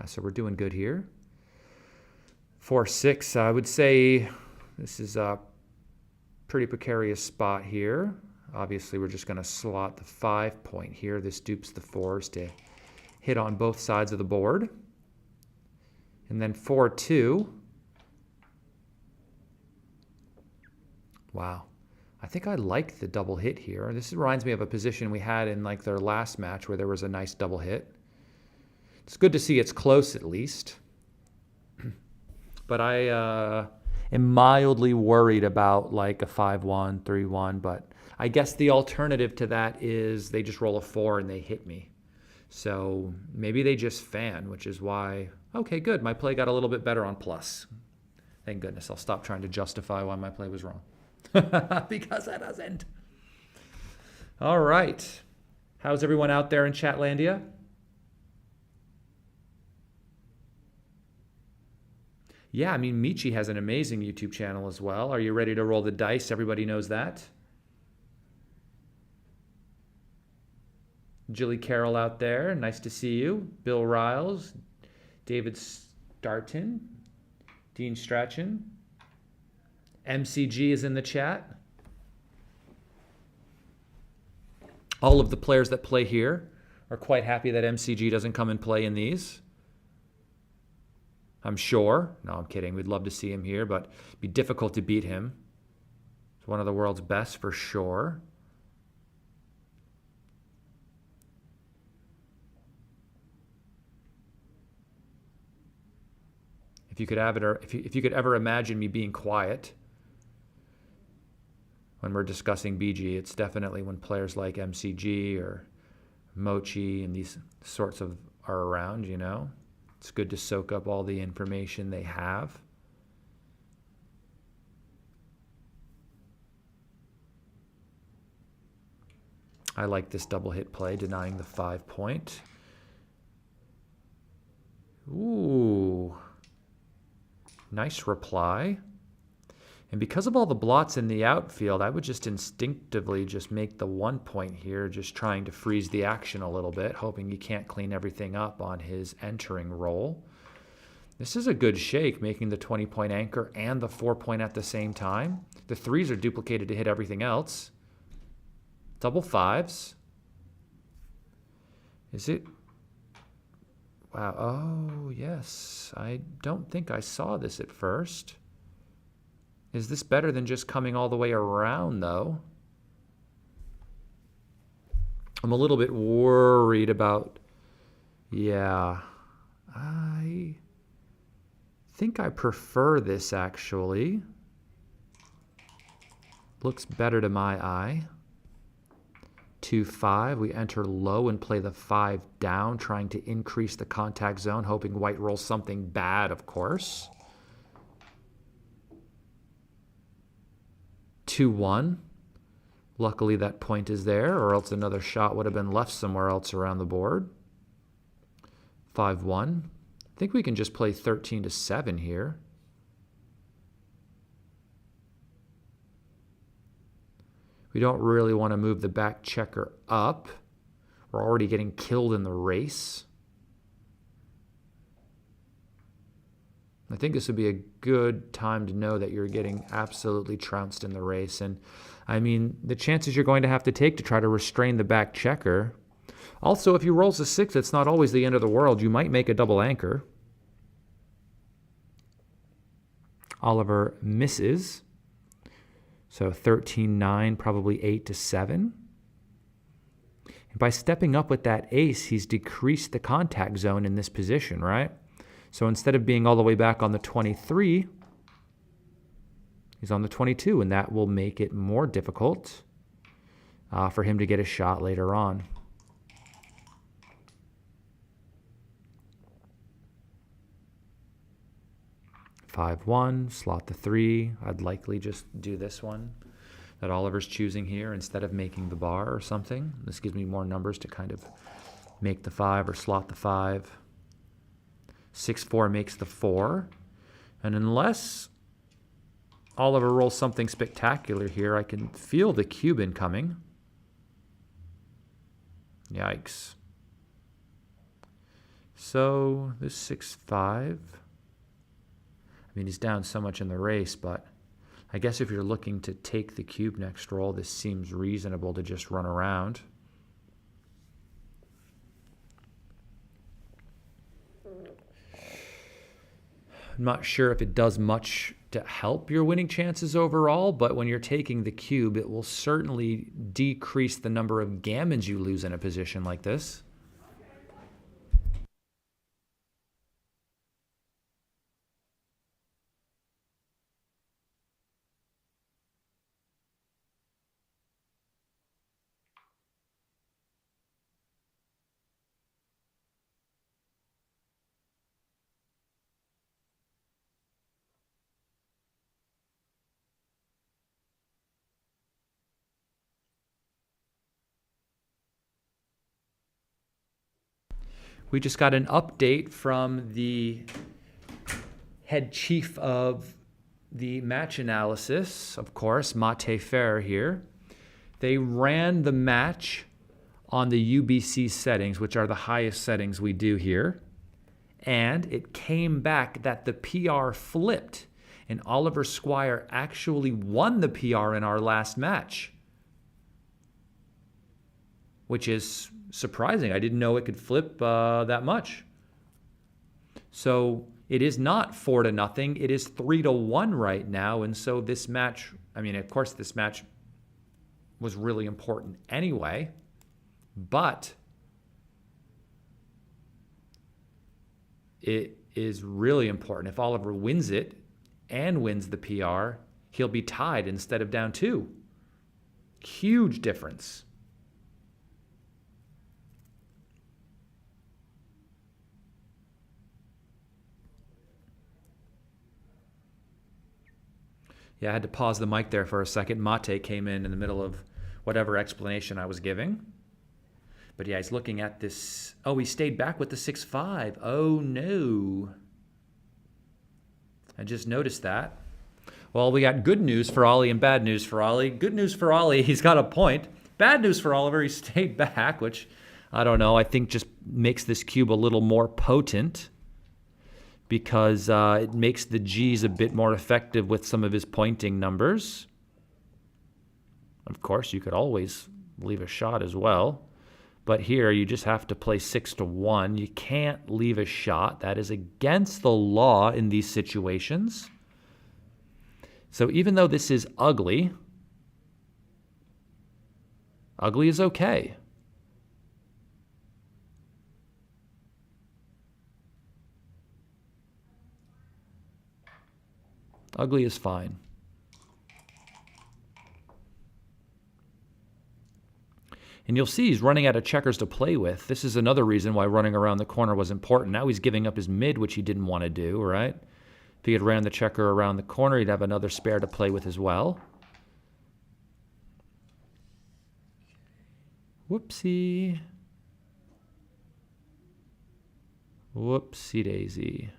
so we're doing good here. 4-6, I would say this is a pretty precarious spot here. Obviously, we're just going to slot the 5-point here. This dupes the 4s to hit on both sides of the board. And then 4-2. Wow. I think I like the double hit here. This reminds me of a position we had in like their last match where there was a nice double hit. It's good to see it's close at least. But I am mildly worried about like a 5-1, 3-1. But I guess the alternative to that is they just roll a 4 and they hit me. So maybe they just fan, which is why, okay, good. My play got a little bit better on plus. Thank goodness. I'll stop trying to justify why my play was wrong. Because it doesn't. All right. How's everyone out there in Chatlandia? Yeah, I mean, Michi has an amazing YouTube channel as well. Are you ready to roll the dice? Everybody knows that. Jilly Carroll out there, nice to see you. Bill Riles, David Starton, Dean Strachan. MCG is in the chat. All of the players that play here are quite happy that MCG doesn't come and play in these. I'm sure. No, I'm kidding. We'd love to see him here, but it'd be difficult to beat him. He's one of the world's best for sure. If you could if you could ever imagine me being quiet when we're discussing BG, it's definitely when players like MCG or Mochi and these sorts of are around, you know. It's good to soak up all the information they have. I like this double hit play, denying the 5 point. Ooh. Nice reply. And because of all the blots in the outfield, I would just instinctively just make the 1 point here, just trying to freeze the action a little bit, hoping he can't clean everything up on his entering roll. This is a good shake, making the 20-point anchor and the 4 point at the same time. The 3s are duplicated to hit everything else. Double 5s. Is it? Wow. Oh, yes. I don't think I saw this at first. Is this better than just coming all the way around, though? I'm a little bit worried about... Yeah. I think I prefer this, actually. Looks better to my eye. 2-5. We enter low and play the 5 down, trying to increase the contact zone, hoping white rolls something bad, of course. 2-1. Luckily that point is there, or else another shot would have been left somewhere else around the board. 5-1. I think we can just play 13-7 here. We don't really want to move the back checker up. We're already getting killed in the race. I think this would be a good time to know that you're getting absolutely trounced in the race. And I mean, the chances you're going to have to take to try to restrain the back checker. Also, if he rolls a 6, it's not always the end of the world. You might make a double anchor. Oliver misses. So 13-9, probably 8-7. And by stepping up with that ace, he's decreased the contact zone in this position, right? So instead of being all the way back on the 23, he's on the 22, and that will make it more difficult for him to get a shot later on. Five, 1, slot the 3. I'd likely just do this one that Oliver's choosing here instead of making the bar or something. This gives me more numbers to kind of make the 5 or slot the 5. 6-4 makes the 4. And unless Oliver rolls something spectacular here, I can feel the cube incoming. Yikes. So this 6-5. I mean, he's down so much in the race, but I guess if you're looking to take the cube next roll, this seems reasonable to just run around. I'm not sure if it does much to help your winning chances overall, but when you're taking the cube, it will certainly decrease the number of gammons you lose in a position like this. We just got an update from the head chief of the match analysis, of course, Mate Fer here. They ran the match on the UBC settings, which are the highest settings we do here. And it came back that the PR flipped, and Oliver Squire actually won the PR in our last match, which is surprising. I didn't know it could flip that much. So it is not 4-0. It is 3-1 right now. And so this match, I mean, of course, this match was really important anyway, but it is really important. If Oliver wins it and wins the PR, he'll be tied instead of down 2. Huge difference. Yeah, I had to pause the mic there for a second. Mate came in the middle of whatever explanation I was giving. But yeah, he's looking at this. Oh, he stayed back with the 6-5. Oh, no. I just noticed that. Well, we got good news for Ollie and bad news for Ollie. Good news for Ollie, he's got a point. Bad news for Oliver, he stayed back, which, I don't know, I think just makes this cube a little more potent because it makes the G's a bit more effective with some of his pointing numbers. Of course, you could always leave a shot as well. But here, you just have to play 6-1. You can't leave a shot. That is against the law in these situations. So even though this is ugly, ugly is okay. Ugly is fine. And you'll see he's running out of checkers to play with. This is another reason why running around the corner was important. Now he's giving up his mid, which he didn't want to do, right? If he had ran the checker around the corner, he'd have another spare to play with as well. Whoopsie. Whoopsie daisy.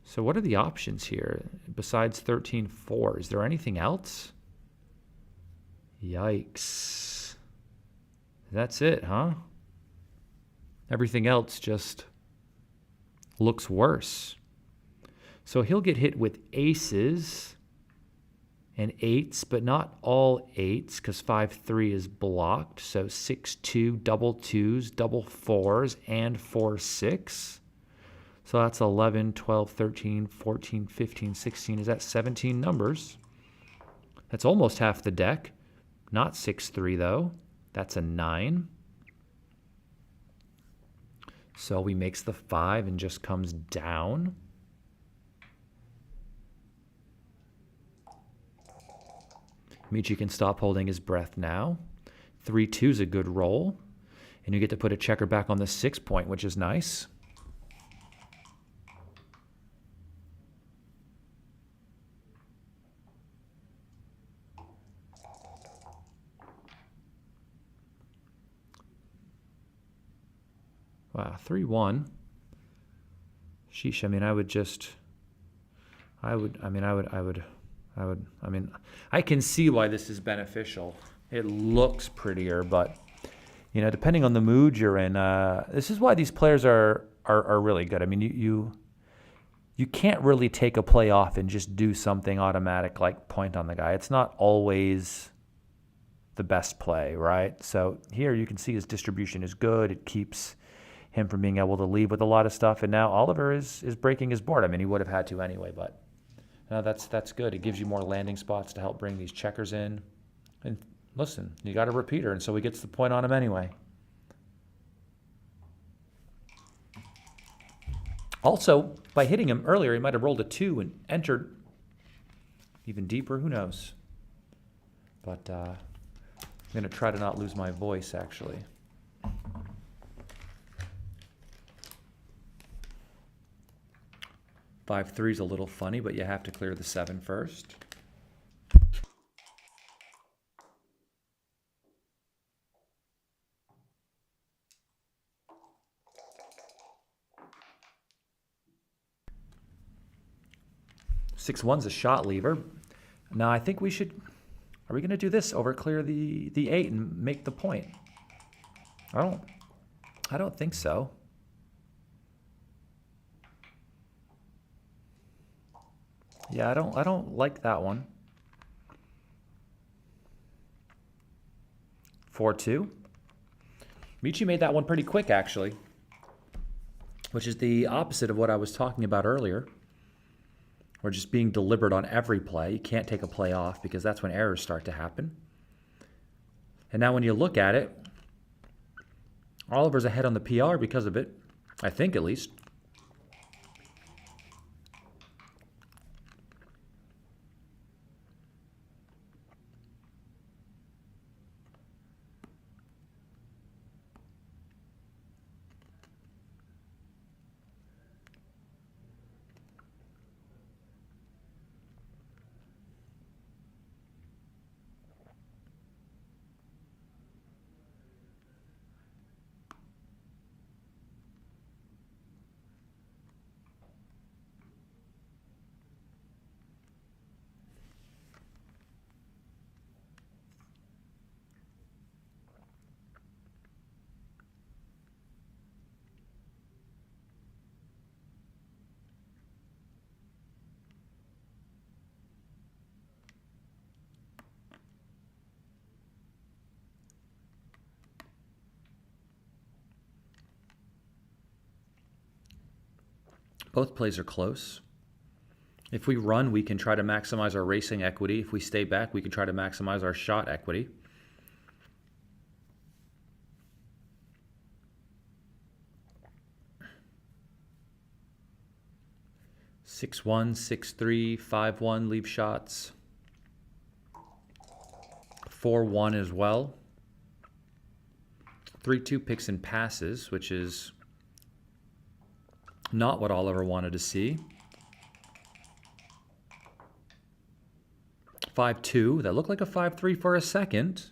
So what are the options here besides 13-4? Is there anything else? Yikes. That's it, huh? Everything else just looks worse. So he'll get hit with aces and 8s, but not all 8s because 5-3 is blocked. So 6-2, double 2s, double 4s, and 4-6. So that's 11, 12, 13, 14, 15, 16. Is that 17 numbers? That's almost half the deck. Not 6-3 though. That's a 9. So he makes the 5 and just comes down. Michi can stop holding his breath now. 3-2 is a good roll. And you get to put a checker back on the 6 point, which is nice. Wow, 3-1. Sheesh, I mean, I can see why this is beneficial. It looks prettier, but, you know, depending on the mood you're in, this is why these players are really good. I mean, you can't really take a play off and just do something automatic like point on the guy. It's not always the best play, right? So here you can see his distribution is good. It keeps him from being able to leave with a lot of stuff. And now Oliver is breaking his board. I mean, he would have had to anyway, but no, that's good. It gives you more landing spots to help bring these checkers in. And listen, you got a repeater, and so he gets the point on him anyway. Also, by hitting him earlier, he might have rolled a 2 and entered even deeper. Who knows? But I'm going to try to not lose my voice, actually. 5-3 is a little funny, but you have to clear the 7 first. Six one's a shot lever. Now I think we should. Are we going to do this over clear the 8 and make the point? I don't think so. Yeah, I don't like that one. 4-2. Michi made that one pretty quick, actually, which is the opposite of what I was talking about earlier. We're just being deliberate on every play. You can't take a play off because that's when errors start to happen. And now when you look at it, Oliver's ahead on the PR because of it, I think at least. Both plays are close. If we run, we can try to maximize our racing equity. If we stay back, we can try to maximize our shot equity. Six one, 6-3, 5-1 leave shots. 4-1 as well. 3-2 picks and passes, which is not what Oliver wanted to see. 5-2, that looked like a 5-3 for a second.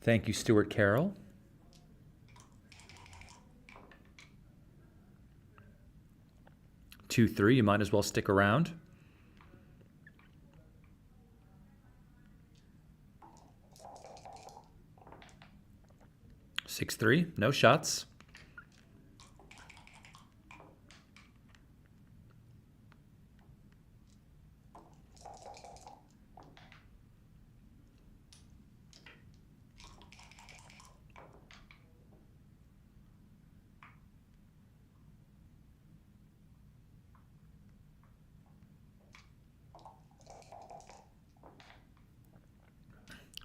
Thank you, Stuart Carroll. Two, 3, you might as well stick around. Six, 3, no shots.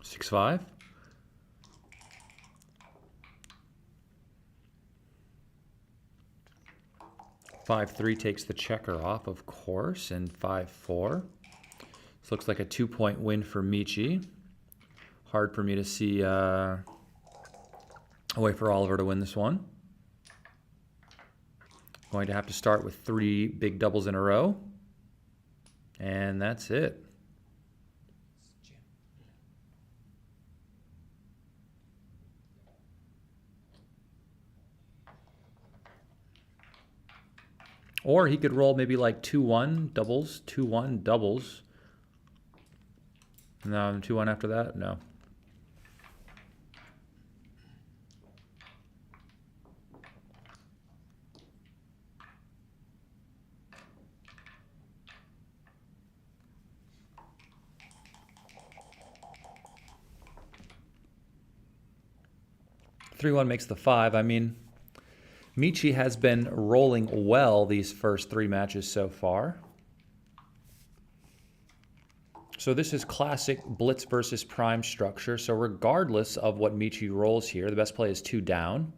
Six, 5. Five, 3 takes the checker off, of course, and 5-4. This looks like a 2-point win for Michi. Hard for me to see a way for Oliver to win this one. Going to have to start with 3 big doubles in a row. And that's it. Or he could roll maybe like 2-1 doubles, 2-1 doubles. No, 2-1 after that? No. Three, 1 makes the 5. I mean, Michi has been rolling well these first 3 matches so far. So this is classic blitz versus prime structure. So regardless of what Michi rolls here, the best play is 2 down.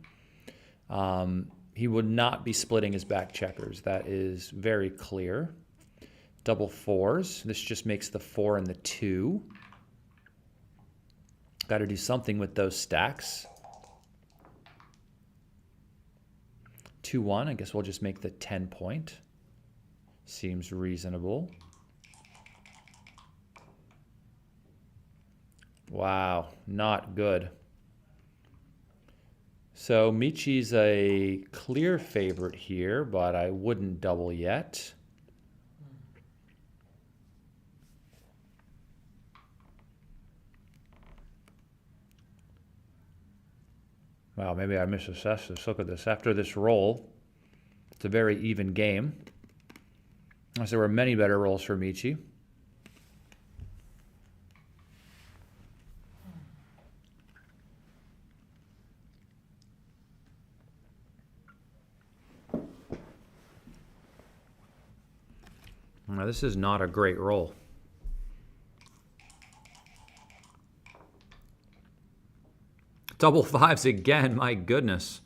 He would not be splitting his back checkers. That is very clear. Double 4s. This just makes the 4 and the 2. Got to do something with those stacks. 2-1, I guess we'll just make the 10-point. Seems reasonable. Wow, not good. So Michi's a clear favorite here, but I wouldn't double yet. Wow, maybe I misassessed this. Look at this. After this roll, it's a very even game. Unless there were many better rolls for Michi. Now, this is not a great roll. Double 5s again, my goodness.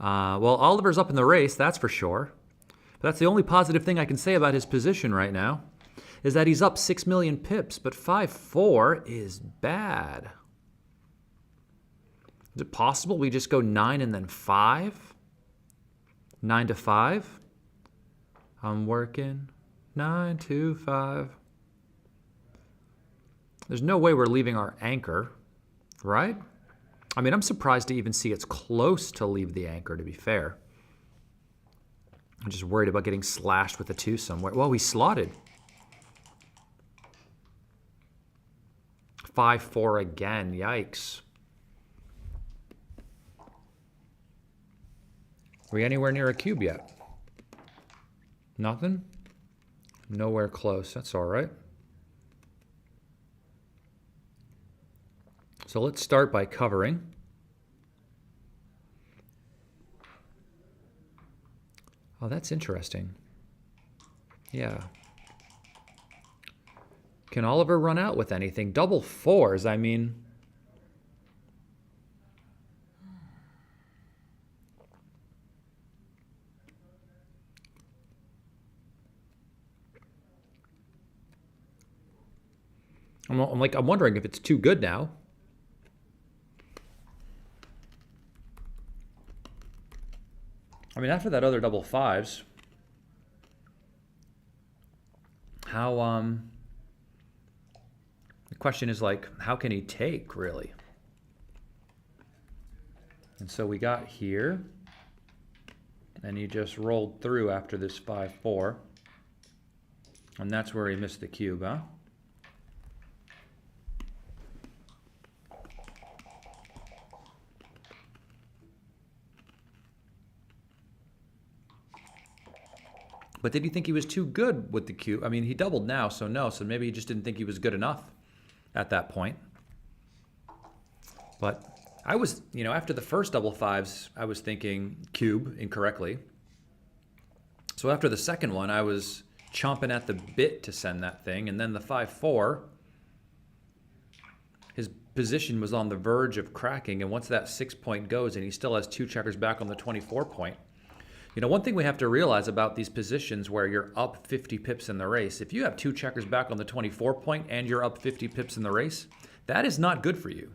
Well, Oliver's up in the race, that's for sure. But that's the only positive thing I can say about his position right now, is that he's up 6 million pips, but 5-4 is bad. Is it possible we just go 9 and then 5? 9 to 5? I'm working 9 to 5. There's no way we're leaving our anchor, right? I mean, I'm surprised to even see it's close to leave the anchor, to be fair. I'm just worried about getting slashed with a 2 somewhere. Well, we slotted. 5-4 again. Yikes. Are we anywhere near a cube yet? Nothing? Nowhere close. That's all right. So let's start by covering. Oh, that's interesting. Yeah. Can Oliver run out with anything? Double fours, I mean... I'm wondering if it's too good now. I mean, after that other double fives, how, the question is like, how can he take, really? And so we got here, and he just rolled through after this 5-4, and that's where he missed the cube, huh? But did he think he was too good with the cube? I mean, he doubled now, so no. So maybe he just didn't think he was good enough at that point. But I was, you know, after the first double fives, I was thinking cube incorrectly. So after the second one, I was chomping at the bit to send that thing. And then the 5-4, his position was on the verge of cracking. And once that 6 point goes and he still has 2 checkers back on the 24 point, you know, one thing we have to realize about these positions where you're up 50 pips in the race, if you have 2 checkers back on the 24 point and you're up 50 pips in the race, that is not good for you.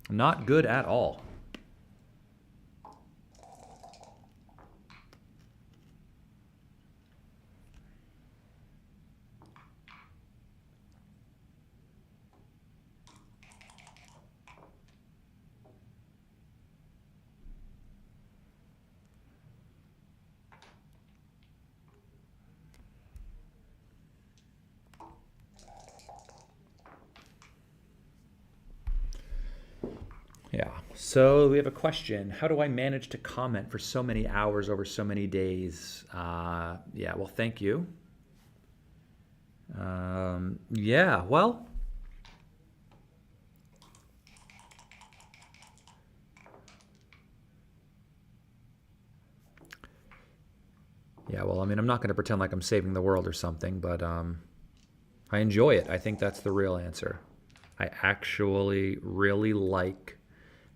Not good at all. Yeah, so we have a question. How do I manage to comment for so many hours over so many days? Yeah, well, thank you. Yeah, well, yeah, well, I mean, I'm not going to pretend like I'm saving the world or something, but I enjoy it. I think that's the real answer. I actually really like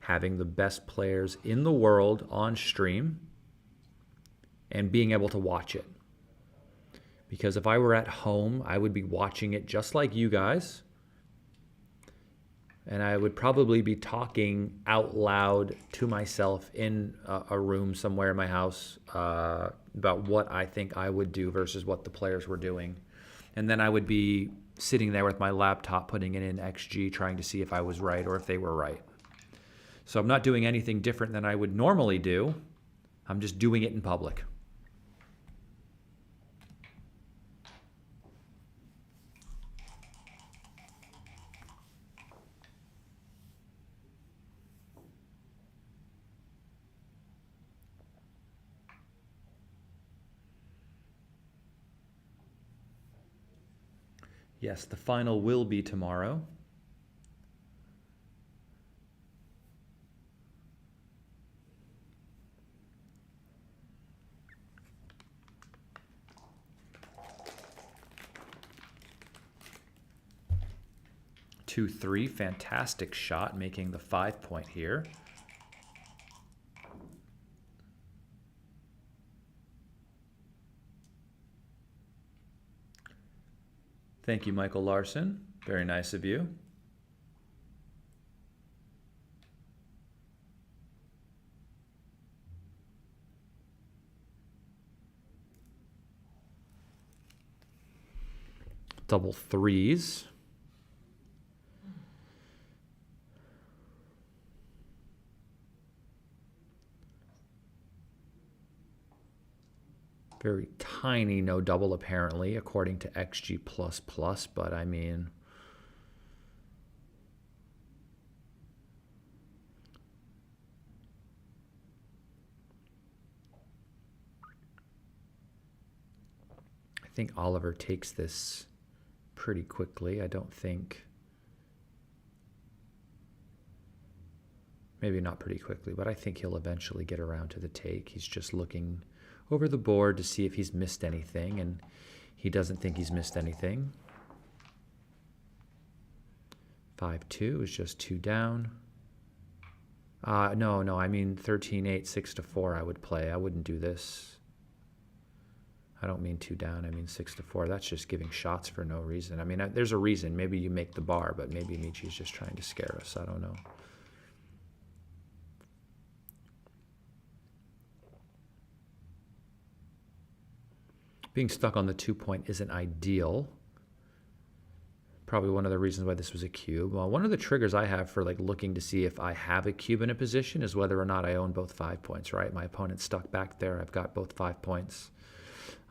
having the best players in the world on stream and being able to watch it. Because if I were at home, I would be watching it just like you guys. And I would probably be talking out loud to myself in a room somewhere in my house about what I think I would do versus what the players were doing. And then I would be sitting there with my laptop putting it in XG trying to see if I was right or if they were right. So I'm not doing anything different than I would normally do. I'm just doing it in public. Yes, the final will be tomorrow. Two, 3, fantastic shot, making the 5 point here. Thank you, Michael Larson. Very nice of you. Double 3s. Very tiny no double apparently, according to XG++, but I mean, I think Oliver takes this pretty quickly. I don't think Maybe not pretty quickly, but I think he'll eventually get around to the take. He's just looking over the board to see if he's missed anything, and he doesn't think he's missed anything. 5-2 is just 2 down. No, I mean 13-8, 6-4 I would play. I wouldn't do this. I don't mean 2 down, I mean 6-4. That's just giving shots for no reason. I mean, there's a reason. Maybe you make the bar, but maybe Michi's just trying to scare us. I don't know. Being stuck on the 2 point isn't ideal. Probably one of the reasons why this was a cube. Well, one of the triggers I have for like looking to see if I have a cube in a position is whether or not I own both 5 points, right? My opponent's stuck back there. I've got both 5 points.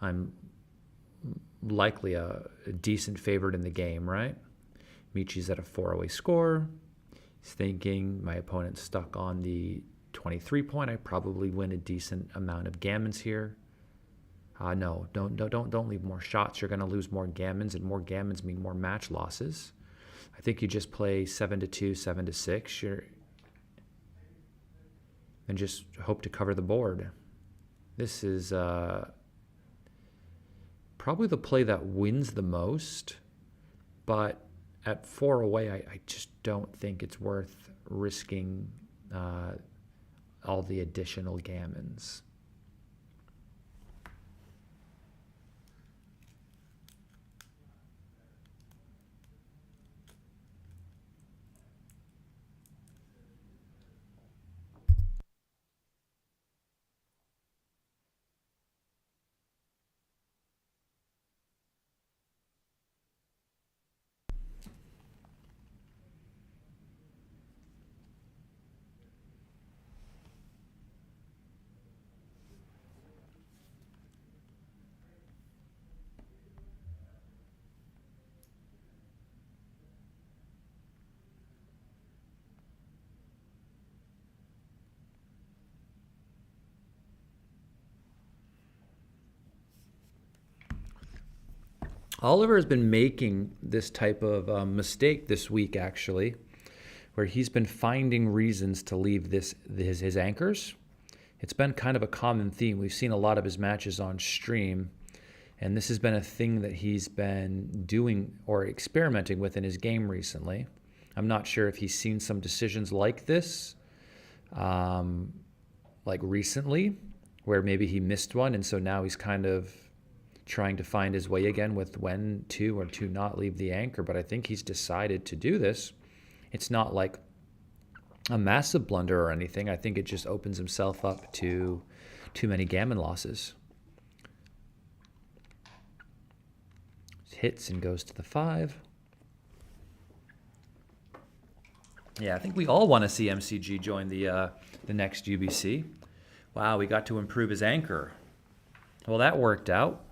I'm likely a decent favorite in the game, right? Michi's at a 4-away score. He's thinking my opponent's stuck on the 23 point. I probably win a decent amount of gammons here. No, don't leave more shots. You're going to lose more gammons, and more gammons mean more match losses. I think you just play 7-2, 7-6, and just hope to cover the board. This is probably the play that wins the most, but at 4 away, I just don't think it's worth risking all the additional gammons. Oliver has been making this type of mistake this week, actually, where he's been finding reasons to leave his anchors. It's been kind of a common theme. We've seen a lot of his matches on stream, and this has been a thing that he's been doing or experimenting with in his game recently. I'm not sure if he's seen some decisions like this, like recently, where maybe he missed one, and so now he's kind of trying to find his way again with when to or to not leave the anchor. But I think he's decided to do this. It's not like a massive blunder or anything. I think it just opens himself up to too many gammon losses. Hits and goes to the 5. Yeah, I think we all want to see MCG join the next UBC. Wow, we got to improve his anchor. Well, that worked out.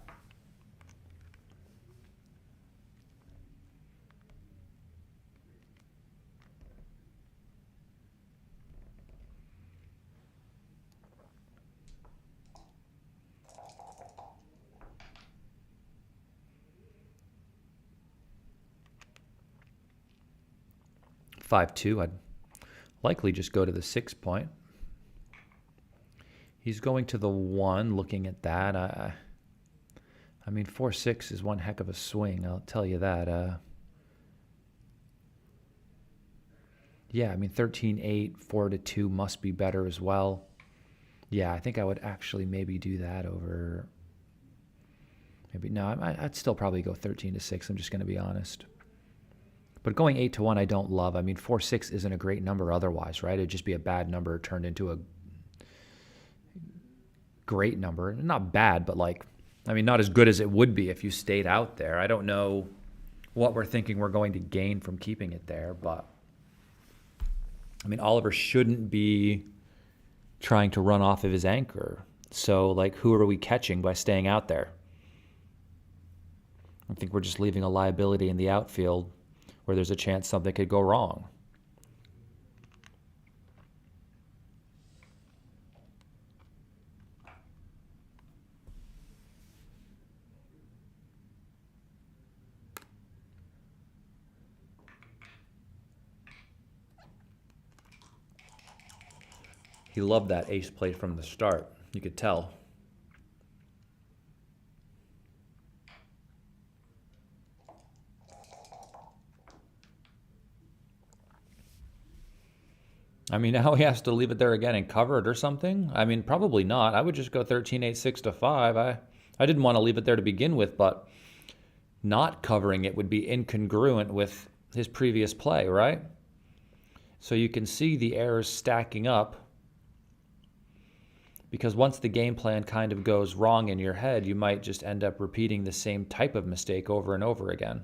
I'd likely just go to the 6 point. He's going to the 1, looking at that. I mean, 4-6 is one heck of a swing, I'll tell you that. Yeah, I mean, 13-8, 4-2 must be better as well. Yeah, I think I would actually maybe do that over... Maybe, no, I'd still probably go 13-6, I'm just going to be honest. But going 8-1, I don't love. I mean, 4-6 isn't a great number otherwise, right? It'd just be a bad number turned into a great number. Not bad, but like, I mean, not as good as it would be if you stayed out there. I don't know what we're thinking we're going to gain from keeping it there, but I mean, Oliver shouldn't be trying to run off of his anchor. So, like, who are we catching by staying out there? I think we're just leaving a liability in the outfield where there's a chance something could go wrong. He loved that ace play from the start. You could tell. I mean, now he has to leave it there again and cover it or something? I mean, probably not. I would just go 13, 8, 6 to 5. I didn't want to leave it there to begin with, but not covering it would be incongruent with his previous play, right? So you can see the errors stacking up, because once the game plan kind of goes wrong in your head, you might just end up repeating the same type of mistake over and over again.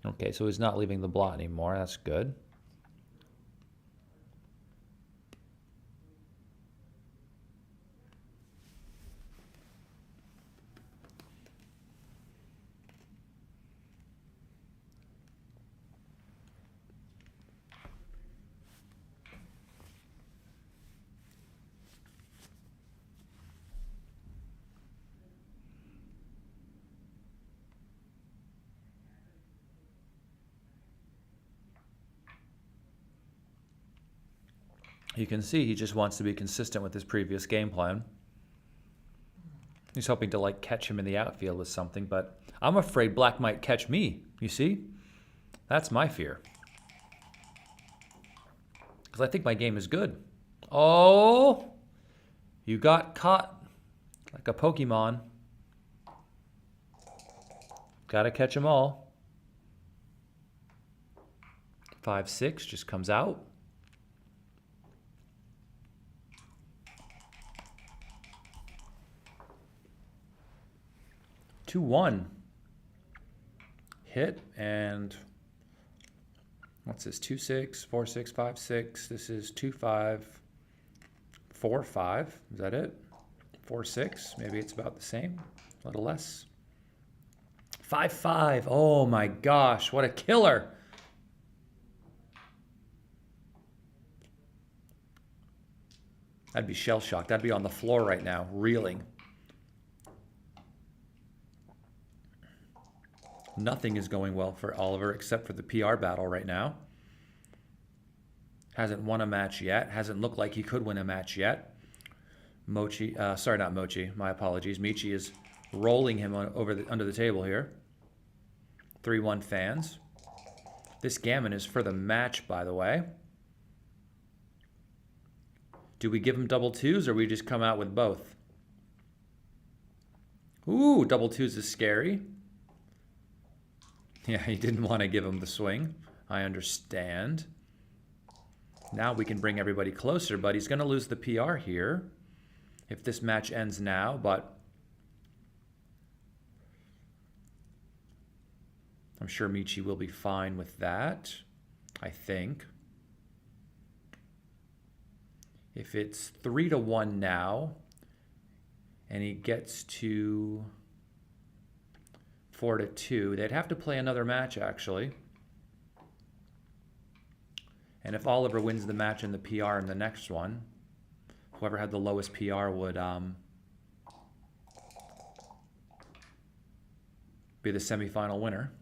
Okay, so he's not leaving the blot anymore. That's good. You can see he just wants to be consistent with his previous game plan. He's hoping to like catch him in the outfield with something, but I'm afraid black might catch me, you see? That's my fear. Because I think my game is good. Oh, you got caught like a Pokemon. Gotta catch them all. 5-6 just comes out. Two, 1. Hit, and what's this? 2-6, 4-6, 5-6. This is 2-5, 4-5. Is that it? 4-6. Maybe it's about the same. A little less. 5-5. Oh my gosh, what a killer. I'd be shell-shocked. I'd be on the floor right now, reeling. Nothing is going well for Oliver except for the PR battle right now. Hasn't won a match yet. Hasn't looked like he could win a match yet. Mochi, sorry, not Mochi. My apologies. Michi is rolling him under the table here. 3-1 fans. This gammon is for the match, by the way. Do we give him double twos or we just come out with both? Ooh, double twos is scary. Yeah, he didn't want to give him the swing. I understand. Now we can bring everybody closer, but he's going to lose the PR here if this match ends now, but I'm sure Michi will be fine with that, I think. If it's 3-1 now, and he gets to 4-2, they'd have to play another match, actually. And if Oliver wins the match in the PR in the next one, whoever had the lowest PR would be the semifinal winner.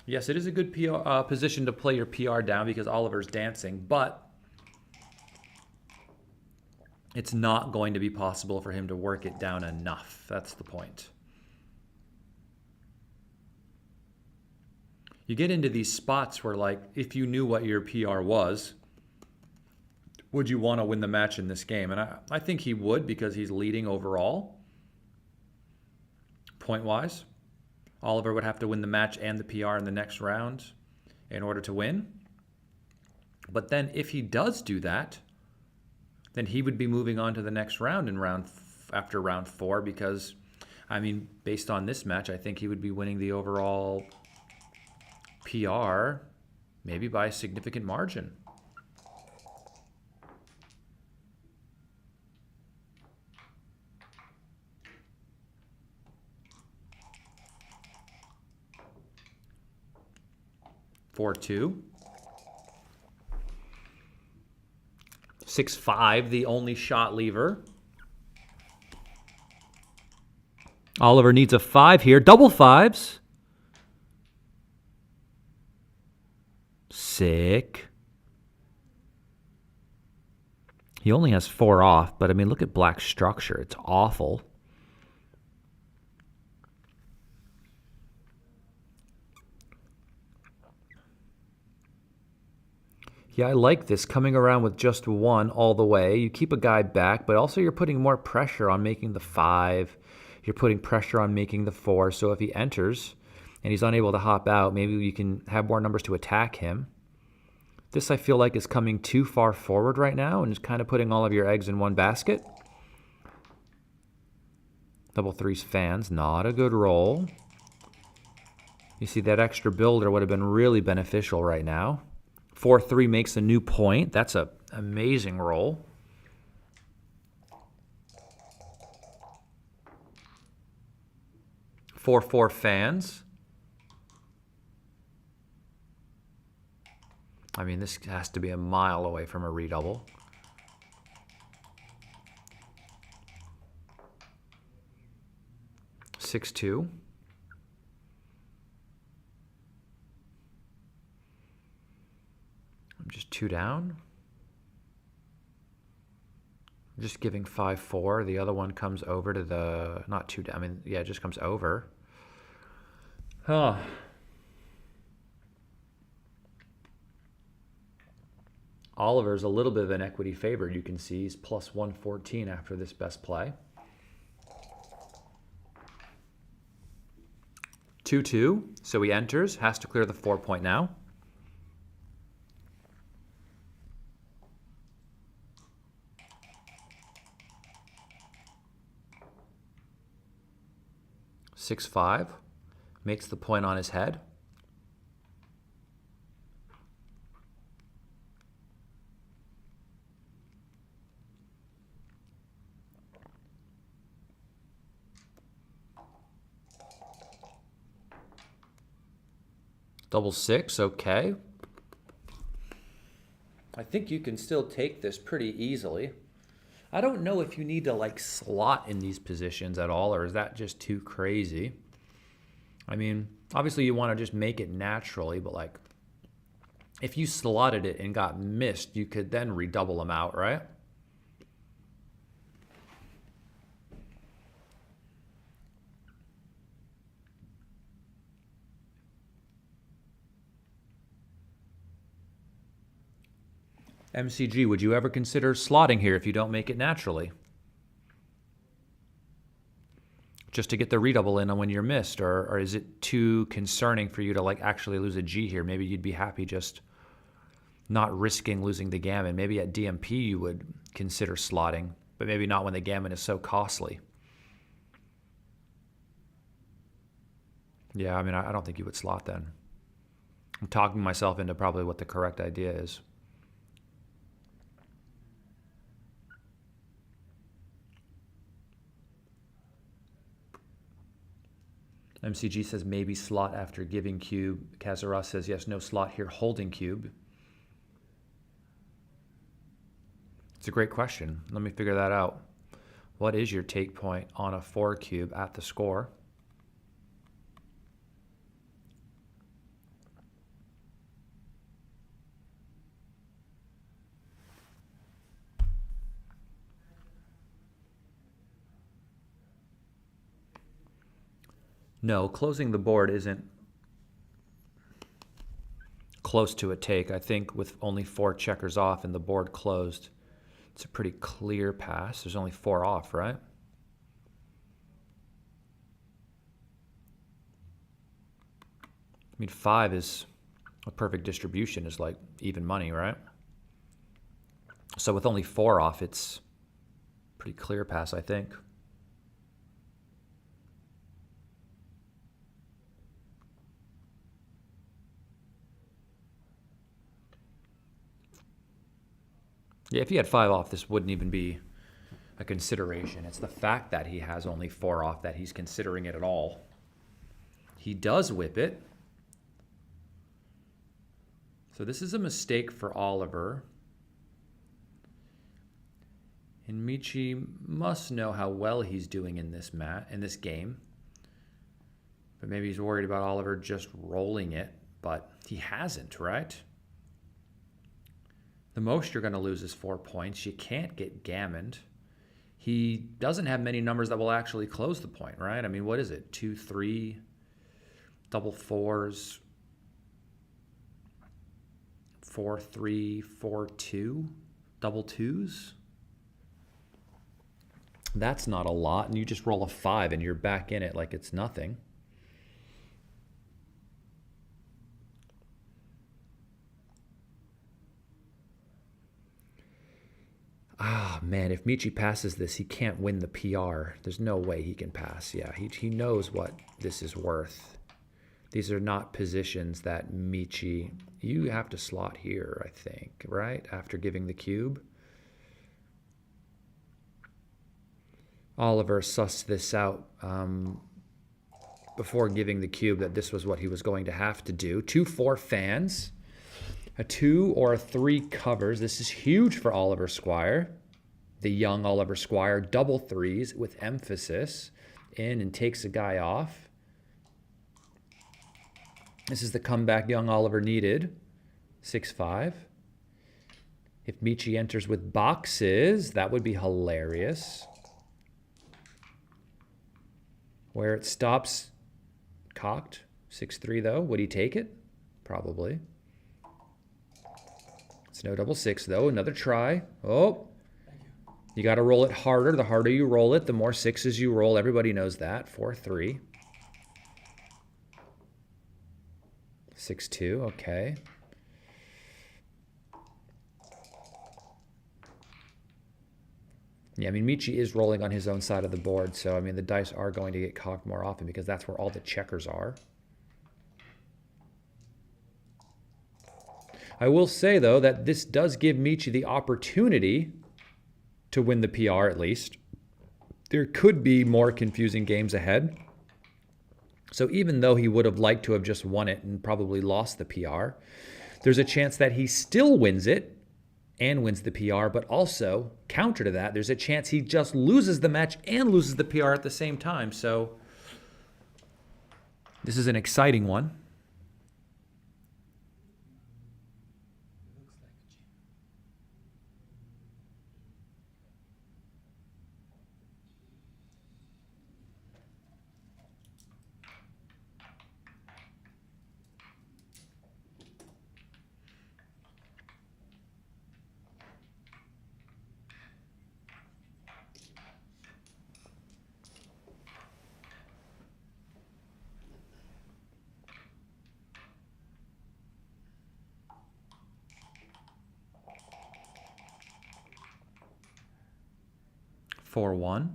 Yes, it is a good PR, position to play your PR down because Oliver's dancing, but it's not going to be possible for him to work it down enough. That's the point. You get into these spots where, like, if you knew what your PR was, would you want to win the match in this game? And I think he would because he's leading overall, point-wise. Oliver would have to win the match and the PR in the next round in order to win. But then if he does do that, then he would be moving on to the next round in after round 4 because, I mean, based on this match, I think he would be winning the overall PR maybe by a significant margin. 4-2. 6-5, the only shot lever. Oliver needs a 5 here. Double 5s. Sick. He only has 4 off, but I mean, look at Black's structure. It's awful. Yeah, I like this, coming around with just 1 all the way. You keep a guy back, but also you're putting more pressure on making the 5. You're putting pressure on making the 4. So if he enters and he's unable to hop out, maybe you can have more numbers to attack him. This, I feel like, is coming too far forward right now and is kind of putting all of your eggs in one basket. Double 3's fans, not a good roll. You see, that extra builder would have been really beneficial right now. 4-3 makes a new point. That's an amazing roll. Four fans. I mean, this has to be a mile away from a redouble. Six two. I'm just 2 down. I'm just giving 5-4. The other one comes over to the, not 2 down. I mean, yeah, it just comes over. Huh. Oliver's a little bit of an equity favorite. You can see he's plus 114 after this best play. 2-2. So he enters, has to clear the 4 point now. Six five, makes the point on his head. Double 6, okay. I think you can still take this pretty easily. I don't know if you need to like slot in these positions at all, or is that just too crazy? I mean, obviously you want to just make it naturally, but like if you slotted it and got missed, you could then redouble them out, right? MCG, would you ever consider slotting here if you don't make it naturally? Just to get the redouble in on when you're missed, or is it too concerning for you to like actually lose a G here? Maybe you'd be happy just not risking losing the gammon. Maybe at DMP you would consider slotting, but maybe not when the gammon is so costly. Yeah, I mean, I don't think you would slot then. I'm talking myself into probably what the correct idea is. MCG says maybe slot after giving cube. Kazaras says yes, no slot here, holding cube. It's a great question. Let me figure that out. What is your take point on a 4 cube at the score? No, closing the board isn't close to a take. I think with only 4 checkers off and the board closed, it's a pretty clear pass. There's only 4 off, right? I mean, 5 is a perfect distribution, is like even money, right? So with only 4 off, it's pretty clear pass, I think. Yeah, if he had 5 off, this wouldn't even be a consideration. It's the fact that he has only 4 off that he's considering it at all. He does whip it. So this is a mistake for Oliver. And Michi must know how well he's doing in this game. But maybe he's worried about Oliver just rolling it, but he hasn't, right? The most you're going to lose is 4 points. You can't get gammoned. He doesn't have many numbers that will actually close the point, right? I mean, what is it? 2, 3, double fours, 4, 3, 4, 2, double twos. That's not a lot, and you just roll a 5 and you're back in it like it's nothing. Ah, man, if Michi passes this, he can't win the PR. There's no way he can pass. Yeah, he knows what this is worth. These are not positions that Michi... You have to slot here, I think, right? After giving the cube. Oliver sussed this out before giving the cube that this was what he was going to have to do. 2-4 fans. A 2 or a 3 covers. This is huge for Oliver Squire. The young Oliver Squire. Double threes with emphasis. In and takes a guy off. This is the comeback young Oliver needed. 6-5. If Michi enters with boxes, that would be hilarious. Where it stops, cocked. 6-3 though. Would he take it? Probably. It's no double 6 though. Another try. Oh. You got to roll it harder. The harder you roll it, the more 6s you roll. Everybody knows that. 4-3. 6-2. Okay. Yeah, I mean, Michi is rolling on his own side of the board, so, I mean, the dice are going to get cocked more often because that's where all the checkers are. I will say, though, that this does give Michi the opportunity to win the PR, at least. There could be more confusing games ahead. So even though he would have liked to have just won it and probably lost the PR, there's a chance that he still wins it and wins the PR, but also, counter to that, there's a chance he just loses the match and loses the PR at the same time. So this is an exciting one. Four one.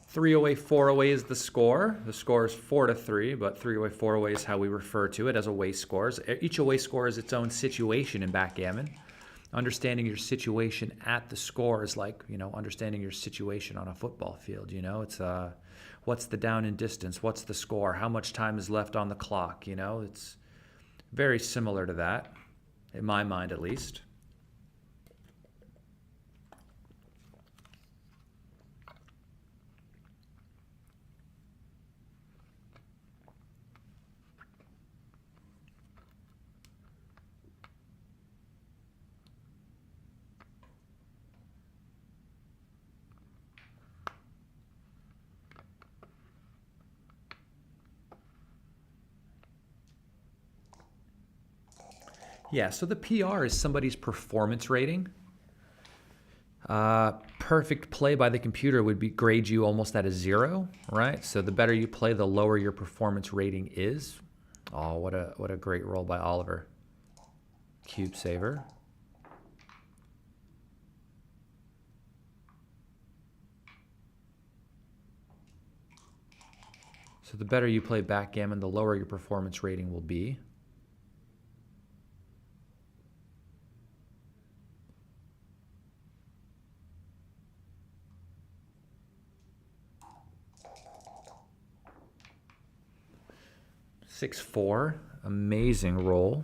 Three away, 4 away is the score. The score is 4-3, but 3 away, 4 away is how we refer to it as away scores. Each away score is its own situation in backgammon. Understanding your situation at the score is like, you know, understanding your situation on a football field. You know, it's what's the down and distance? What's the score? How much time is left on the clock? You know, it's very similar to that. In my mind, at least. Yeah, so the PR is somebody's performance rating. Perfect play by the computer would be grade you almost at a 0, right? So the better you play, the lower your performance rating is. Oh, what a great roll by Oliver. Cube saver. So the better you play backgammon, the lower your performance rating will be. Six four, amazing roll.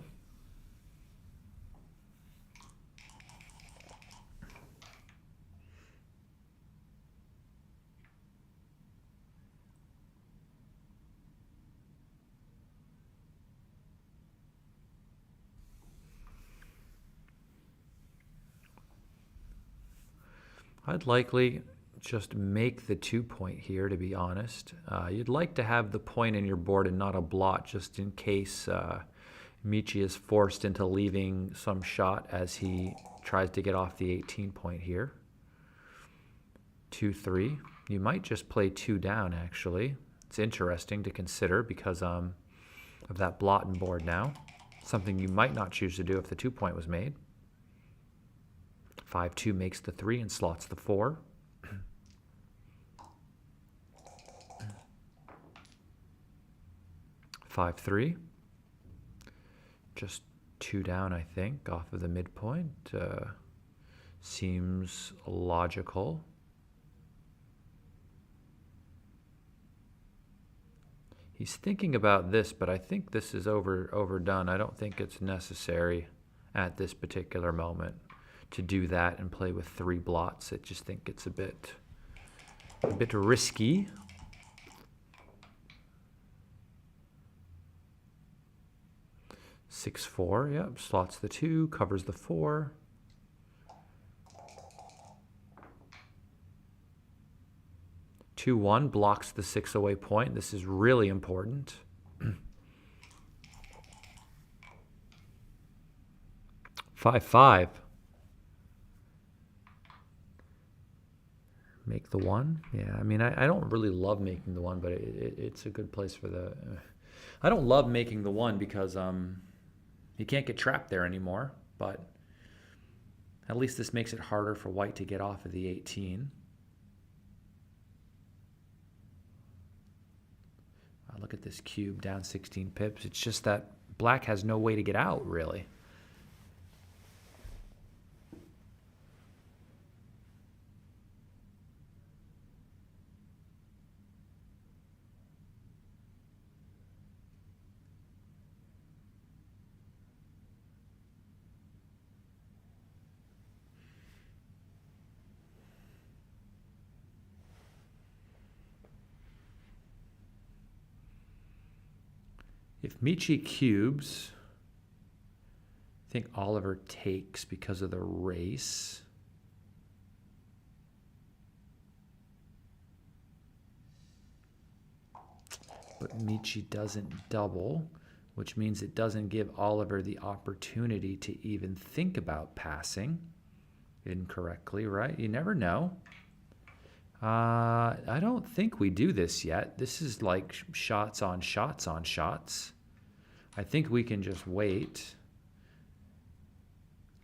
I'd likely just make the 2 point here, to be honest. You'd like to have the point in your board and not a blot, just in case Michi is forced into leaving some shot as he tries to get off the 18 point here. 2-3. You might just play 2 down, actually. It's interesting to consider because of that blot in board now. Something you might not choose to do if the 2 point was made. 5-2 makes the 3 and slots the 4. 5-3. Just 2 down, I think, off of the midpoint. Seems logical. He's thinking about this, but I think this is overdone. I don't think it's necessary at this particular moment to do that and play with 3 blots. I just think it's a bit risky. Six, 4, yep, slots the 2, covers the 4. Two, 1 blocks the 6 away point. This is really important. 5-5. Make the 1. Yeah, I mean, I don't really love making the 1, but it's a good place for the... I don't love making the 1 because you can't get trapped there anymore, but at least this makes it harder for white to get off of the 18. Look at this cube down 16 pips. It's just that black has no way to get out, really. If Michi cubes, I think Oliver takes because of the race. But Michi doesn't double, which means it doesn't give Oliver the opportunity to even think about passing incorrectly, right? You never know. I don't think we do this yet. This is like shots on shots on shots. I think we can just wait.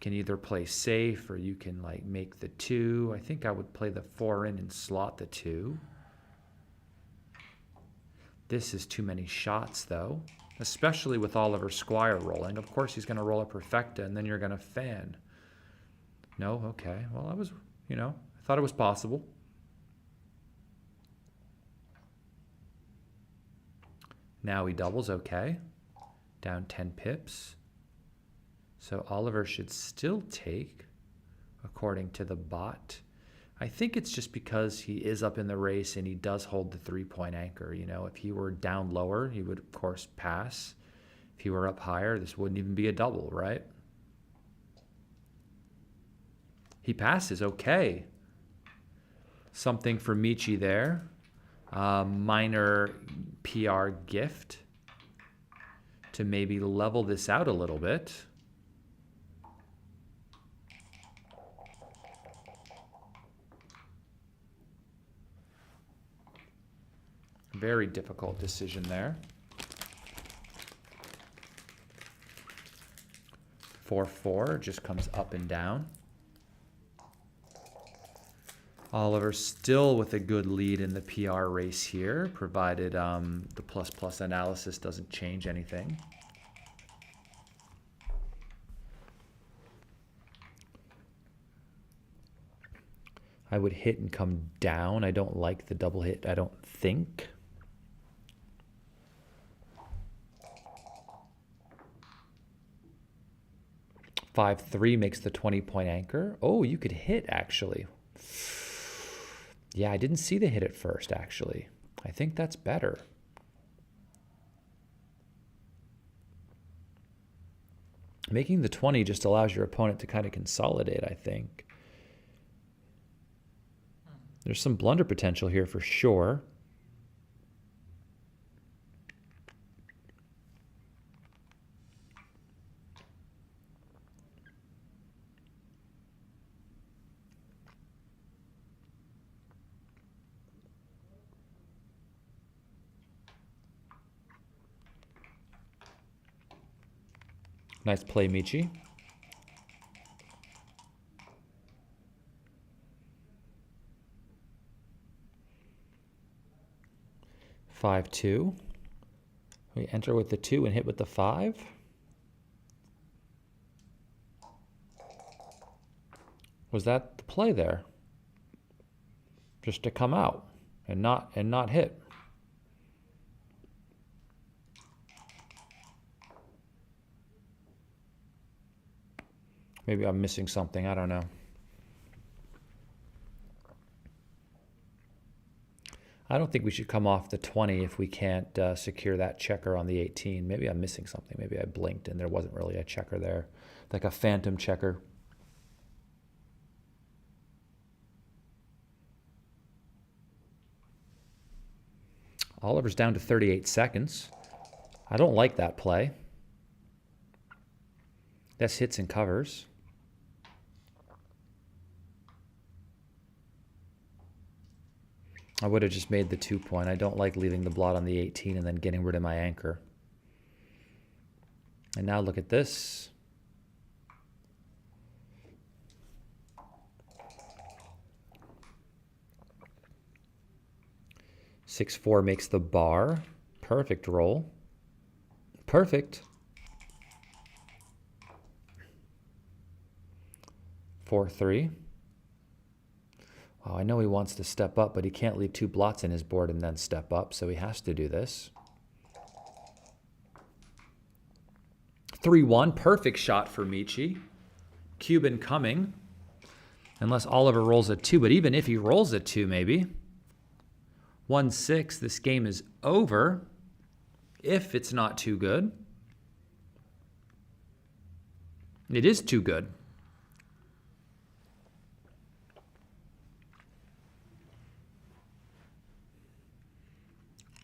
Can either play safe or you can like make the 2. I think I would play the 4 in and slot the 2. This is too many shots though, especially with Oliver Squire rolling. Of course he's going to roll a perfecta and then you're going to fan. No? Okay. Well, I was, I thought it was possible. Now he doubles, okay. Down 10 pips. So Oliver should still take, according to the bot. I think it's just because he is up in the race and he does hold the 3-point anchor. If he were down lower, he would, of course, pass. If he were up higher, this wouldn't even be a double, right? He passes, okay. Something for Michi there. Minor PR gift to maybe level this out a little bit. Very difficult decision there. 4-4 just comes up and down. Oliver still with a good lead in the PR race here, provided the plus analysis doesn't change anything. I would hit and come down. I don't like the double hit, I don't think. Five, 3 makes the 20-point anchor. Oh, you could hit, actually. Yeah, I didn't see the hit at first, actually. I think that's better. Making the 20 just allows your opponent to kind of consolidate, I think. There's some blunder potential here for sure. Nice play, Michi. Five, 2. We enter with the 2 and hit with the 5. Was that the play there? Just to come out and not hit. Maybe I'm missing something. I don't know. I don't think we should come off the 20 if we can't secure that checker on the 18. Maybe I'm missing something. Maybe I blinked and there wasn't really a checker there. Like a phantom checker. Oliver's down to 38 seconds. I don't like that play. That's hits and covers. I would have just made the 2 point. I don't like leaving the blot on the 18 and then getting rid of my anchor. And now look at this. Six, 4 makes the bar. Perfect roll. Perfect. 4, 3. Oh, I know he wants to step up, but he can't leave 2 blots in his board and then step up, so he has to do this. 3-1, perfect shot for Michi. Cuban coming. Unless Oliver rolls a 2, but even if he rolls a 2 maybe. 1-6, this game is over. If it's not too good. It is too good.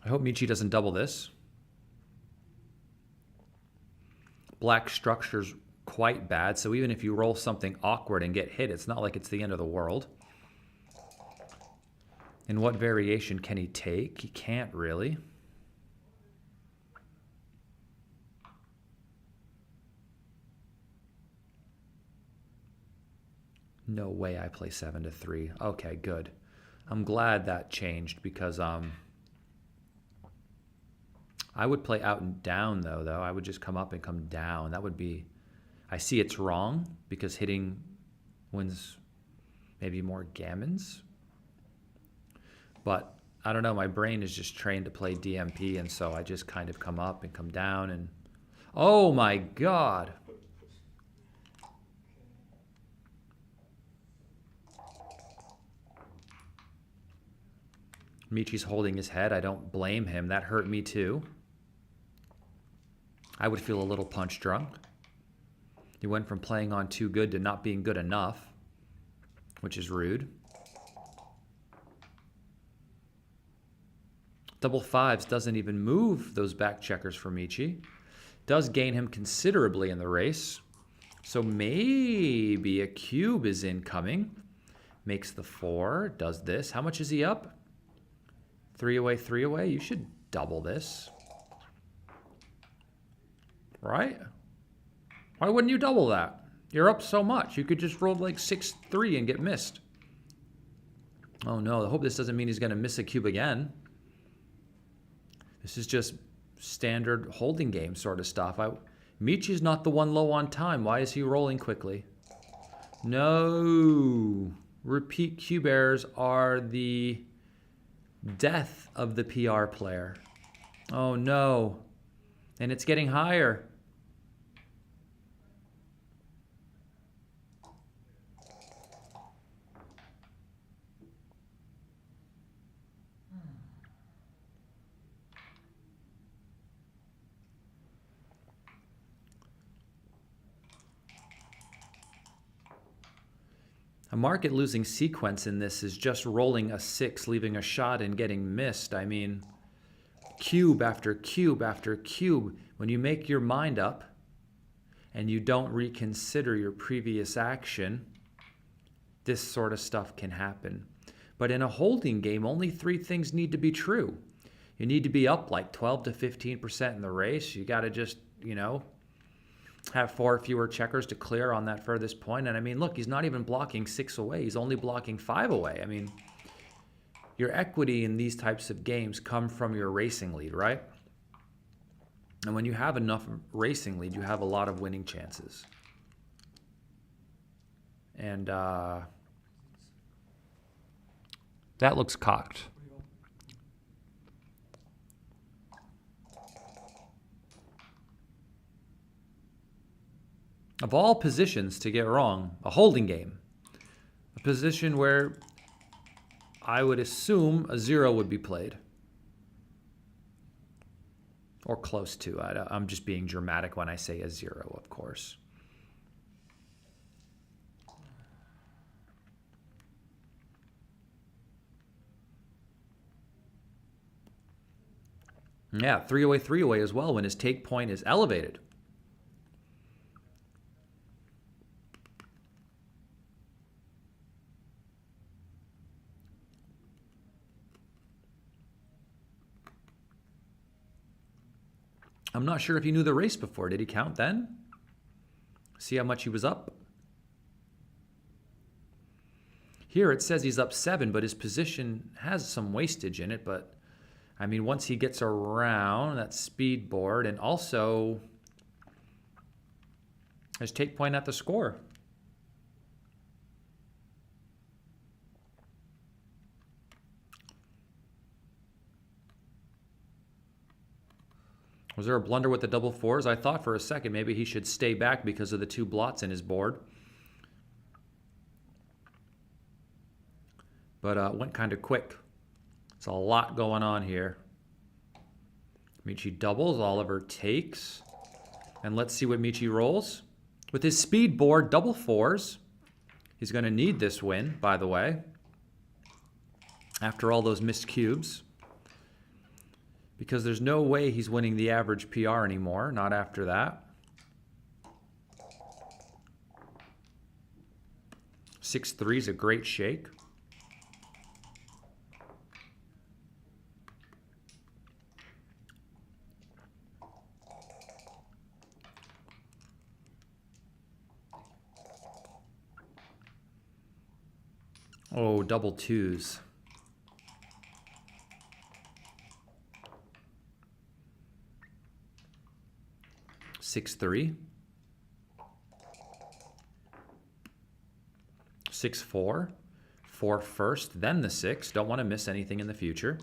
I hope Michi doesn't double this. Black structure's quite bad, so even if you roll something awkward and get hit, it's not like it's the end of the world. And what variation can he take? He can't really. No way I play 7-3. Okay, good. I'm glad that changed because I would play out and down though. I would just come up and come down. That would be, I see it's wrong because hitting wins maybe more gammons. But I don't know, my brain is just trained to play DMP, and so I just kind of come up and come down and... Oh my God! Michi's holding his head. I don't blame him. That hurt me too. I would feel a little punch drunk. He went from playing on too good to not being good enough, which is rude. Double 5s doesn't even move those back checkers for Michi. Does gain him considerably in the race. So maybe a cube is incoming. Makes the 4, does this. How much is he up? 3 away, 3 away. You should double this. Right? Why wouldn't you double that? You're up so much. You could just roll like 6-3 and get missed. Oh no, I hope this doesn't mean he's going to miss a cube again. This is just standard holding game sort of stuff. Michi's not the one low on time. Why is he rolling quickly? No. Repeat cube errors are the death of the PR player. Oh no. And it's getting higher. A market losing sequence in this is just rolling a 6, leaving a shot and getting missed. I mean, cube after cube after cube. When you make your mind up and you don't reconsider your previous action, this sort of stuff can happen. But in a holding game, only 3 things need to be true. You need to be up like 12 to 15% in the race. You got to just, you know, have 4 fewer checkers to clear on that furthest point. And I mean, look, he's not even blocking 6 away. He's only blocking 5 away. I mean, your equity in these types of games come from your racing lead, right? And when you have enough racing lead, you have a lot of winning chances. And that looks cocked. Of all positions to get wrong, a holding game, a position where I would assume a 0 would be played. Or close to. I'm just being dramatic when I say a 0, of course. Yeah, 3 away as well when his take point is elevated. I'm not sure if he knew the race before. Did he count then? See how much he was up? Here it says he's up 7, but his position has some wastage in it. But, I mean, once he gets around that speed board and also his take point at the score. Was there a blunder with the double 4s? I thought for a second maybe he should stay back because of the 2 blots in his board. But went kind of quick. It's a lot going on here. Michi doubles, Oliver takes. And let's see what Michi rolls. With his speed board, double 4s. He's going to need this win, by the way. After all those missed cubes. Because there's no way he's winning the average PR anymore, not after that. 6-3 is a great shake. Oh, double 2s. 6-3. 6-4. 4 first, then the 6. Don't want to miss anything in the future.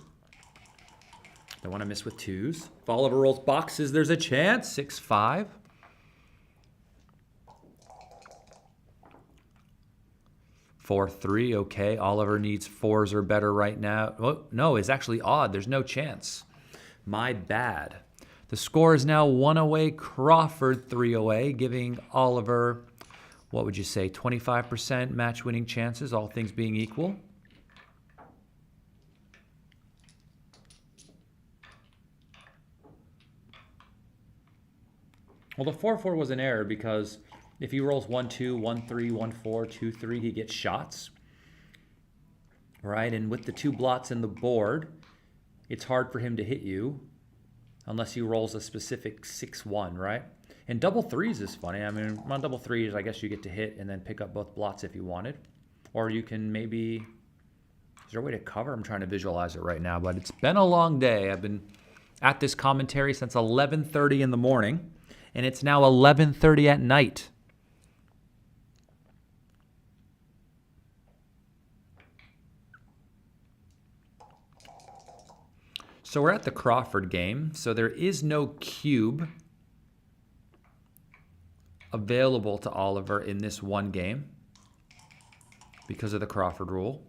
Don't want to miss with 2s. If Oliver rolls boxes, there's a chance. 6-5. 4-3, okay. Oliver needs 4s or better right now. Oh, no, it's actually odd. There's no chance. My bad. The score is now 1 away, Crawford 3 away, giving Oliver, what would you say, 25% match-winning chances, all things being equal. Well, the 4-4 was an error because if he rolls 1-2, 1-3, 1-4, 2-3, he gets shots. Right? And with the 2 blots in the board, it's hard for him to hit you. Unless he rolls a specific 6-1, right? And double 3s is funny. I mean, on double 3s, I guess you get to hit and then pick up both blots if you wanted. Or you can maybe... Is there a way to cover? I'm trying to visualize it right now, but it's been a long day. I've been at this commentary since 11:30 in the morning, and it's now 11:30 at night. So we're at the Crawford game. So there is no cube available to Oliver in this one game because of the Crawford rule.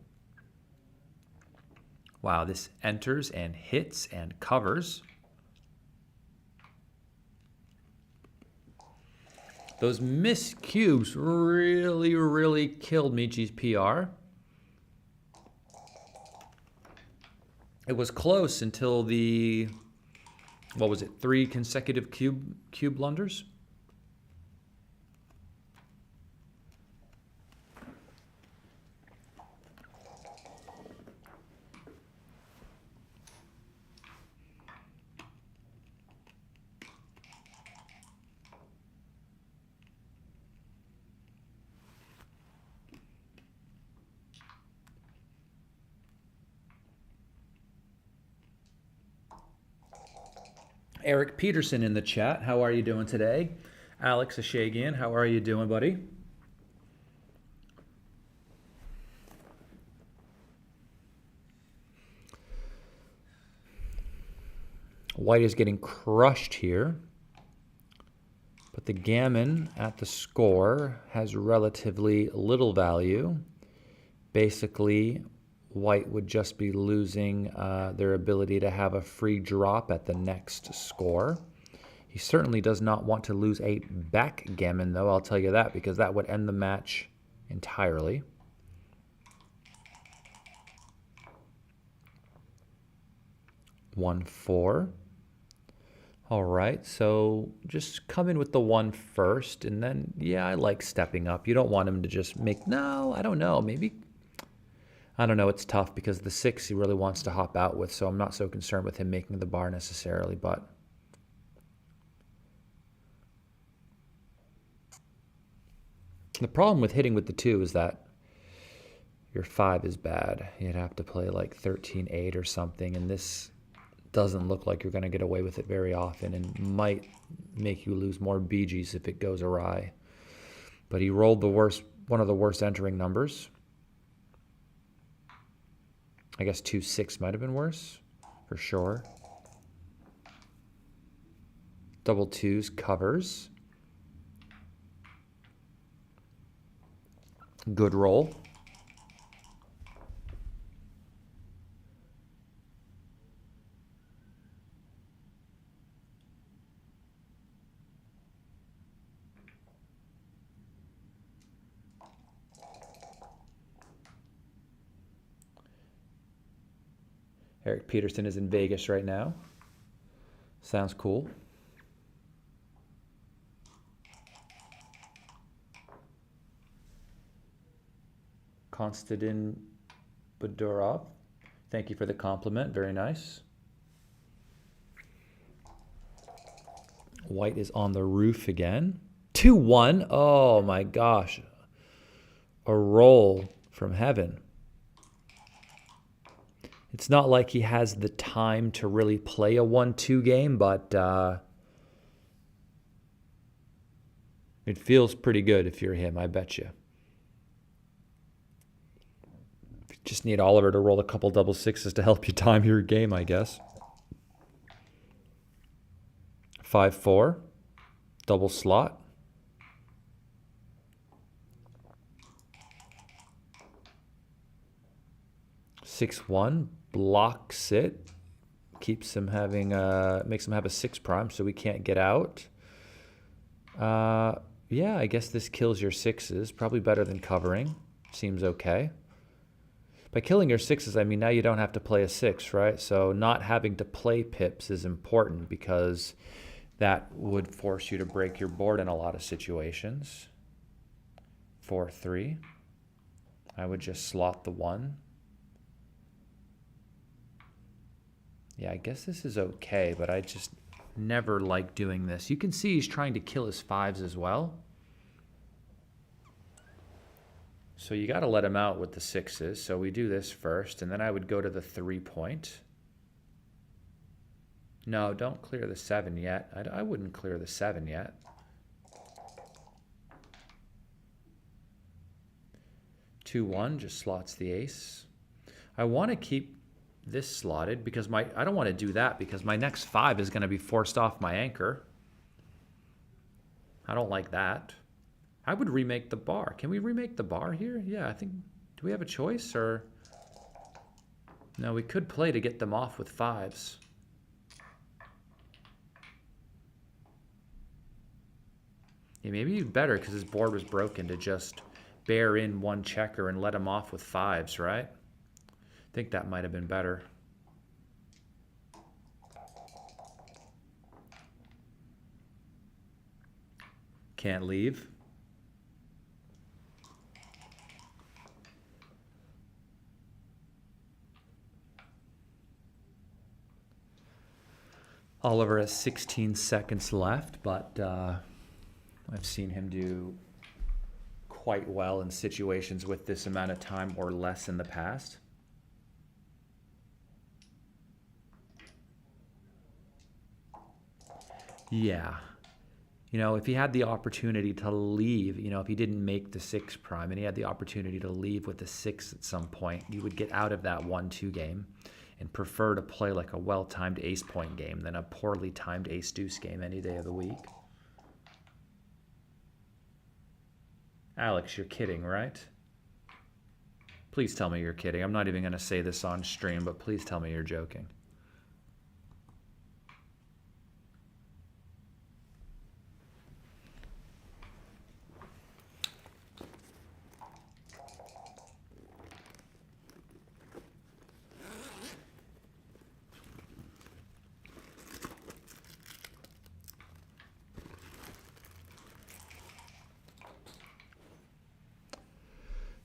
Wow, this enters and hits and covers. Those missed cubes really, really killed Michi's PR. It was close until the, what was it, 3 consecutive cube blunders? Eric Peterson in the chat. How are you doing today? Alex Ashagian, how are you doing, buddy? White is getting crushed here. But the gammon at the score has relatively little value. Basically, White would just be losing their ability to have a free drop at the next score. He certainly does not want to lose a backgammon, though, I'll tell you that, because that would end the match entirely. One, 4. All right, so just come in with the 1 first, and then, yeah, I like stepping up. You don't want him to just make, no, I don't know, maybe... I don't know, it's tough because the 6 he really wants to hop out with, so I'm not so concerned with him making the bar necessarily, but... The problem with hitting with the 2 is that your 5 is bad. You'd have to play like 13-8 or something, and this doesn't look like you're going to get away with it very often and might make you lose more BGs if it goes awry. But he rolled the worst, one of the worst entering numbers. I guess 2-6 might have been worse, for sure. Double 2s covers. Good roll. Eric Peterson is in Vegas right now. Sounds cool. Konstantin Budurov, thank you for the compliment. Very nice. White is on the roof again. 2-1. Oh my gosh. A roll from heaven. It's not like he has the time to really play a 1-2 game, but it feels pretty good if you're him, I bet you. You just need Oliver to roll a couple double 6s to help you time your game, I guess. 5-4, double slot. Six one blocks it, keeps him having makes him have a 6 prime, so we can't get out. Yeah, I guess this kills your 6s, probably better than covering. Seems okay. By killing your 6s, I mean now you don't have to play a 6, right? So not having to play pips is important because that would force you to break your board in a lot of situations. 4-3. I would just slot the 1. Yeah, I guess this is okay, but I just never like doing this. You can see he's trying to kill his 5s as well. So you got to let him out with the 6s. So we do this first, and then I would go to the 3-point. No, don't clear the 7 yet. I wouldn't clear the 7 yet. Two one just slots the ace. I want to keep this slotted because I don't want to do that because my next 5 is going to be forced off my anchor. I don't like that. I would remake the bar. Can we remake the bar here? Yeah, I think, do we have a choice or? No, we could play to get them off with 5s. Yeah, maybe better because his board was broken to just bear in one checker and let him off with fives, right? I think that might have been better. Can't leave. Oliver has 16 seconds left, but I've seen him do quite well in situations with this amount of time or less in the past. Yeah. You know, if he had the opportunity to leave, you know, if he didn't make the 6 prime and he had the opportunity to leave with the 6 at some point, you would get out of that 1-2 game and prefer to play like a well-timed ace point game than a poorly timed ace deuce game any day of the week. Alex, you're kidding, right? Please tell me you're kidding. I'm not even going to say this on stream, but please tell me you're joking.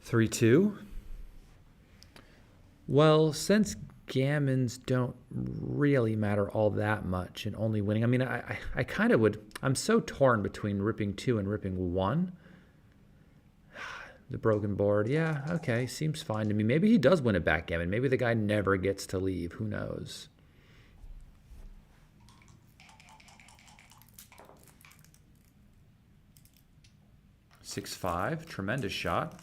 Three, two. Well, since gammons don't really matter all that much and only winning, I mean, I kind of would, I'm so torn between ripping 2 and ripping 1. The broken board, yeah, okay, seems fine to me. Maybe he does win a backgammon. Maybe the guy never gets to leave. Who knows? Six, five, tremendous shot.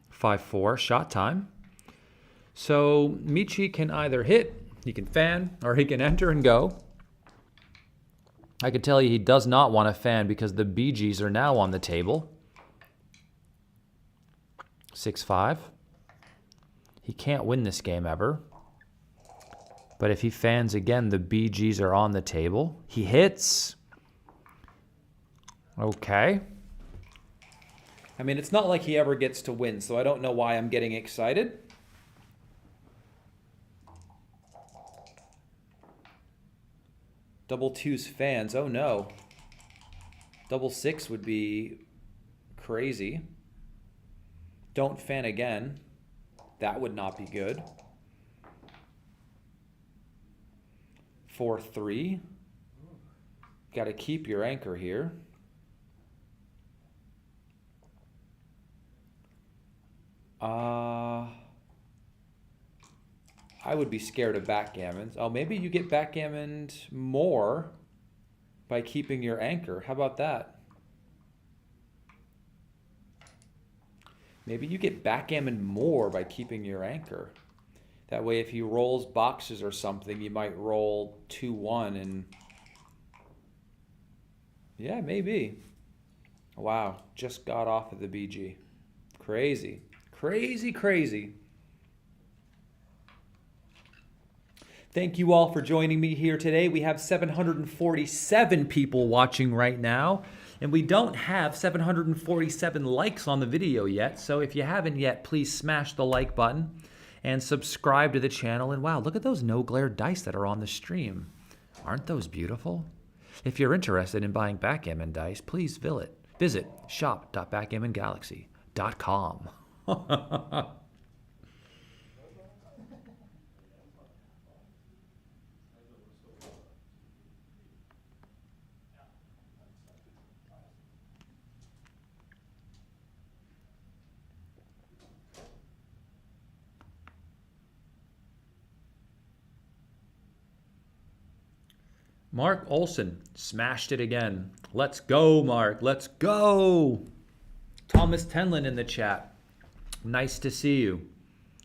Five, four, shot time. So Michi can either hit, he can fan, or he can enter and go. I can tell you he does not want to fan because the BGs are now on the table. 6-5. He can't win this game ever. But if he fans again, the BGs are on the table. He hits. Okay. I mean, it's not like he ever gets to win, so I don't know why I'm getting excited. Double twos fans. Oh no. Double six would be crazy. Don't fan again. That would not be good. 4-3. Got to keep your anchor here. I would be scared of backgammons. Oh, maybe you get backgammoned more by keeping your anchor. How about that? Maybe you get backgammon more by keeping your anchor. That way, if he rolls boxes or something, you might roll 2-1 and... Yeah, maybe. Wow, just got off of the BG. Crazy. Crazy, crazy. Thank you all for joining me here today. We have 747 people watching right now, and we don't have 747 likes on the video yet. So if you haven't yet, please smash the like button and subscribe to the channel. And wow, look at those no glare dice that are on the stream. Aren't those beautiful? If you're interested in buying backgammon dice, please visit shop.backgammongalaxy.com. Mark Olson smashed it again. Let's go, Mark. Let's go. Thomas Tenlin in the chat. Nice to see you.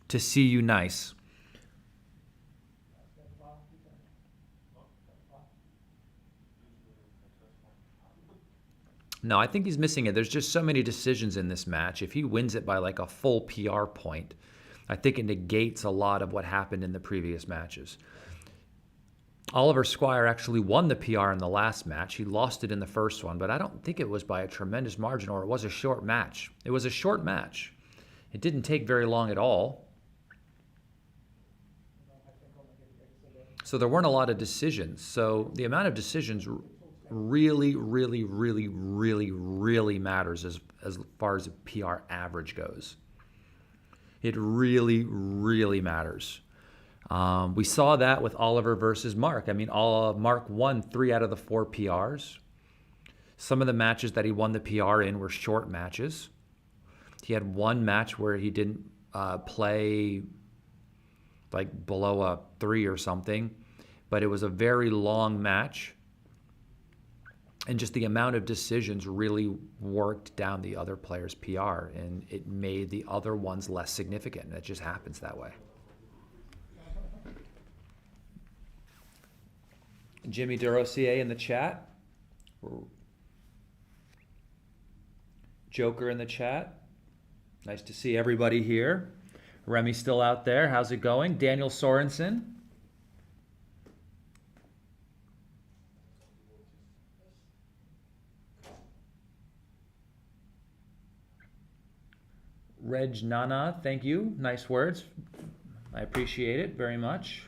To see you nice. No, I think he's missing it. There's just so many decisions in this match. If he wins it by like a full PR point, I think it negates a lot of what happened in the previous matches. Oliver Squire actually won the PR in the last match. He lost it in the first one, but I don't think it was by a tremendous margin, or it was a short match. It was a short match. It didn't take very long at all. So there weren't a lot of decisions. So the amount of decisions really, really, really, really, really matters as far as a PR average goes. It really, really matters. We saw that with Oliver versus Mark. I mean, Mark won 3 out of the 4 PRs. Some of the matches that he won the PR in were short matches. He had one match where he didn't play like below a 3 or something, but it was a very long match. And just the amount of decisions really worked down the other player's PR, and it made the other ones less significant. It just happens that way. Jimmy DeRosier in the chat. Joker in the chat. Nice to see everybody here. Remy still out there. How's it going? Daniel Sorensen. Reg Nana, thank you. Nice words. I appreciate it very much.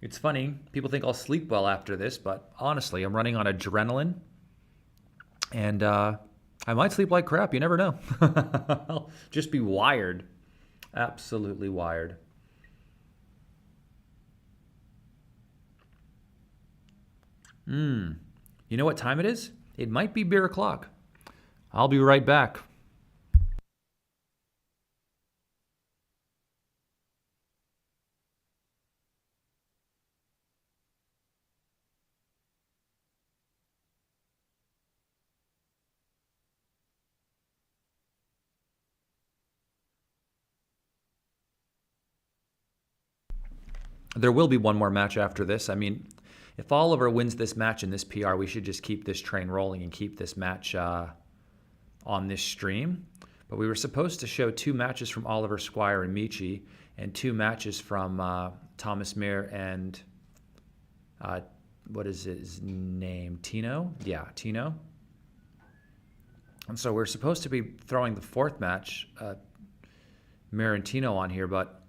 It's funny, people think I'll sleep well after this, but honestly, I'm running on adrenaline, and I might sleep like crap. You never know. I'll just be wired. Absolutely wired. You know what time it is? It might be beer o'clock. I'll be right back. There will be one more match after this. I mean, if Oliver wins this match in this PR, we should just keep this train rolling and keep this match on this stream. But we were supposed to show 2 matches from Oliver Squire and Michi, and 2 matches from Thomas Mir and what is his name? Tino? Yeah, Tino. And so we're supposed to be throwing the 4th match, Mir and Tino, on here, but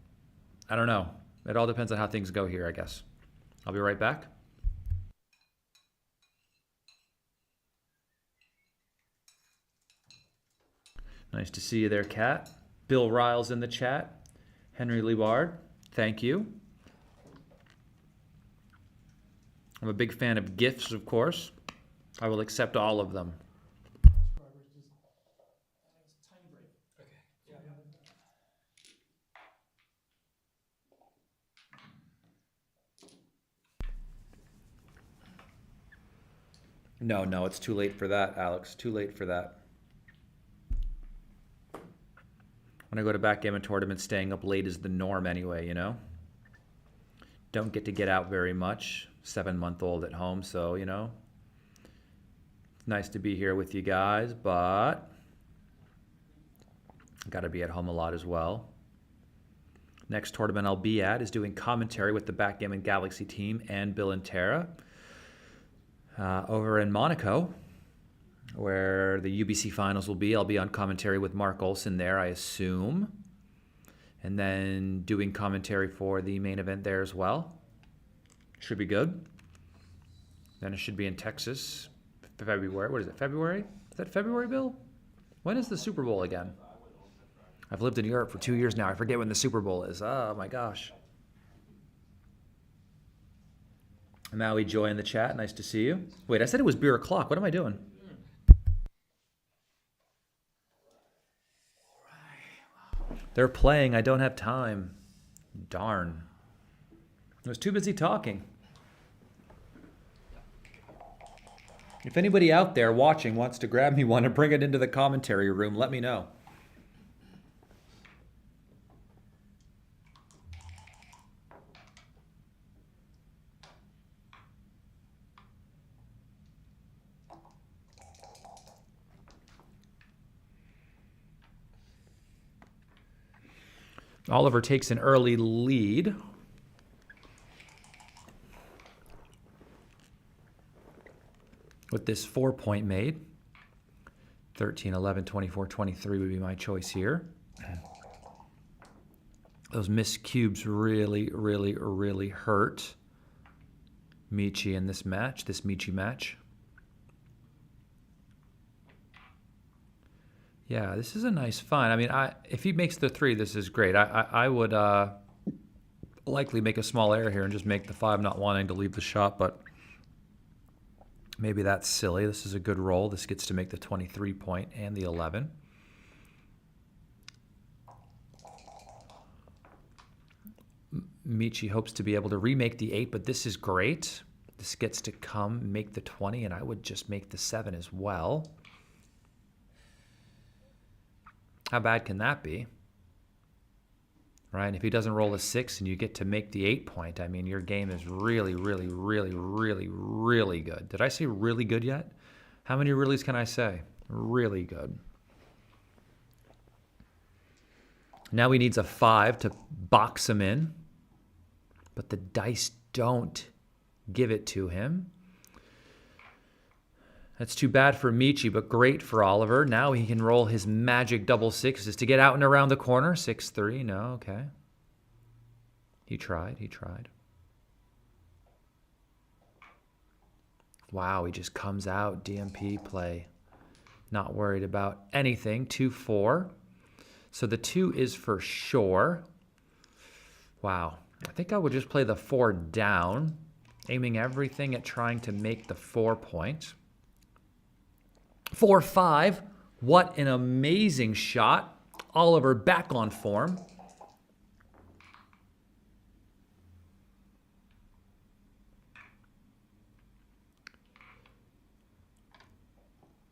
I don't know. It all depends on how things go here, I guess. I'll be right back. Nice to see you there, Kat. Bill Riles in the chat. Henry Liebard, thank you. I'm a big fan of GIFs, of course. I will accept all of them. No, it's too late for that, Alex. Too late for that. When I go to backgammon tournaments, staying up late is the norm anyway, you know? Don't get out very much. 7-month-old at home, so, you know. It's nice to be here with you guys, but got to be at home a lot as well. Next tournament I'll be at is doing commentary with the Backgammon Galaxy team and Bill and Tara. Over in Monaco, where the UBC finals will be. I'll be on commentary with Mark Olson there, I assume. And then doing commentary for the main event there as well. Should be good. Then it should be in Texas, February. What is it, February? Is that February, Bill? When is the Super Bowl again? I've lived in Europe for 2 years now. I forget when the Super Bowl is. Oh, my gosh. Maui Joy in the chat. Nice to see you. Wait, I said it was beer o'clock. What am I doing? They're playing. I don't have time. Darn. I was too busy talking. If anybody out there watching wants to grab me one and bring it into the commentary room, let me know. Oliver takes an early lead. With this 4-point made. 13, 11, 24, 23 would be my choice here. Those missed cubes really, really, really hurt Michi in this match, this Michi match. Yeah, this is a nice find. I mean, if he makes the 3, this is great. I would likely make a small error here and just make the 5 not wanting to leave the shot, but maybe that's silly. This is a good roll. This gets to make the 23 point and the 11. Michi hopes to be able to remake the 8, but this is great. This gets to come, make the 20, and I would just make the 7 as well. How bad can that be? Right? And if he doesn't roll a 6 and you get to make the 8 point, I mean, your game is really, really, really, really, really good. Did I say really good yet? How many reallys can I say? Really good. Now he needs a 5 to box him in, but the dice don't give it to him. That's too bad for Michi, but great for Oliver. Now he can roll his magic double 6s to get out and around the corner. 6-3, no, okay. He tried, he tried. Wow, he just comes out, DMP play. Not worried about anything. 2-4. So the 2 is for sure. Wow. I think I would just play the 4 down, aiming everything at trying to make the 4 point. 4-5. What an amazing shot. Oliver back on form.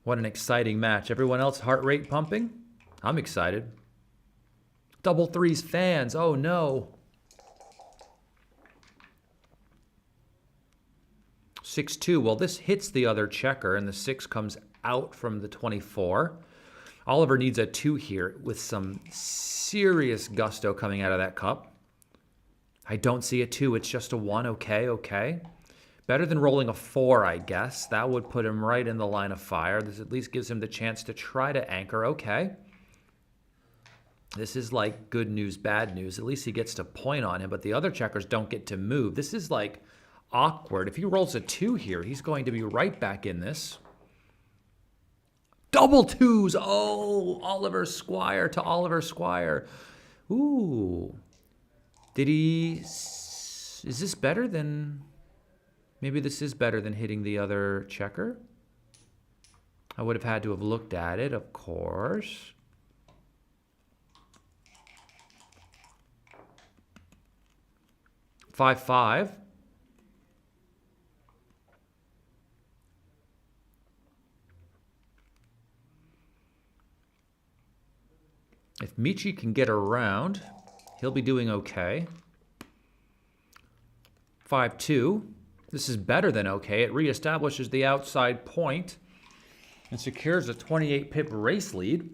What an exciting match. Everyone else heart rate pumping? I'm excited. Double 3s fans. Oh no. 6-2. Well, this hits the other checker and the 6 comes out from the 24. Oliver needs a 2 here with some serious gusto coming out of that cup. I don't see a 2. It's just a 1. Okay, okay. Better than rolling a 4, I guess. That would put him right in the line of fire. This at least gives him the chance to try to anchor. Okay. This is like good news, bad news. At least he gets to point on him, but the other checkers don't get to move. This is like awkward. If he rolls a 2 here, he's going to be right back in this. Double 2s. Oh, Oliver Squire to Oliver Squire. Ooh. Did he... Is this better than... Maybe this is better than hitting the other checker. I would have had to have looked at it, of course. Five. If Michi can get around, he'll be doing okay. 5-2. This is better than okay. It reestablishes the outside point and secures a 28-pip race lead.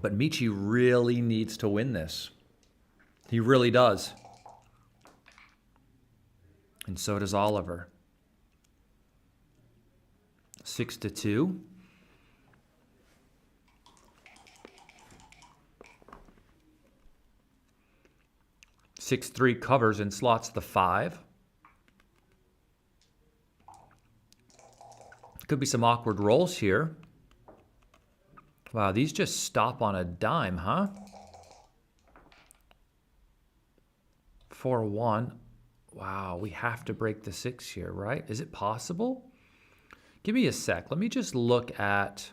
But Michi really needs to win this. He really does. And so does Oliver. 6-2. Six 3 covers and slots the 5. Could be some awkward rolls here. Wow, these just stop on a dime, huh? 4-1. Wow, we have to break the 6 here, right? Is it possible? Give me a sec. Let me just look at...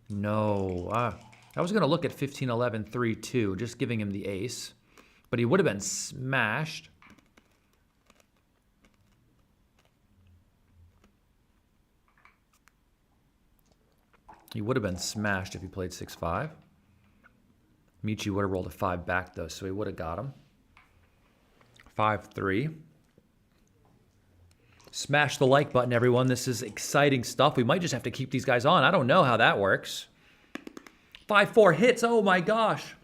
No. I was going to look at 15-11, 3-2, just giving him the ace. But he would have been smashed. He would have been smashed if he played 6-5. Michi would have rolled a 5 back, though, so he would have got him. 5-3. Smash the like button, everyone. This is exciting stuff. We might just have to keep these guys on. I don't know how that works. 5-4 hits. Oh my gosh.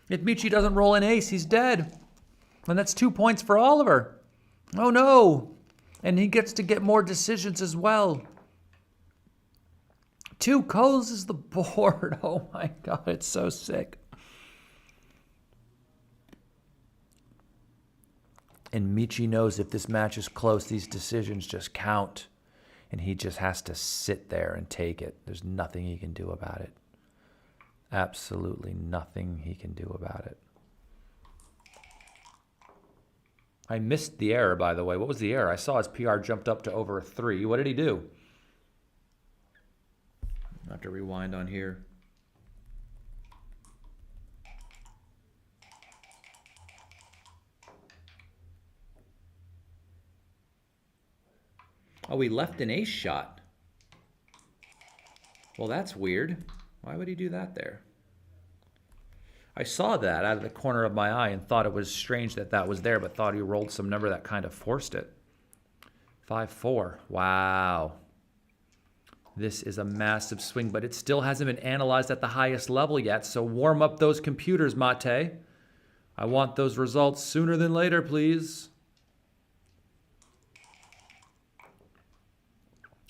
If Michi doesn't roll an ace, he's dead. And that's 2 points for Oliver. Oh no. And he gets to get more decisions as well. 2 closes the board. Oh my God, it's so sick. And Michi knows if this match is close, these decisions just count. And he just has to sit there and take it. There's nothing he can do about it. Absolutely nothing he can do about it. I missed the error, by the way. What was the error? I saw his PR jumped up to over a 3. What did he do? I have to rewind on here. Oh, he left an ace shot. Well, that's weird. Why would he do that there? I saw that out of the corner of my eye and thought it was strange that that was there, but thought he rolled some number that kind of forced it. 5-4. Wow. This is a massive swing, but it still hasn't been analyzed at the highest level yet, so warm up those computers, Mate. I want those results sooner than later, please.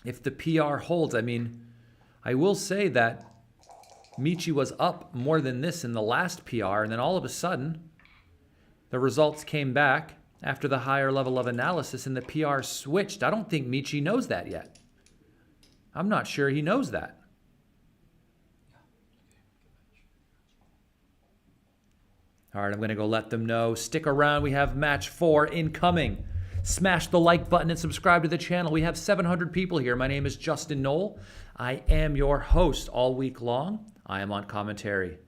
If the PR holds, I mean, I will say that Michi was up more than this in the last PR, and then all of a sudden, the results came back after the higher level of analysis, and the PR switched. I don't think Michi knows that yet. I'm not sure he knows that. All right, I'm going to go let them know. Stick around. We have match 4 incoming. Smash the like button and subscribe to the channel. We have 700 people here. My name is Justin Knoll. I am your host all week long. I am on commentary.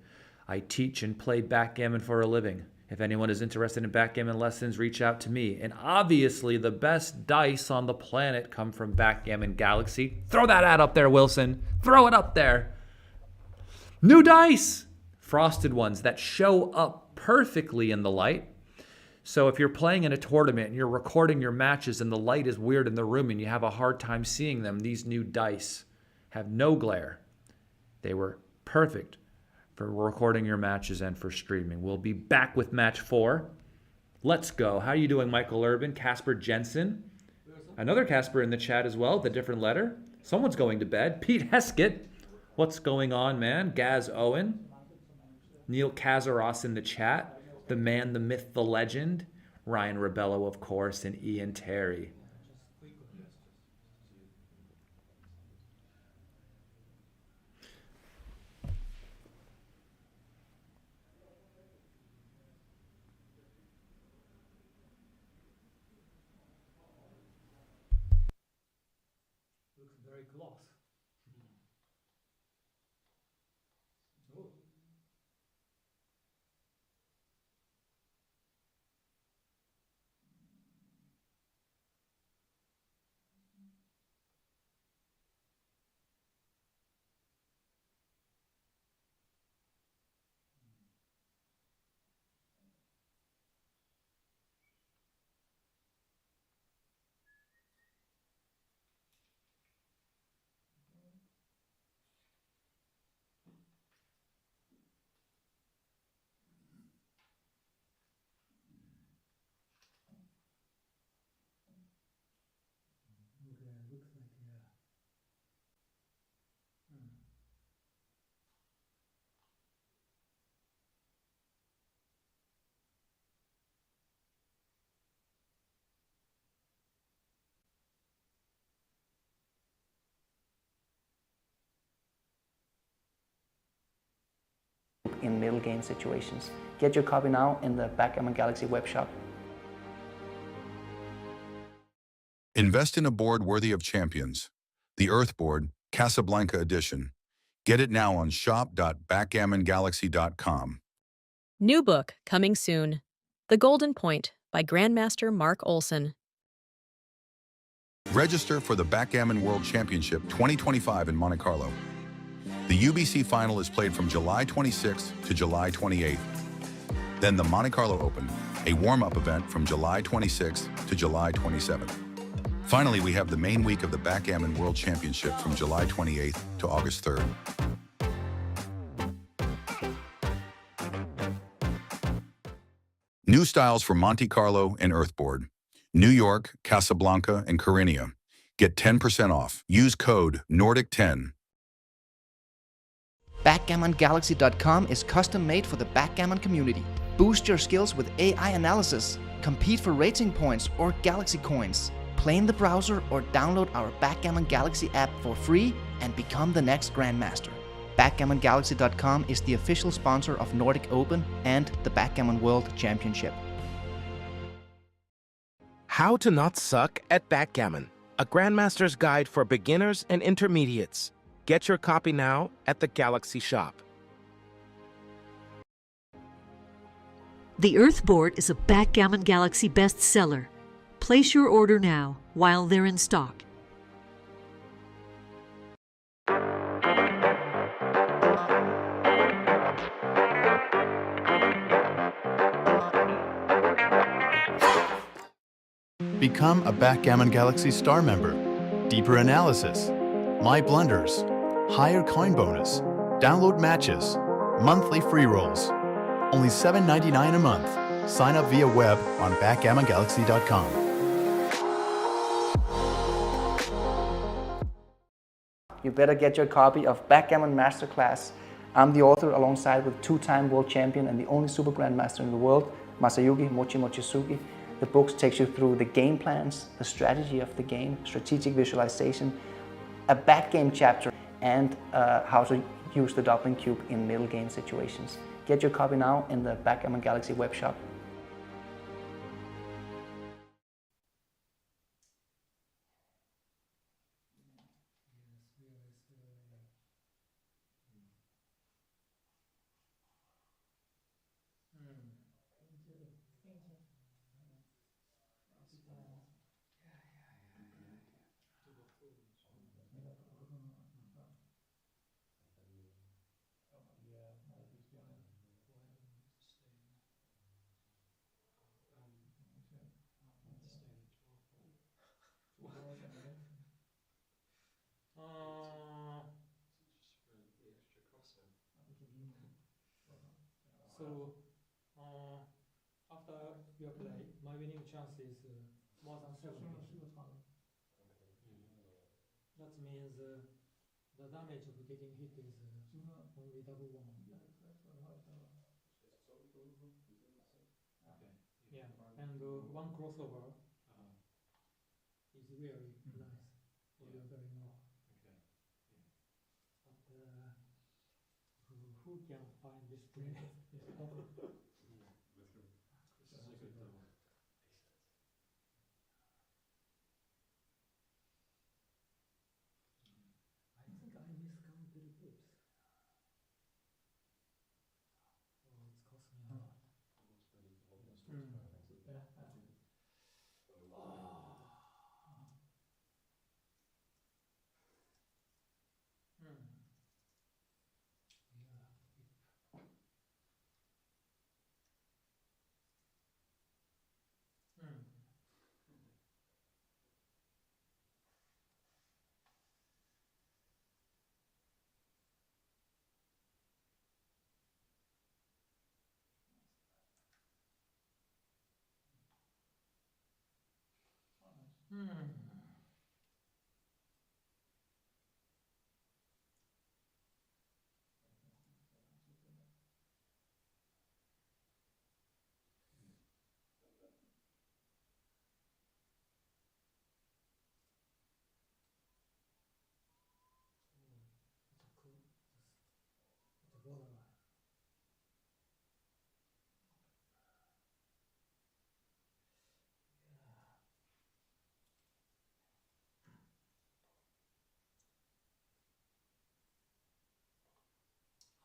I teach and play backgammon for a living. If anyone is interested in backgammon lessons, reach out to me. And obviously, the best dice on the planet come from Backgammon Galaxy. Throw that ad up there, Wilson. Throw it up there. New dice. Frosted ones that show up perfectly in the light. So if you're playing in a tournament and you're recording your matches and the light is weird in the room and you have a hard time seeing them, these new dice have no glare. They were perfect for recording your matches and for streaming. We'll be back with match 4. Let's go. How are you doing, Michael Urban? Casper Jensen. Another Casper in the chat as well, the different letter. Someone's going to bed. Pete Heskett. What's going on, man? Gaz Owen. Neil Kazaros in the chat. The man, the myth, the legend. Ryan Rebello, of course, and Ian Terry. Looks very gloss. Oh. Okay, looks like, yeah. In middle game situations. Get your copy now in the Backgammon Galaxy web shop. Invest in a board worthy of champions. The Earth Board, Casablanca Edition. Get it now on shop.backgammongalaxy.com. New book coming soon. The Golden Point by Grandmaster Mark Olson. Register for the Backgammon World Championship 2025 in Monte Carlo. The UBC final is played from July 26th to July 28th. Then the Monte Carlo Open, a warm-up event from July 26th to July 27th. Finally, we have the main week of the Backgammon World Championship from July 28th to August 3rd. New styles for Monte Carlo and Earthboard. New York, Casablanca, and Carigna. Get 10% off. Use code NORDIC10. BackgammonGalaxy.com is custom made for the backgammon community. Boost your skills with AI analysis, compete for rating points or Galaxy coins. Play in the browser or download our Backgammon Galaxy app for free and become the next Grandmaster. BackgammonGalaxy.com is the official sponsor of Nordic Open and the Backgammon World Championship. How to Not Suck at Backgammon, a Grandmaster's Guide for Beginners and Intermediates. Get your copy now at the Galaxy Shop. The Earthboard is a Backgammon Galaxy bestseller. Place your order now while they're in stock. Become a Backgammon Galaxy Star member. Deeper analysis, my blunders, higher coin bonus, download matches, monthly free rolls. Only $7.99 a month. Sign up via web on backgammongalaxy.com. You better get your copy of Backgammon Masterclass. I'm the author alongside with two-time world champion and the only super grandmaster in the world, Masayuki Mochizuki. The book takes you through the game plans, the strategy of the game, strategic visualization, a back game chapter, and how to use the doubling cube in middle game situations. Get your copy now in the Backgammon Galaxy web shop. So, after your play, my winning chance is more than 70. That means the damage of getting hit is only double one. Yeah, and one crossover is really nice for your very mark. But who can find this play? I think I miscounted the pips. Oh, it's cost me a lot. It's a borderline.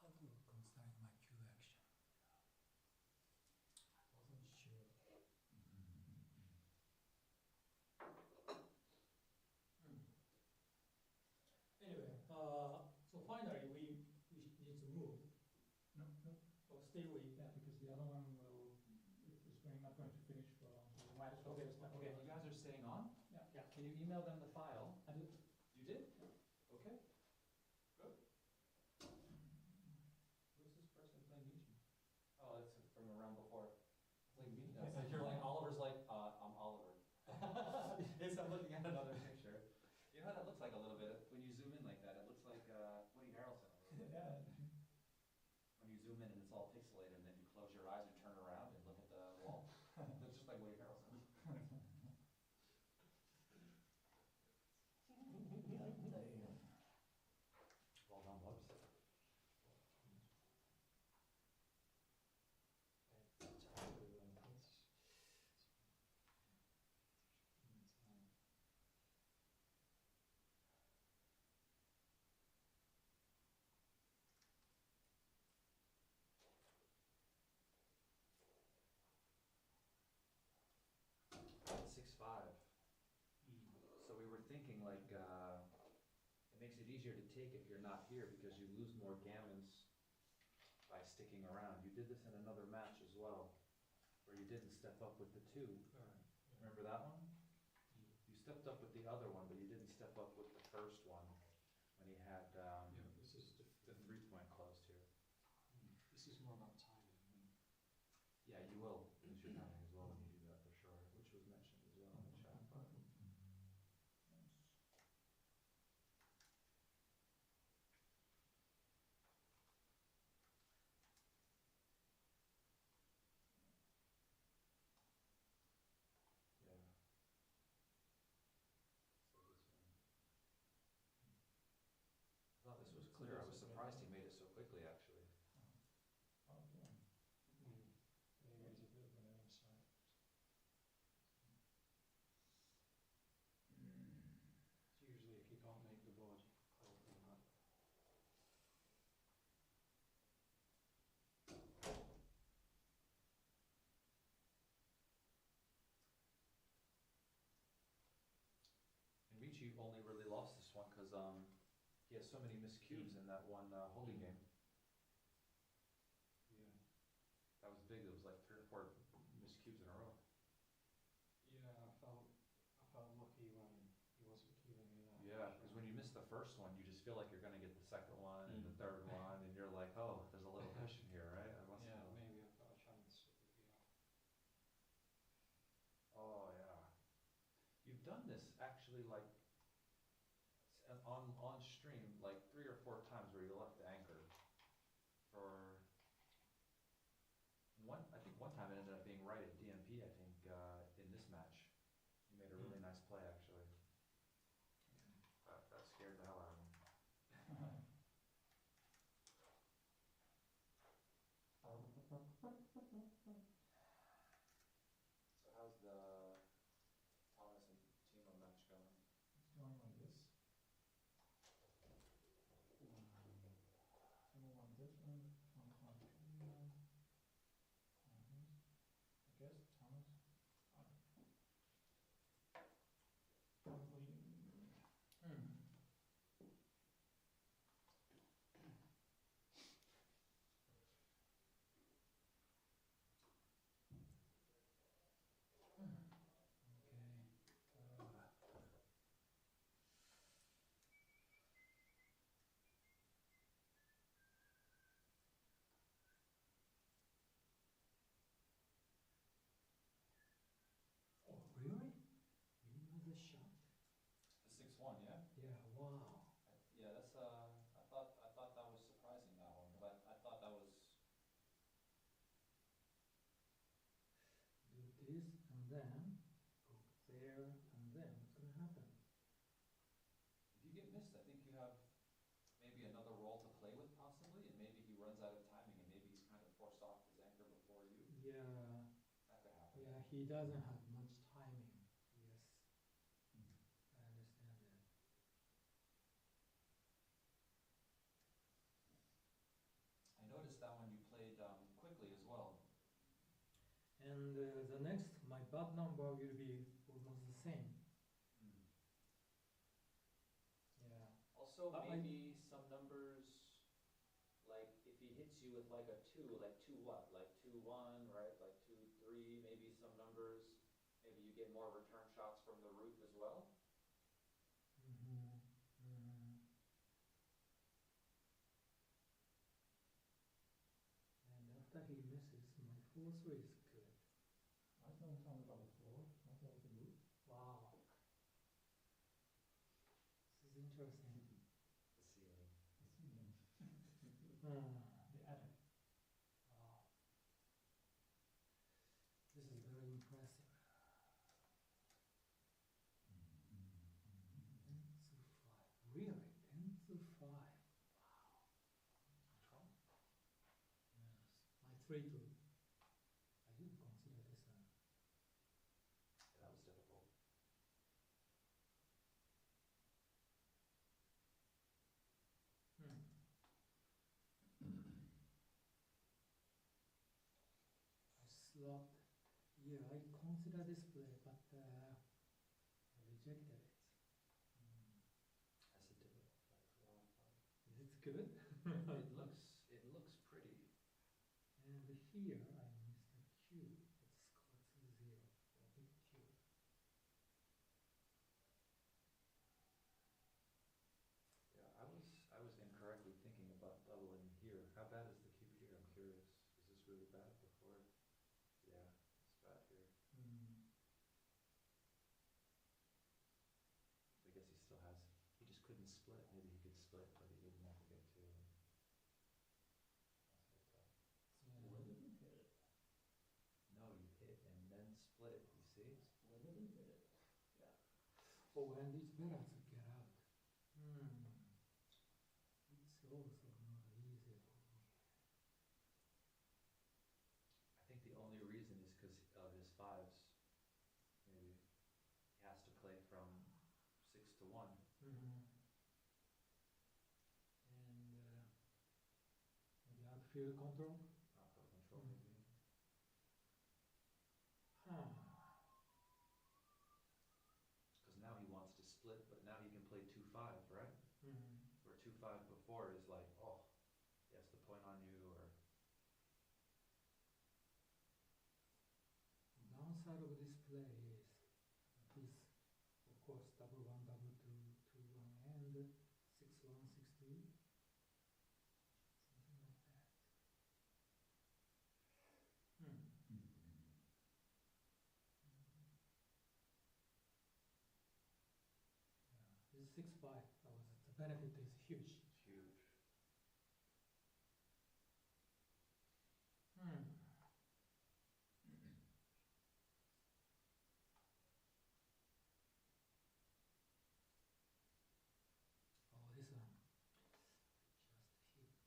How to constrain my cue action? I wasn't sure. Anyway, so finally we need to move. No. Or stay with. Yeah, because the other one will, is going not going to finish for long. So we might as well. Okay. You guys are staying on? Yeah. Yeah, can you email them the file? I did. You did? Okay. Good. Who's this person playing Michi? Oh, that's from around before. Like me, you're like, Oliver's like, I'm Oliver. Yes, I'm looking at another picture. You know how that looks like a little bit, when you zoom in like that, it looks like, Woody Harrelson a little bit. Yeah. When you zoom in and it's all pixelated, and then you close your eyes and turn around and look at the wall. It's just like Woody Harrelson. Well done, Bubs. Six, 5. So we were thinking like, it makes it easier to take if you're not here because you lose more gammons by sticking around. You did this in another match as well, where you didn't step up with the 2. Remember that one? You stepped up with the other one, but you didn't step up with the first one when he had this is the 3-point closed here. This is more about timing. Yeah, you will use your timing as well when you do that for sure, which was mentioned as well in the chat. But yeah. So this one. I thought this was clear. I was surprised he made it so quickly, actually. Okay. Maybe it's a bit of an insight. Usually if you can't make the board, close them up. And Ricci only really lost this one because he has so many missed cues in that one holding game. Yeah. That was big. It was like 3 or 4 missed cues in a row. Yeah, I felt lucky when he wasn't queuing me that. Yeah, because when you miss the first one, you just feel like you're going to get the second one and the third one, and you're like, oh, there's a little cushion here, right? I must Yeah, know. maybe I've got a chance at the Oh, yeah. You've done this actually like on stream like 3 or 4 times where you left anchored for one. I think one time it ended up being right at DMP. I think in this match, you made a really nice play actually. That scared the hell out of me. So how's the Thomas and Timo match going? It's going like this. One different, one complicated. I guess Thomas. Probably. Oh, really? You know this shot? The 6-1, yeah. Yeah, wow. Yeah, that's I thought that was surprising, that one, but I thought that was. Do this and then go there and then what's gonna happen? If you get missed, I think you have maybe another role to play with possibly, and maybe he runs out of timing, and maybe he's kind of forced off his anchor before you. Yeah, That could happen. yeah, he doesn't have much timing. Yes, I understand that. I noticed that one you played quickly as well. And the next, my bad number will be almost the same. Yeah. Also, But maybe some numbers, like if he hits you with like a 2, like 2 what? Like 2-1, right? Like 2-3, maybe some numbers, maybe you get more return shots from the roof as well. 4-3 is good. I don't sound about 4, not all the move. Wow. This is interesting. The ceiling. The attic. Wow. This is very impressive. 10-5. Really? 10-5. Wow. Control. Yes. My 3-2. I didn't consider this one. That was difficult. I slot. Yeah, I consider this play, but I rejected it. That's a difficult play for a lot of fun. Is it good? It looks pretty. And here I missed a Q. It's scored 0 for big Q. Yeah, I was incorrectly thinking about doubling here. How bad is the cube here? I'm curious. Is this really bad before? Yeah, it's bad here. I guess he still has. He just couldn't split. Maybe he could split, but he didn't want to get to. That's a bit tough. Where did we hit it? No, you hit and then split. You see? Where did we hit it? Yeah. Oh, and it's better to get out. It's also not easy for me. I think the only reason is because of his fives. Maybe he has to play from 6 to 1. And maybe outfield control. Outfield control, maybe. Because now he wants to split, but now he can play 2-5, right? Where 2-5 before is like, oh, he has to point on you, or Downside of this play is this, of course, double 1, double 2, 2-1, and 6-1, 6-2. Something like that. Yeah, this is 6-5. The benefit is huge. it's huge. Oh, this one. Just hit. Oh, it's even worse. Oh, this is almost difficult.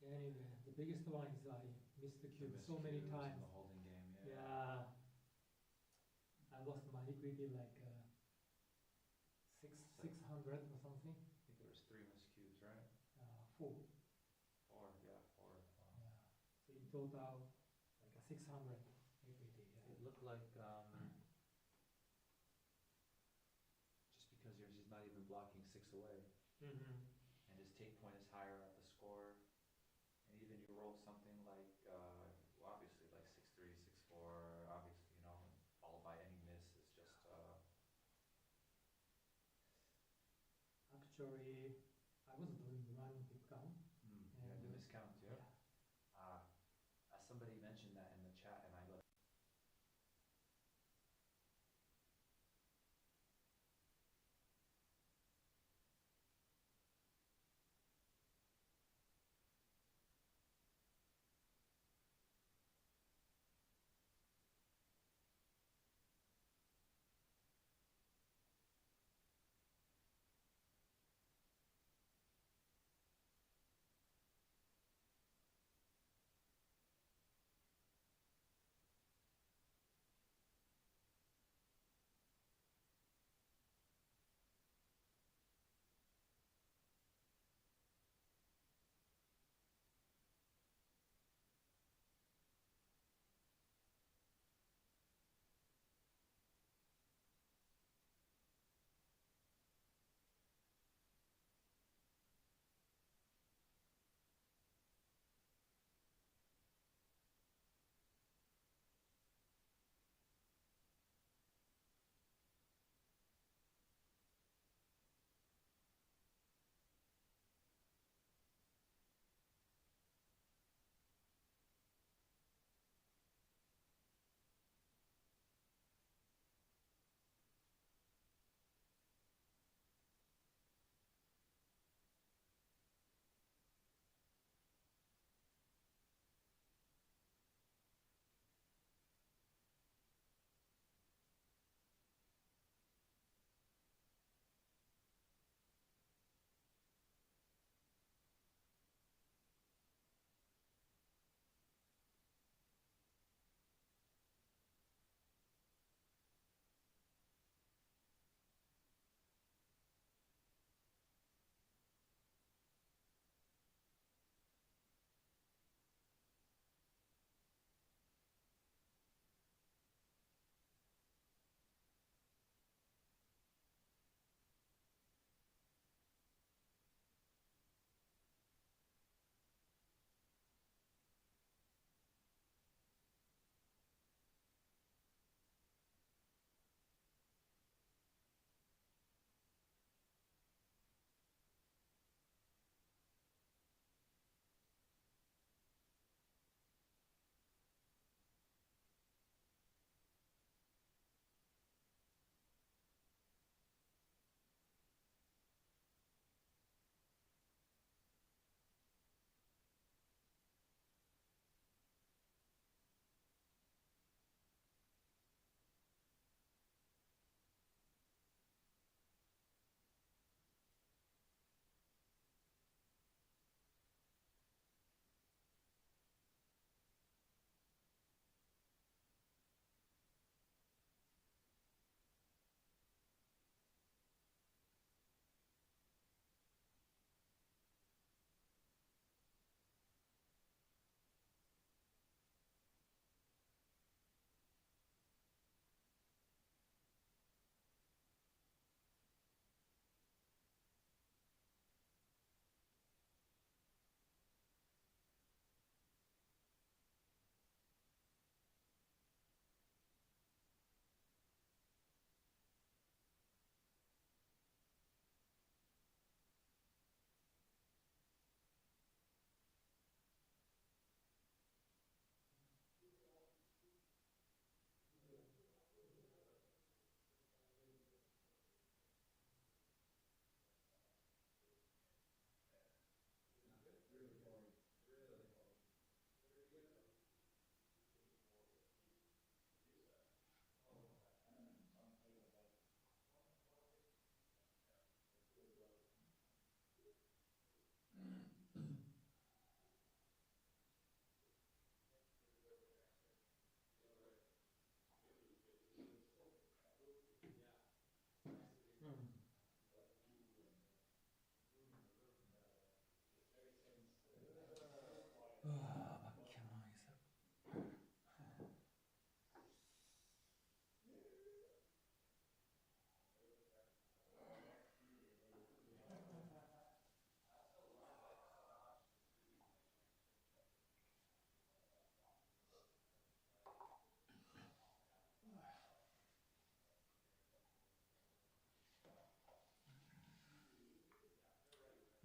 Anyway, the biggest one is I missed the cube so many times. In the holding game, yeah. Yeah. I lost my equity like 600 or something. I think there was 3 missed cubes, right? 4. 4, yeah, 4. Wow. Yeah. So in total, like a 600 equity. Yeah. It looked like just because he's not even blocking 6 away, and his take point is higher at the score, and even you roll something like well, obviously like 6-3, 6-4, obviously, you know, followed by any miss is just Actually, I was doing one big count. you had the miscount, yeah. Somebody mentioned that in the chat, and I let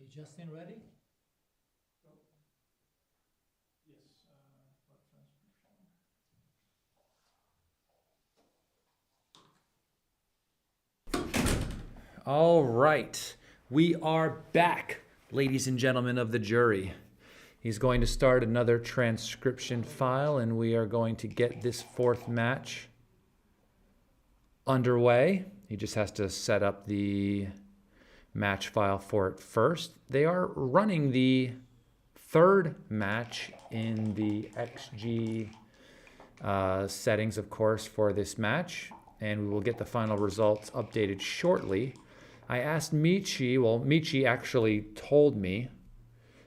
Is Justin ready? Yes, what transcription? All right. We are back, ladies and gentlemen of the jury. He's going to start another transcription file, and we are going to get this fourth match underway. He just has to set up the match file for it first. They are running the third match in the XG settings, of course, for this match, and we will get the final results updated shortly. I asked Michi, well, Michi actually told me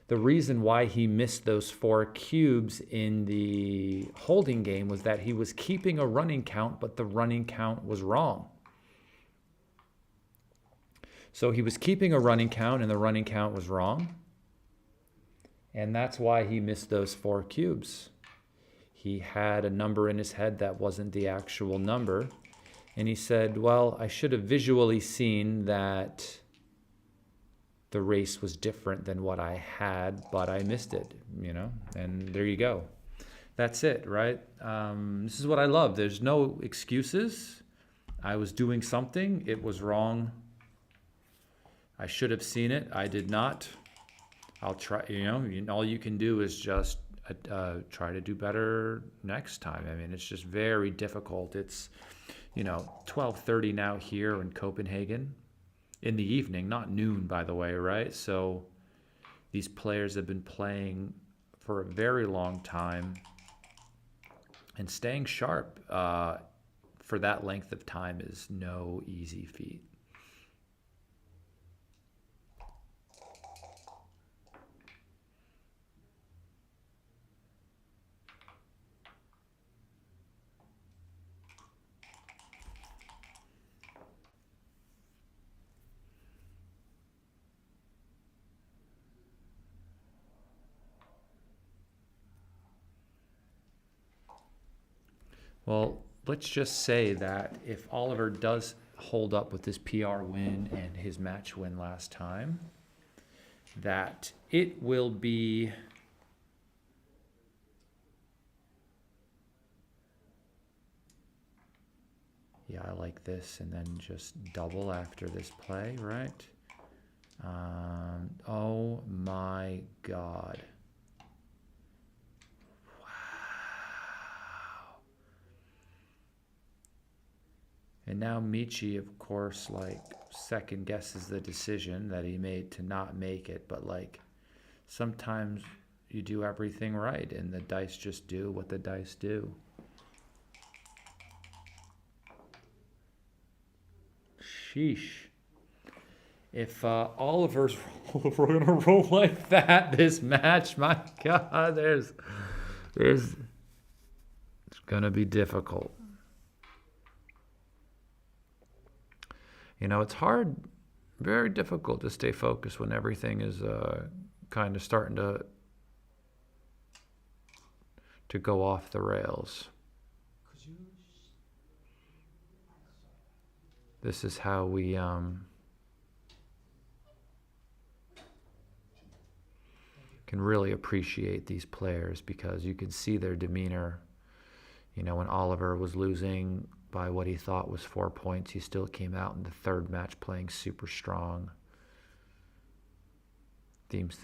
the reason why he missed those 4 cubes in the holding game was that he was keeping a running count, but the running count was wrong. So he was keeping a running count, and the running count was wrong. And that's why he missed those 4 cubes. He had a number in his head that wasn't the actual number. And he said, well, I should have visually seen that the race was different than what I had, but I missed it, you know, and there you go. That's it, right? This is what I love. There's no excuses. I was doing something. It was wrong. I should have seen it. I did not. I'll try, all you can do is just try to do better next time. I mean, it's just very difficult. It's, 12:30 now here in Copenhagen in the evening, not noon, by the way, right? So these players have been playing for a very long time, and staying sharp for that length of time is no easy feat. Well, let's just say that if Oliver does hold up with this PR win and his match win last time, that it will be I like this, and then just double after this play, right? Oh my God. And now Michi, of course, second guesses the decision that he made to not make it. But sometimes you do everything right, and the dice just do what the dice do. Sheesh. If Oliver's gonna roll like that this match, my God, it's gonna be difficult. It's hard, very difficult to stay focused when everything is kind of starting to go off the rails. This is how we can really appreciate these players, because you can see their demeanor. When Oliver was losing by what he thought was 4 points, he still came out in the third match playing super strong. Things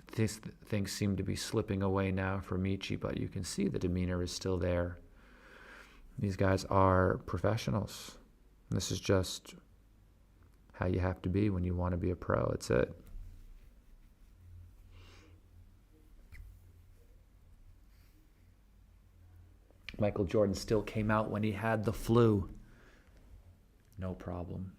seem to be slipping away now for Michi, but you can see the demeanor is still there. These guys are professionals. This is just how you have to be when you want to be a pro. That's it. Michael Jordan still came out when he had the flu. No problem.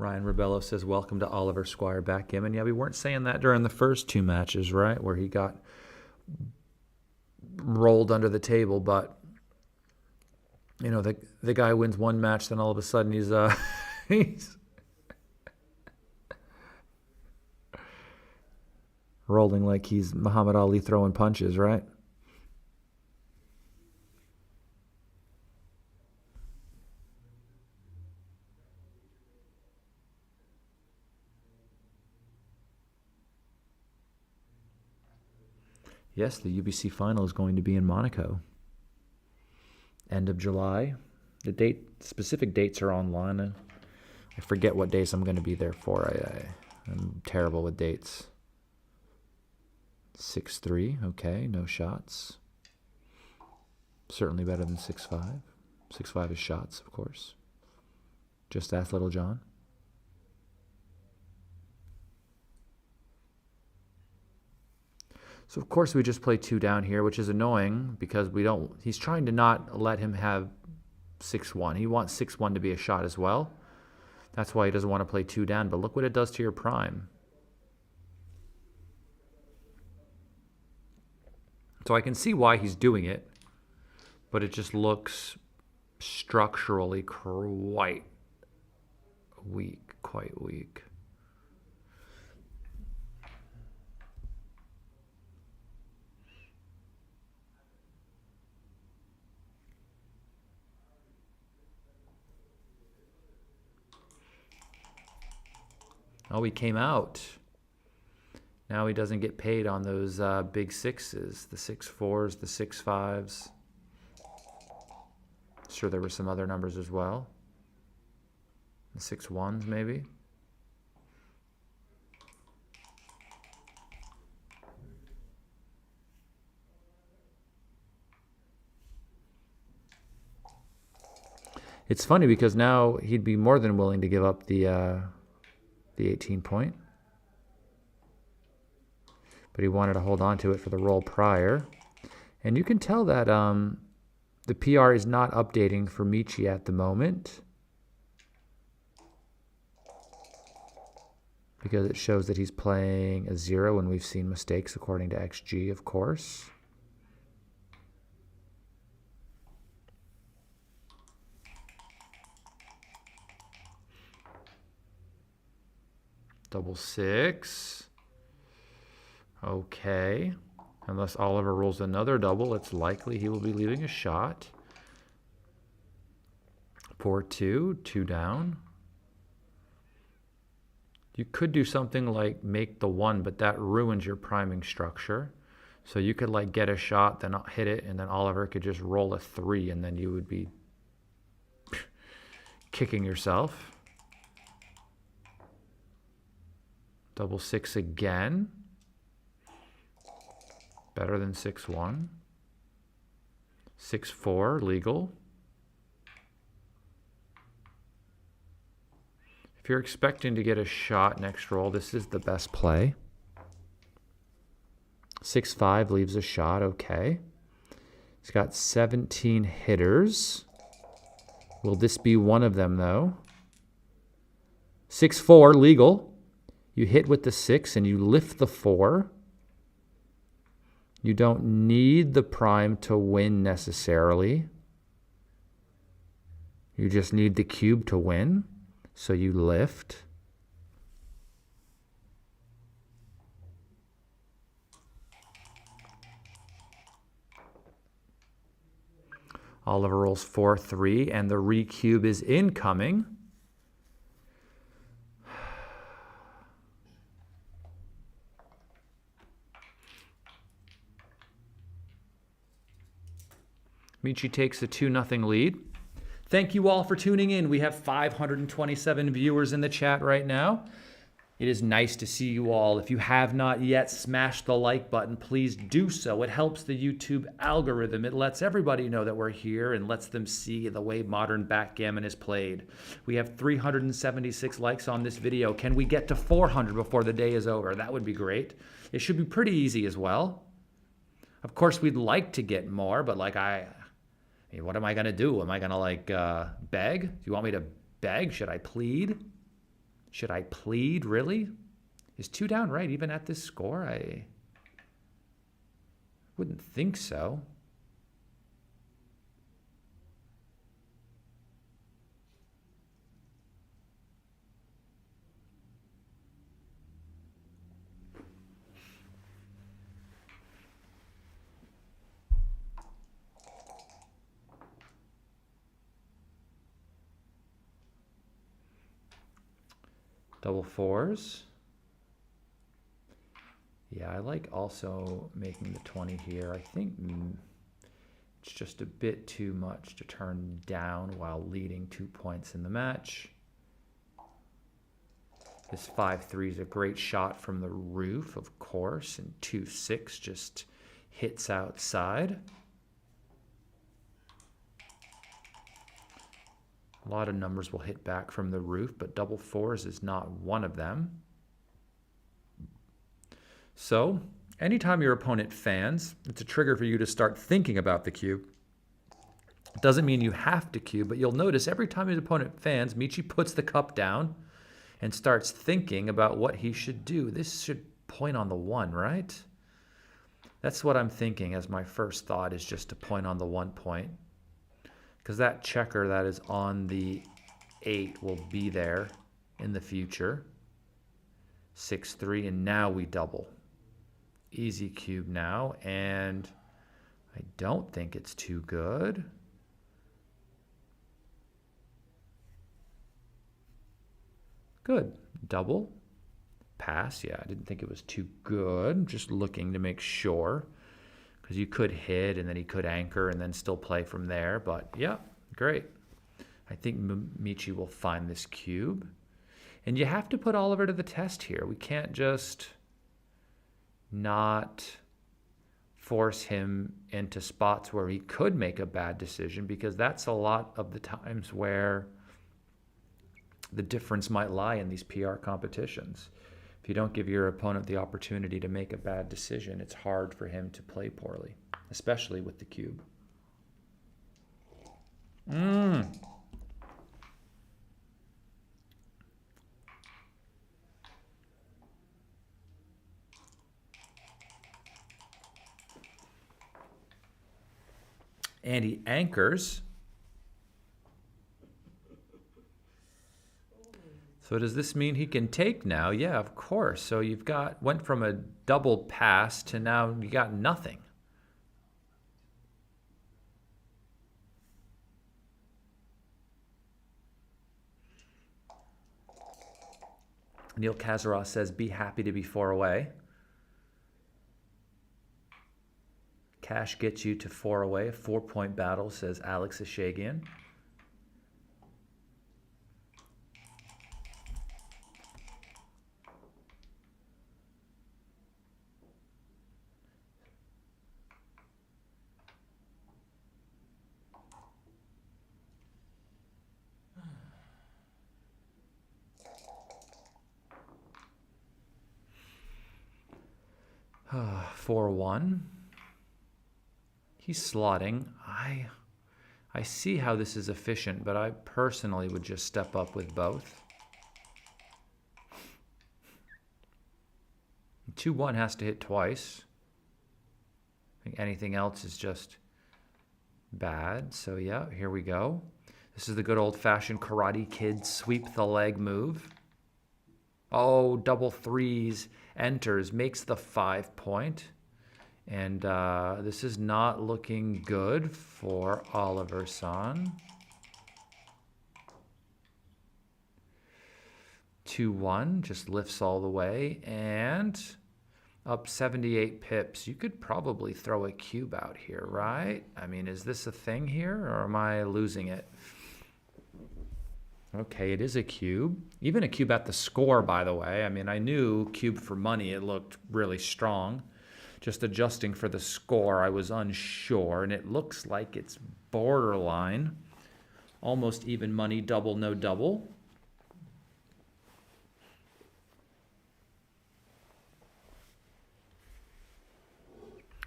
Ryan Rebello says, welcome to Oliver Squire Backgammon. Yeah, we weren't saying that during the first two matches, right? Where he got rolled under the table, but you know, the guy wins one match, then all of a sudden he's he's rolling like he's Muhammad Ali throwing punches, right? Yes, the UBC final is going to be in Monaco. End of July. The specific dates are online. I forget what days I'm going to be there for. I'm terrible with dates. 6-3, okay, no shots. Certainly better than 6-5. 6-5 is shots, of course. Just ask Little John. So of course we just play 2 down here, which is annoying because he's trying to not let him have 6-1. He wants 6-1 to be a shot as well. That's why he doesn't want to play 2 down, but look what it does to your prime. So I can see why he's doing it, but it just looks structurally quite weak. Oh, he came out. Now he doesn't get paid on those big sixes, the 6-4s, the 6-5s. Sure, there were some other numbers as well. The 6-1s, maybe. It's funny because now he'd be more than willing to give up the 18 point. But he wanted to hold on to it for the roll prior. And you can tell that the PR is not updating for Michi at the moment, because it shows that he's playing a 0 and we've seen mistakes according to XG, of course. Double 6. Okay. Unless Oliver rolls another double, it's likely he will be leaving a shot. 4-2, 2 down. You could do something like make the 1, but that ruins your priming structure. So you could like get a shot, then hit it, and then Oliver could just roll a 3, and then you would be kicking yourself. Double 6 again. Better than 6-1. 6-4, legal. If you're expecting to get a shot next roll, this is the best play. 6-5 leaves a shot, okay. He's got 17 hitters. Will this be one of them, though? 6-4, legal. You hit with the 6 and you lift the 4. You don't need the prime to win necessarily. You just need the cube to win. So you lift. Oliver rolls 4-3 and the recube is incoming. Michi takes a 2-0 lead. Thank you all for tuning in. We have 527 viewers in the chat right now. It is nice to see you all. If you have not yet smashed the like button, please do so. It helps the YouTube algorithm. It lets everybody know that we're here and lets them see the way modern backgammon is played. We have 376 likes on this video. Can we get to 400 before the day is over? That would be great. It should be pretty easy as well. Of course, we'd like to get more, but like what am I going to do? Am I going to beg? Do you want me to beg? Should I plead? Should I plead, really? Is 2 down right even at this score? I wouldn't think so. Double fours. Yeah, I like also making the 20 here. I think it's just a bit too much to turn down while leading 2 points in the match. This 5-3 is a great shot from the roof, of course, and 2-6 just hits outside. A lot of numbers will hit back from the roof, but double fours is not one of them. So, anytime your opponent fans, it's a trigger for you to start thinking about the cube. It doesn't mean you have to cube, but you'll notice every time his opponent fans, Michi puts the cup down and starts thinking about what he should do. This should point on the 1, right? That's what I'm thinking as my first thought, is just to point on the 1 point. Because that checker that is on the 8 will be there in the future. 6-3, and now we double. Easy cube now, and I don't think it's too good. Good. Double. Pass. Yeah, I didn't think it was too good. Just looking to make sure. Because you could hit, and then he could anchor, and then still play from there. But, yeah, great. I think Michi will find this cube. And you have to put Oliver to the test here. We can't just not force him into spots where he could make a bad decision, because that's a lot of the times where the difference might lie in these PR competitions. If you don't give your opponent the opportunity to make a bad decision, it's hard for him to play poorly, especially with the cube. And he anchors. So does this mean he can take now? Yeah, of course. So you've went from a double pass to now you got nothing. Neil Kazaroff says, be happy to be 4 away. Cash gets you to 4 away. A 4-point battle, says Alex Ashagian. Ah, 4-1. He's slotting. I see how this is efficient, but I personally would just step up with both. 2-1 has to hit twice. I think anything else is just bad. So yeah, here we go. This is the good old-fashioned Karate Kid sweep the leg move. Oh, double threes, enters, makes the 5-point. And this is not looking good for Oliver San. 2-1, just lifts all the way. And up 78 pips. You could probably throw a cube out here, right? I mean, is this a thing here, or am I losing it? Okay, it is a cube. Even a cube at the score, by the way. I mean, I knew cube for money, it looked really strong. Just adjusting for the score, I was unsure, and it looks like it's borderline. Almost even money, double, no double.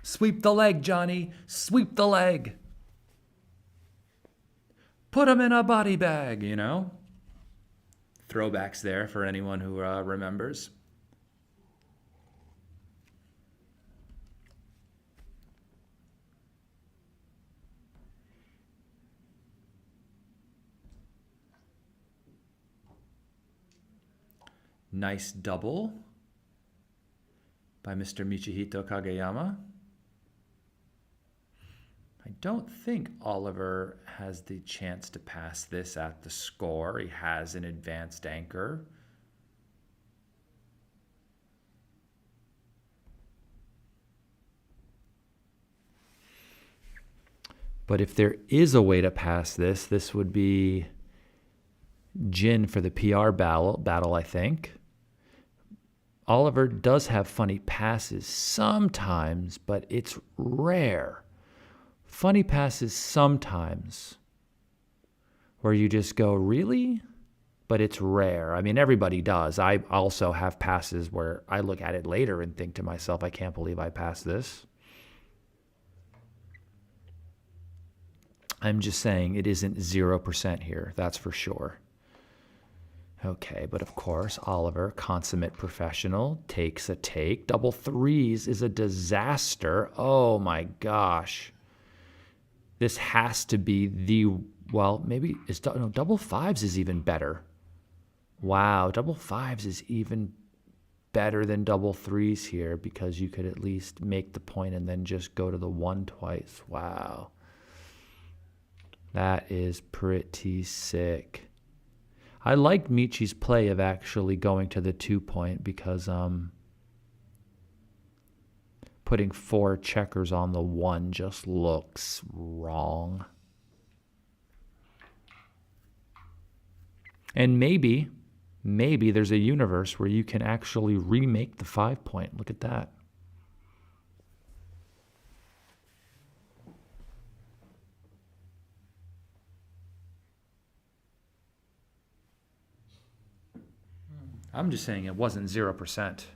Sweep the leg, Johnny. Sweep the leg. Put him in a body bag, you know. throwbacks there for anyone who remembers. Nice double by Mr. Michihito Kageyama. I don't think Oliver has the chance to pass this at the score. He has an advanced anchor. But if there is a way to pass this, this would be Jin for the PR battle, I think. Oliver does have funny passes sometimes, but it's rare. Funny passes sometimes where you just go, really? But it's rare. I mean, everybody does. I also have passes where I look at it later and think to myself, I can't believe I passed this. I'm just saying it isn't 0% here, that's for sure. Okay, but of course, Oliver, consummate professional, takes a take. Double threes is a disaster. Oh my gosh. This has to be the, well, maybe it's, no, double fives is even better. Wow, double fives is even better than double threes here because you could at least make the point and then just go to the one twice. Wow. That is pretty sick. I liked Michi's play of actually going to the 2-point because putting 4 checkers on the 1 just looks wrong. And maybe there's a universe where you can actually remake the 5-point. Look at that. I'm just saying it wasn't 0%.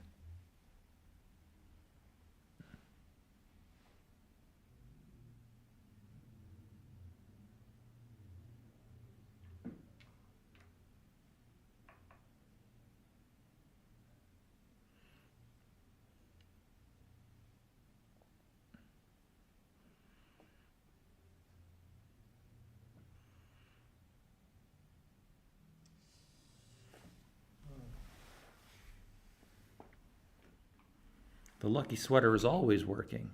The lucky sweater is always working.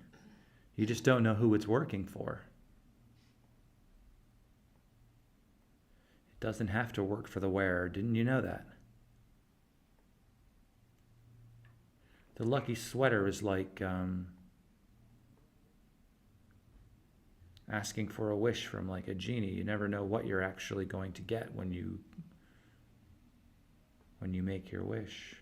You just don't know who it's working for. It doesn't have to work for the wearer. Didn't you know that? The lucky sweater is like asking for a wish from like a genie. You never know what you're actually going to get when you make your wish.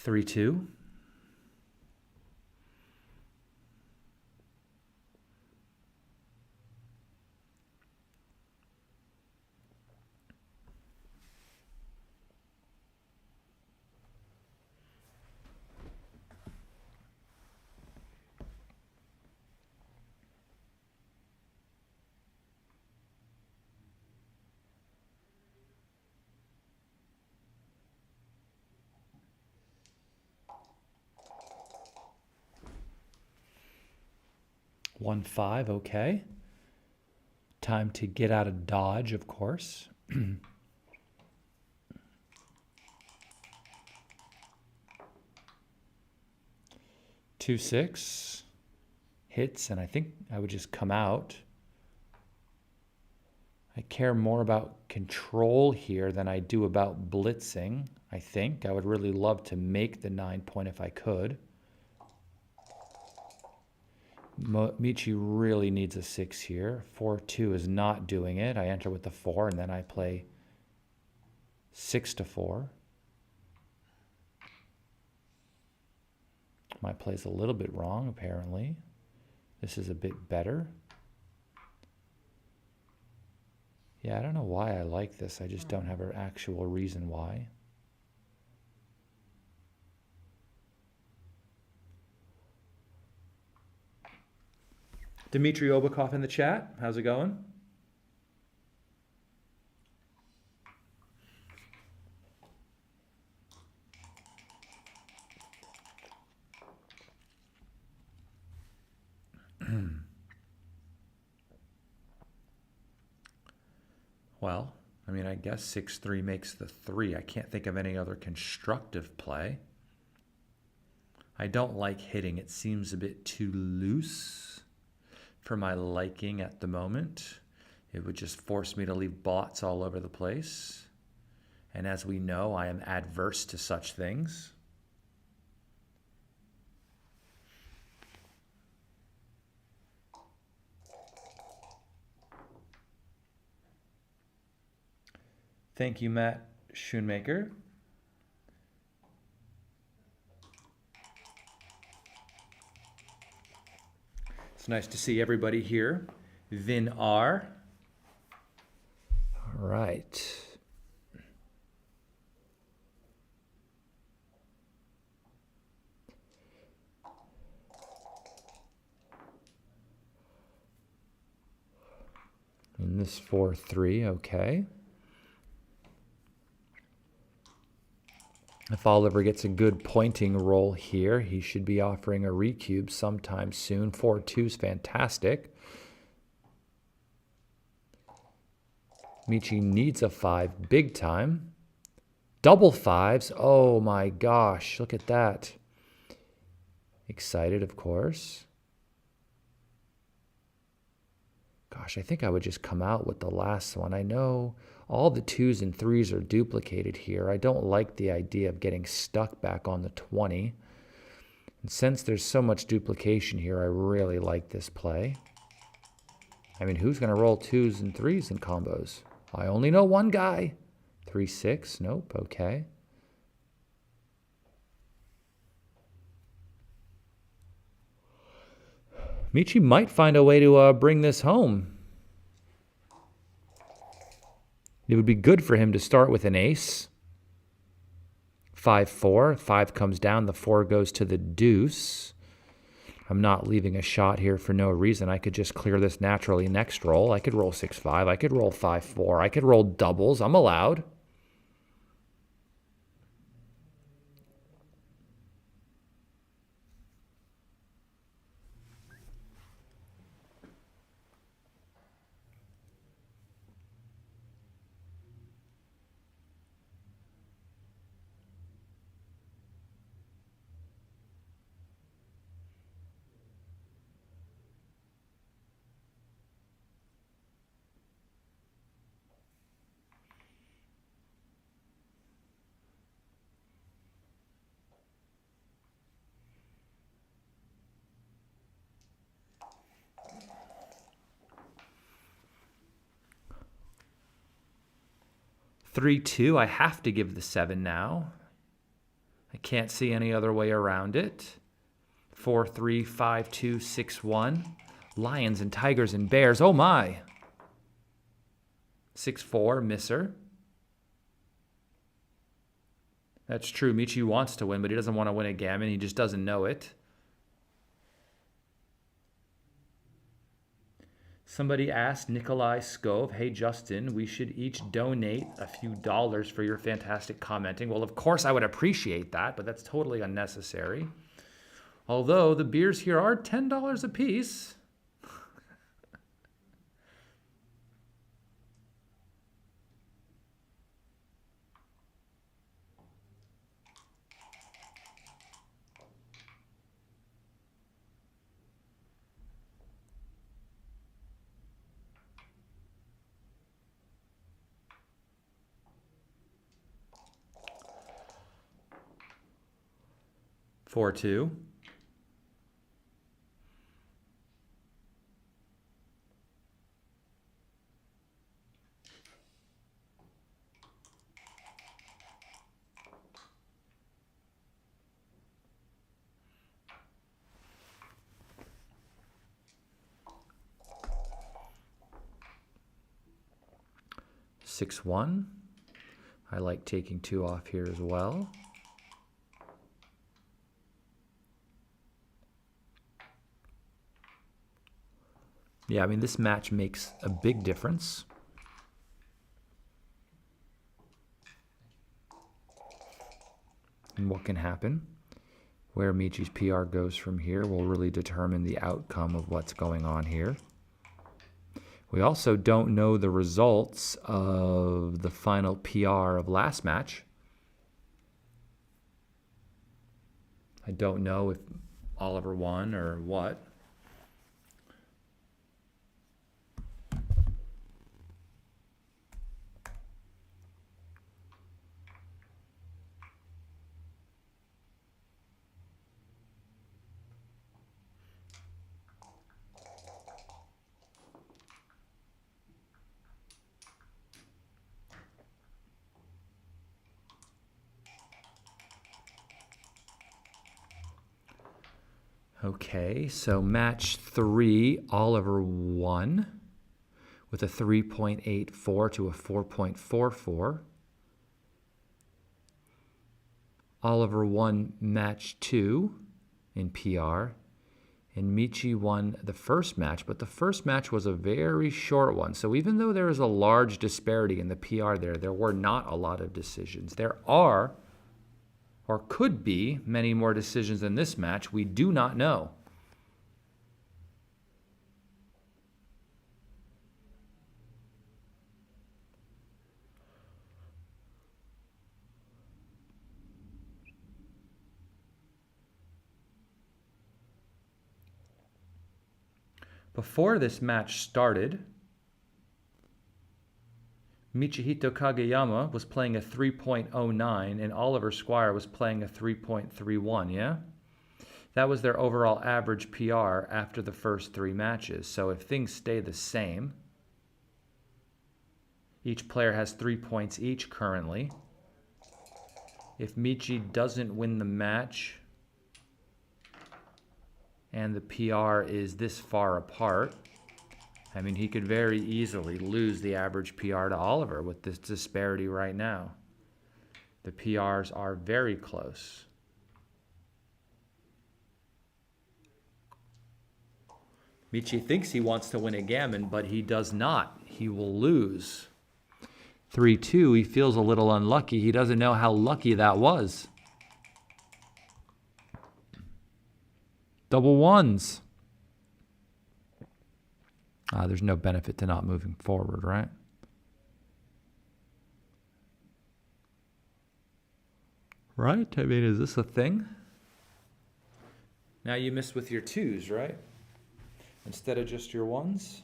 Three, 2. One, 5, okay. Time to get out of Dodge, of course. 2, 6 hits, and I think I would just come out. I care more about control here than I do about blitzing, I think. I would really love to make the 9-point if I could. Michi really needs a 6 here. 4-2 is not doing it. I enter with the 4, and then I play 6 to 4. My play's a little bit wrong, apparently. This is a bit better. Yeah, I don't know why I like this. I just don't have an actual reason why. Dmitry Obakov in the chat. How's it going? Well, I mean, I guess 6-3 makes the 3. I can't think of any other constructive play. I don't like hitting. It seems a bit too loose for my liking at the moment. It would just force me to leave bots all over the place. And as we know, I am adverse to such things. Thank you, Matt Schoonmaker. It's nice to see everybody here. Vin R. All right. And this 4-3, okay. If Oliver gets a good pointing roll here, he should be offering a recube sometime soon. 4-2 is fantastic. Michi needs a 5 big time. Double 5s. Oh my gosh, look at that. Excited, of course. Gosh, I think I would just come out with the last one. I know all the 2s and 3s are duplicated here. I don't like the idea of getting stuck back on the 20. And since there's so much duplication here, I really like this play. I mean, who's going to roll 2s and 3s in combos? I only know one guy. 3-6, nope, okay. Michi might find a way to bring this home. It would be good for him to start with an ace. 5-4. 5 comes down. The 4 goes to the deuce. I'm not leaving a shot here for no reason. I could just clear this naturally next roll. I could roll 6-5. I could roll 5-4. I could roll doubles. I'm allowed. Three, 2. I have to give the 7 now. I can't see any other way around it. 4-3, 5-2, 6-1. Lions and tigers and bears. Oh my. 6-4, misser. That's true. Michi wants to win, but he doesn't want to win a gammon. He just doesn't know it. Somebody asked Nikolai Skov, hey, Justin, we should each donate a few dollars for your fantastic commenting. Well, of course, I would appreciate that, but that's totally unnecessary. Although the beers here are $10 a piece. Four, 2. 6-1. I like taking 2 off here as well. Yeah, I mean, this match makes a big difference. And what can happen? Where Michi's PR goes from here will really determine the outcome of what's going on here. We also don't know the results of the final PR of last match. I don't know if Oliver won or what. Okay, so match 3, Oliver won with a 3.84 to a 4.44. Oliver won match 2 in PR, and Michi won the first match, but the first match was a very short one. So even though there is a large disparity in the PR there were not a lot of decisions. There are, or could be, many more decisions in this match. We do not know. Before this match started, Michihito Kageyama was playing a 3.09 and Oliver Squire was playing a 3.31, yeah? That was their overall average PR after the first 3 matches. So if things stay the same, each player has 3 points each currently. If Michi doesn't win the match and the PR is this far apart, I mean, he could very easily lose the average PR to Oliver with this disparity right now. The PRs are very close. Michi thinks he wants to win a gammon, but he does not. He will lose. 3-2, he feels a little unlucky. He doesn't know how lucky that was. Double ones. There's no benefit to not moving forward, right? Right? I mean, is this a thing? Now you miss with your 2s, right? Instead of just your 1s.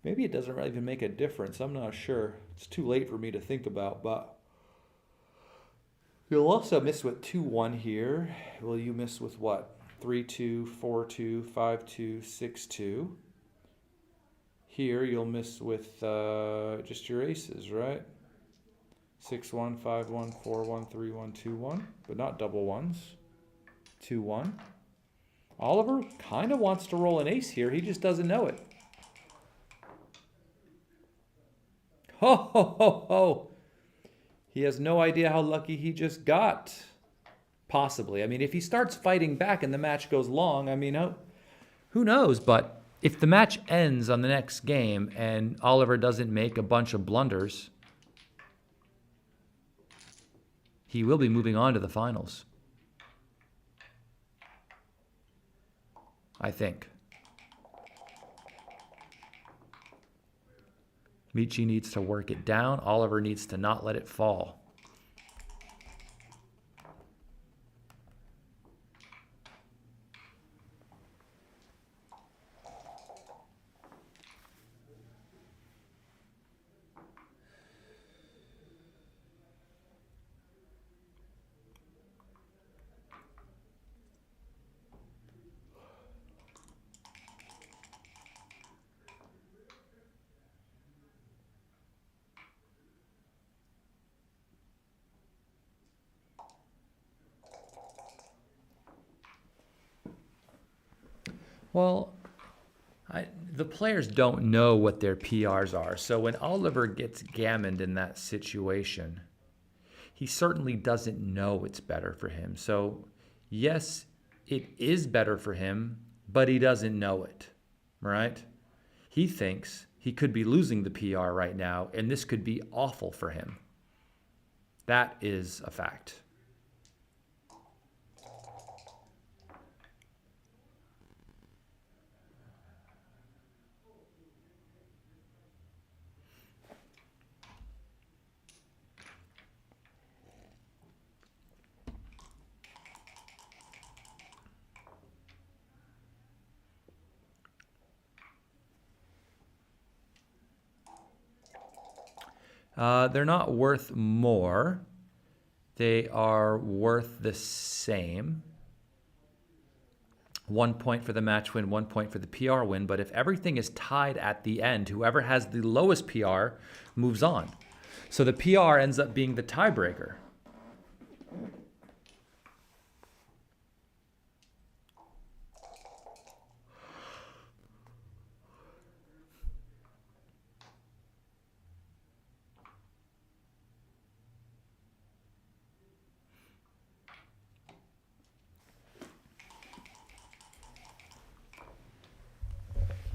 Maybe it doesn't really even make a difference. I'm not sure. It's too late for me to think about, but you'll also miss with 2-1 here. Will you miss with what? 3-2, 4-2, 5-2, 6-2. Here you'll miss with just your aces, right? 6-1, 5-1, 4-1, 3-1, 2-1, but not double ones. 2-1. Oliver kind of wants to roll an ace here. He just doesn't know it. Ho, ho, ho, ho. He has no idea how lucky he just got. Possibly. I mean, if he starts fighting back and the match goes long, I mean, who knows? But if the match ends on the next game and Oliver doesn't make a bunch of blunders, he will be moving on to the finals. I think. Michi needs to work it down. Oliver needs to not let it fall. Well, the players don't know what their PRs are. So when Oliver gets gammoned in that situation, he certainly doesn't know it's better for him. So yes, it is better for him, but he doesn't know it, right? He thinks he could be losing the PR right now, and this could be awful for him. That is a fact. They're not worth more. They are worth the same. 1 point for the match win, 1 point for the PR win. But if everything is tied at the end, whoever has the lowest PR moves on. So the PR ends up being the tiebreaker.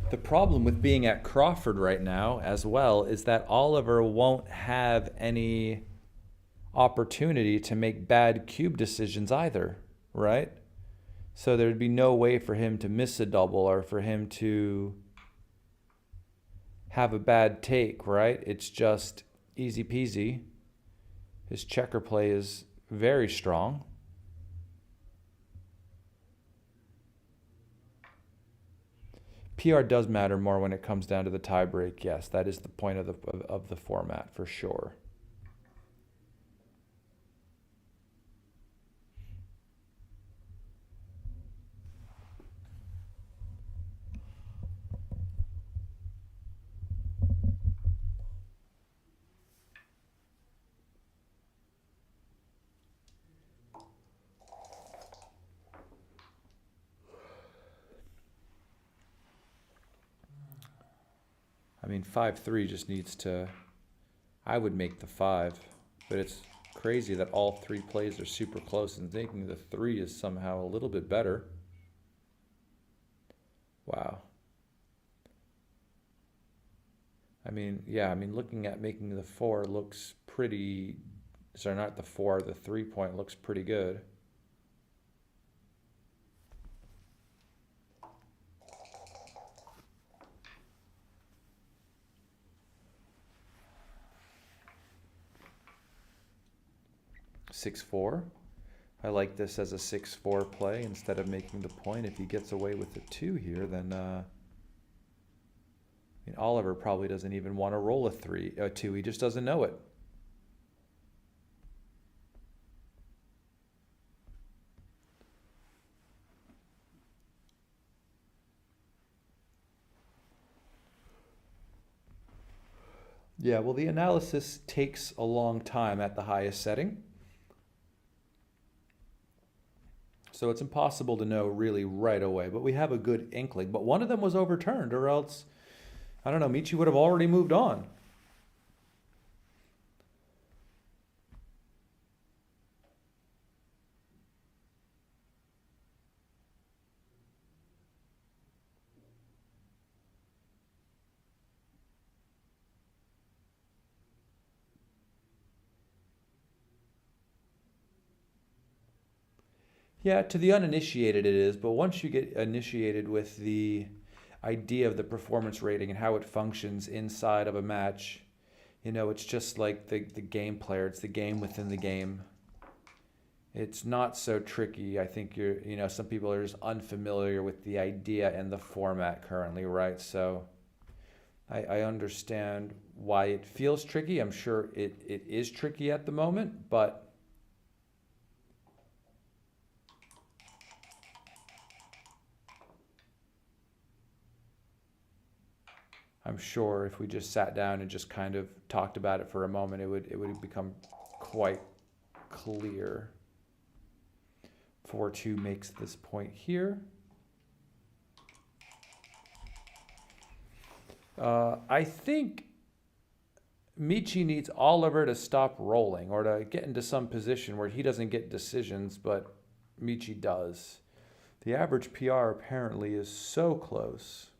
The problem with being at Crawford right now as well is that Oliver won't have any opportunity to make bad cube decisions either, right? So there'd be no way for him to miss a double or for him to have a bad take, right? It's just easy peasy. His checker play is very strong. PR does matter more when it comes down to the tiebreak. Yes, that is the point of the format for sure. I mean, 5-3 just needs to... I would make the 5, but it's crazy that all 3 plays are super close and thinking the 3 is somehow a little bit better. Wow. I mean, yeah, I mean, looking at making the 4 looks pretty... Sorry, not the 4, the 3 point looks pretty good. (6-4). I like this as a 6-4 play instead of making the point. If he gets away with the 2 here, then I mean, Oliver probably doesn't even want to roll a 2. He just doesn't know it. Yeah, well, the analysis takes a long time at the highest setting. So it's impossible to know really right away, but we have a good inkling. But one of them was overturned, or else, I don't know, Michi would have already moved on. Yeah, to the uninitiated it is, but once you get initiated with the idea of the performance rating and how it functions inside of a match, you know, it's just like the game player. It's the game within the game. It's not so tricky. I think some people are just unfamiliar with the idea and the format currently, right? So I understand why it feels tricky. I'm sure it is tricky at the moment, but I'm sure if we just sat down and just kind of talked about it for a moment, it would become quite clear. 4-2 makes this point here. I think Michi needs Oliver to stop rolling or to get into some position where he doesn't get decisions, but Michi does. The average PR apparently is so close.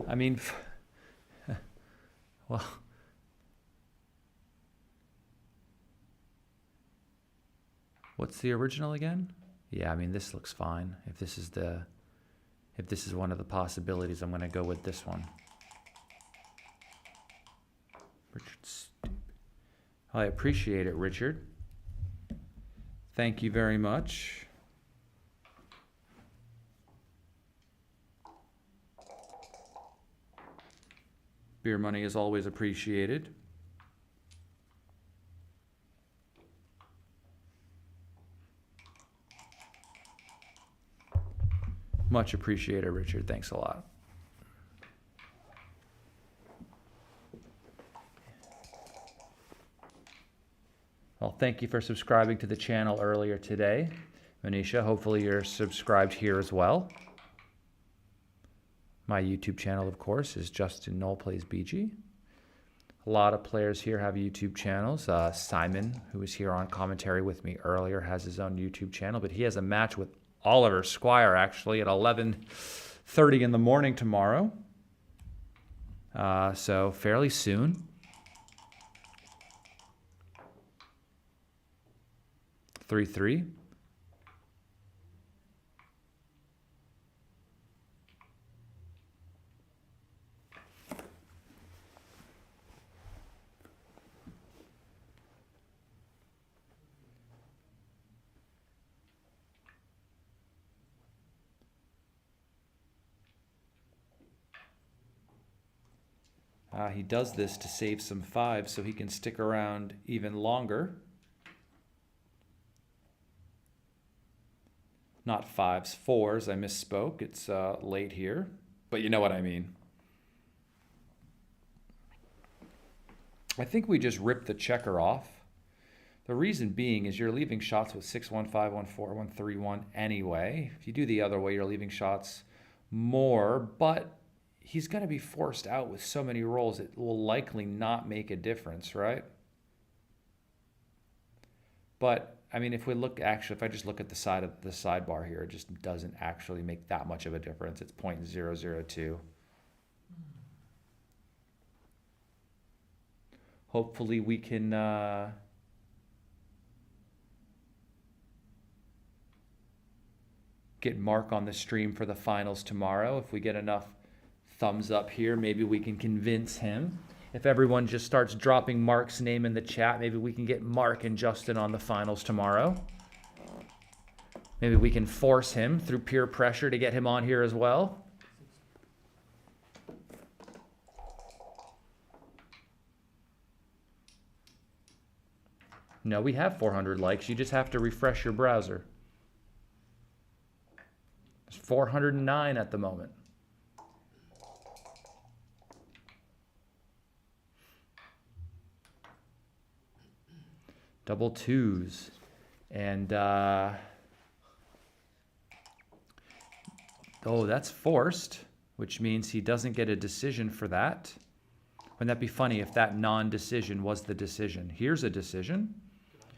I mean, well, what's the original again? Yeah, I mean, this looks fine. If this is one of the possibilities, I'm going to go with this one. Richard, I appreciate it, Richard. Thank you very much. Beer money is always appreciated. Much appreciated, Richard. Thanks a lot. Well, thank you for subscribing to the channel earlier today. Manisha, hopefully you're subscribed here as well. My YouTube channel, of course, is Justin Knoll Plays BG. A lot of players here have YouTube channels. Simon, who was here on commentary with me earlier, has his own YouTube channel, but he has a match with Oliver Squire, actually, at 11:30 in the morning tomorrow. So fairly soon. 3-3. He does this to save some fives so he can stick around even longer. Not fives, fours. I misspoke. It's late here, but you know what I mean. I think we just ripped the checker off. The reason being is you're leaving shots with 6-1, 5-1, 4-1, 3-1 anyway. If you do the other way, you're leaving shots more, but he's going to be forced out with so many rolls, it will likely not make a difference, right? But, I mean, if we look, actually, if I just look at the side of the sidebar here, it just doesn't actually make that much of a difference. It's 0.002. Hopefully we can get Mark on the stream for the finals tomorrow. If we get enough thumbs up here, maybe we can convince him. If everyone just starts dropping Mark's name in the chat, maybe we can get Mark and Justin on the finals tomorrow. Maybe we can force him through peer pressure to get him on here as well. No, we have 400 likes. You just have to refresh your browser. There's 409 at the moment. Double twos. And, oh, that's forced, which means he doesn't get a decision for that. Wouldn't that be funny if that non-decision was the decision? Here's a decision,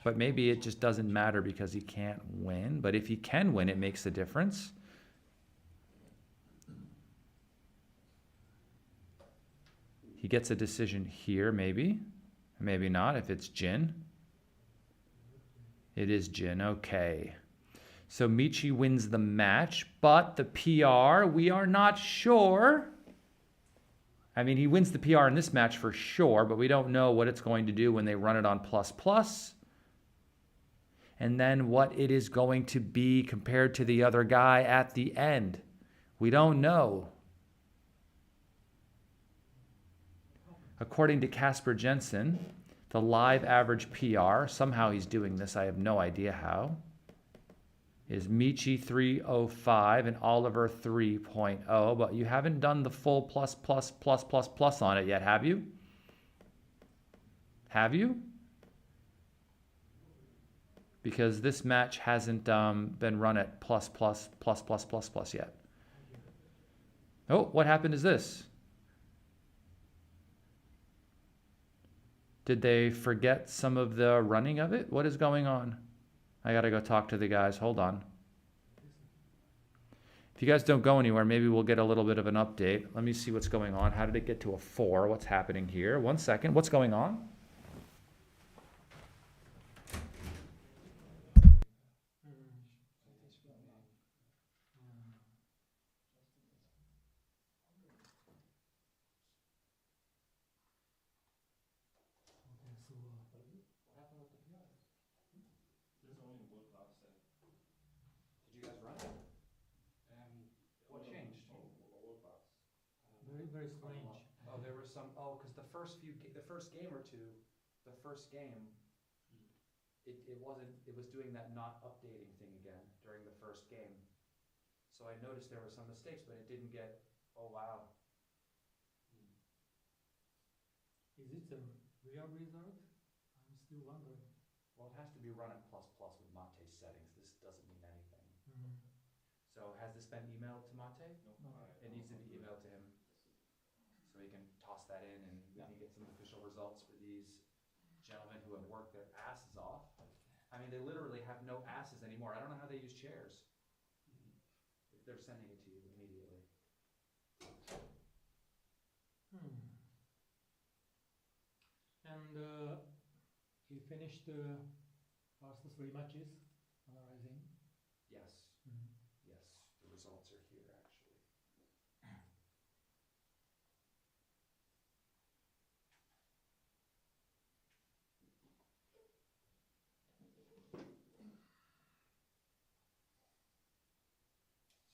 but maybe it just doesn't matter because he can't win. But if he can win, it makes a difference. He gets a decision here, maybe. Maybe not, if it's Jin. It is Jin, okay. So Michi wins the match, but the PR, we are not sure. I mean, he wins the PR in this match for sure, but we don't know what it's going to do when they run it on plus plus. And then what it is going to be compared to the other guy at the end. We don't know. According to Casper Jensen, the live average PR, somehow he's doing this, I have no idea how, is Michi 305 and Oliver 3.0, but you haven't done the full plus on it yet, have you? Have you? Because this match hasn't been run at plus yet. Oh, what happened is this. Did they forget some of the running of it? What is going on? I gotta go talk to the guys. Hold on. If you guys don't go anywhere, maybe we'll get a little bit of an update. Let me see what's going on. How did it get to a 4? What's happening here? 1 second. What's going on? What happened with the PR? There's only a world class set. Did you guys run it? What changed? World class. Very, very strange. Oh, there were some. Oh, because the first game or two, the first game, it wasn't. It was doing that not updating thing again during the first game. So I noticed there were some mistakes, but it didn't get. Oh wow. Is it a real result? I'm still wondering. Well, it has to be run at plus with Mate's settings. This doesn't mean anything. So has this been emailed to Mate? No. It needs to be emailed to him, so he can toss that in, and we can get some official results for these gentlemen who have worked their asses off. I mean, they literally have no asses anymore. I don't know how they use chairs. If they're sending it to you immediately. And he finished the first 3 matches, analyzing. Yes. Yes, the results are here actually.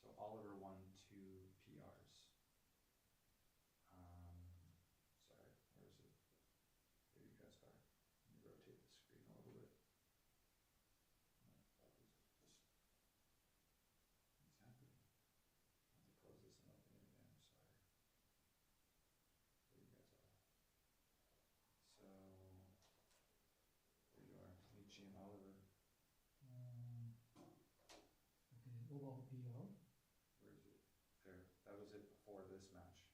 So Oliver won 2 PRs. Sorry, where is it? There you guys are. Let me rotate the screen a little bit. What's happening? I have to close this and open it again. I'm sorry. There you guys are. So there you are, Michi and Oliver. Okay, overall PR. Where is it? There. That was it before this match.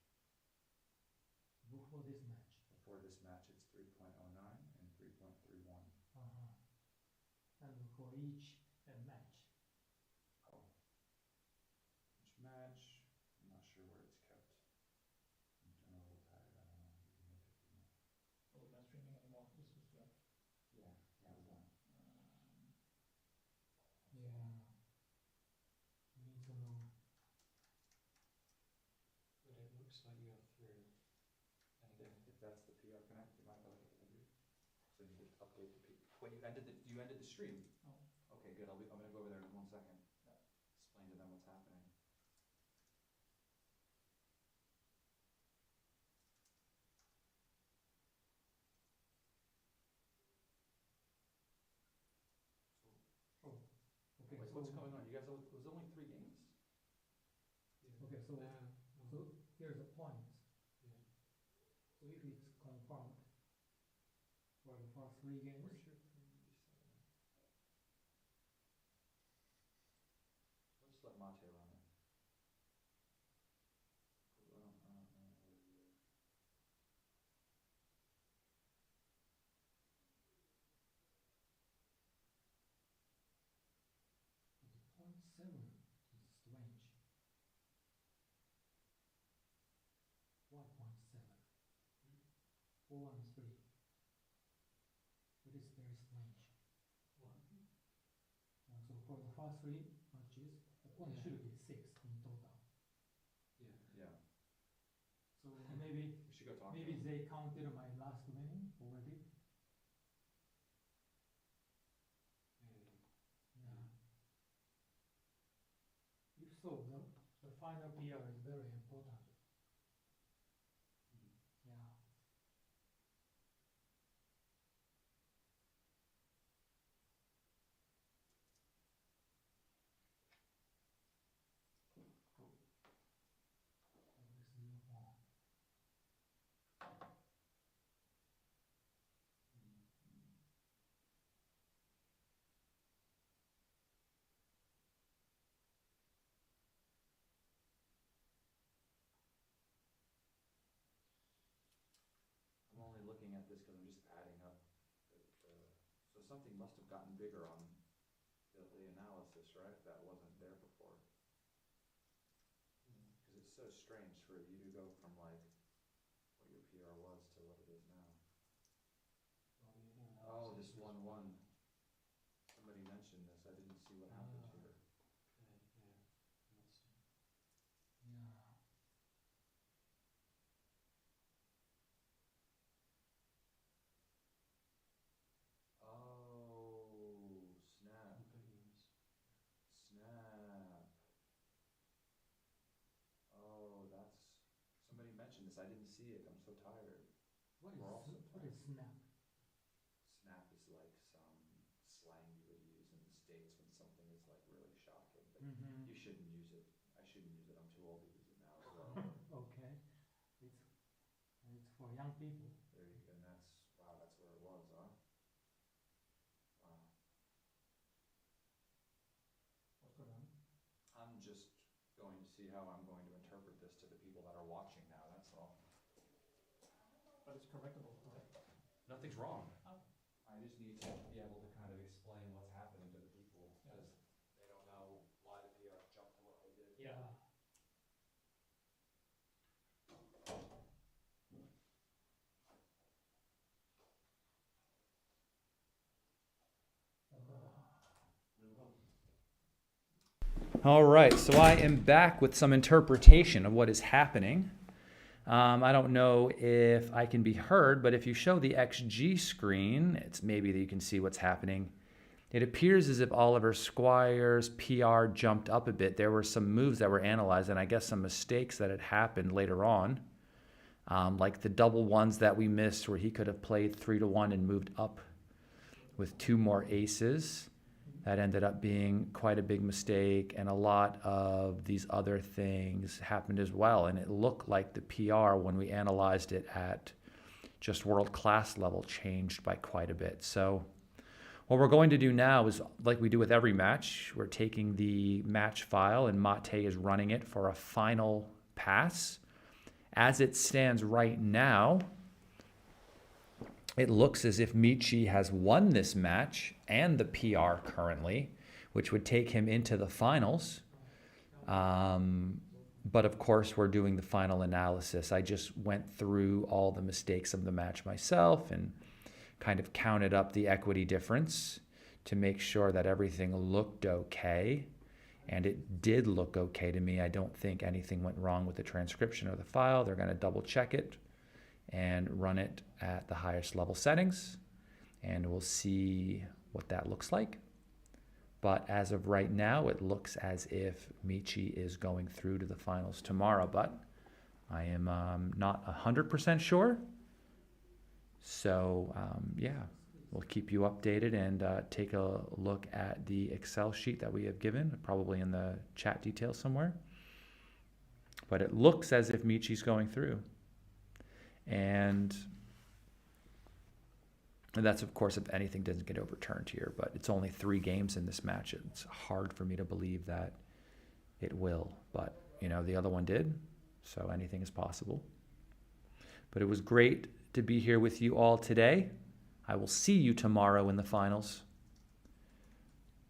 Before this match. Before this match, it's 3.09 and 3.31. And for each match. Oh. Each match, I'm not sure where it's kept. I'm a little tired. I don't know. You can look if you want. Oh, we're not streaming anymore. This was the. Yeah, we're done. Yeah. We need to know. But it looks like you have through. If that's the PR connect, you mind if I look at the computer? So you could update the PR. Wait, you ended the stream? Oh. Okay, good. I'm gonna go over there in 1 second. Explain to them what's happening. Okay, Wait, so what's going on? You guys, it was only 3 games? okay, so here's the point. So if it's confirmed for the first 3 games. Where's your 3D setting? Let's let Mate run it. I don't know. But the 0.7 is strange. Why 0.7? 4 and 3. It is very strange. So for the first 3 matches, the point should be 6 in total. Yeah. So maybe they counted my last winning already? Yeah. If so, the final PR is very important. Yeah. I'm only looking at this because I'm just adding up. So something must have gotten bigger on the analysis, right? That wasn't there before. Because it's so strange for you to go from like what your PR was to what it is now. Oh, this 1-1. Somebody mentioned this. I didn't see what happened here. Yeah. Oh, snap. Snap. Oh, that's... Somebody mentioned this. I didn't see it. I'm so tired. What We're all so is tired. snap? Snap is like some slang you would use in the States when something is like really shocking. But you shouldn't use it. I shouldn't use it. I'm too old to use it now as well. Okay. It's for young people. There you go. And that's, wow, that's where it was, huh? Wow. What's going on? I'm just going to see how I'm going to interpret this to the people that are watching now, that's all. But it's correctable, right? Nothing's wrong. I just need to be able to kind of explain what's happening to the people because they don't know why the PR jumped to what they did. Yeah. All right, so I am back with some interpretation of what is happening. I don't know if I can be heard, but if you show the XG screen, it's maybe that you can see what's happening. It appears as if Oliver Squire's PR jumped up a bit. There were some moves that were analyzed, and I guess some mistakes that had happened later on, like the double ones that we missed where he could have played 3-1 and moved up with 2 more aces. That ended up being quite a big mistake, and a lot of these other things happened as well. And it looked like the PR, when we analyzed it at just world-class level, changed by quite a bit. So what we're going to do now is, like we do with every match, we're taking the match file, and Mate is running it for a final pass. As it stands right now, it looks as if Michi has won this match and the PR currently, which would take him into the finals. But of course, we're doing the final analysis. I just went through all the mistakes of the match myself and kind of counted up the equity difference to make sure that everything looked okay. And it did look okay to me. I don't think anything went wrong with the transcription or the file. They're going to double check it and run it at the highest level settings, and we'll see what that looks like. But as of right now, it looks as if Michi is going through to the finals tomorrow, but I am not 100% sure. So yeah, we'll keep you updated and take a look at the Excel sheet that we have given, probably in the chat details somewhere. But it looks as if Michi's going through. And that's, of course, if anything doesn't get overturned here. But it's only 3 games in this match. It's hard for me to believe that it will. But, you know, the other one did. So anything is possible. But it was great to be here with you all today. I will see you tomorrow in the finals.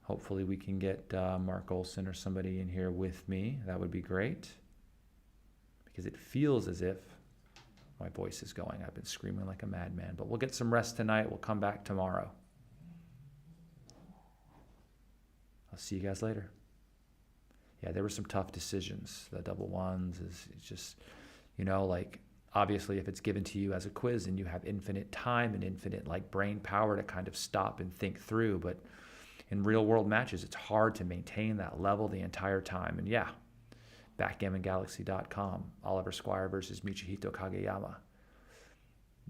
Hopefully we can get Mark Olson or somebody in here with me. That would be great. Because it feels as if my voice is going. I've been screaming like a madman. But we'll get some rest tonight. We'll come back tomorrow. I'll see you guys later. Yeah, there were some tough decisions. The double ones is just, you know, like obviously, if it's given to you as a quiz and you have infinite time and infinite like brain power to kind of stop and think through, but in real world matches, it's hard to maintain that level the entire time. And yeah, BackgammonGalaxy.com, Oliver Squire versus Michihito Kageyama,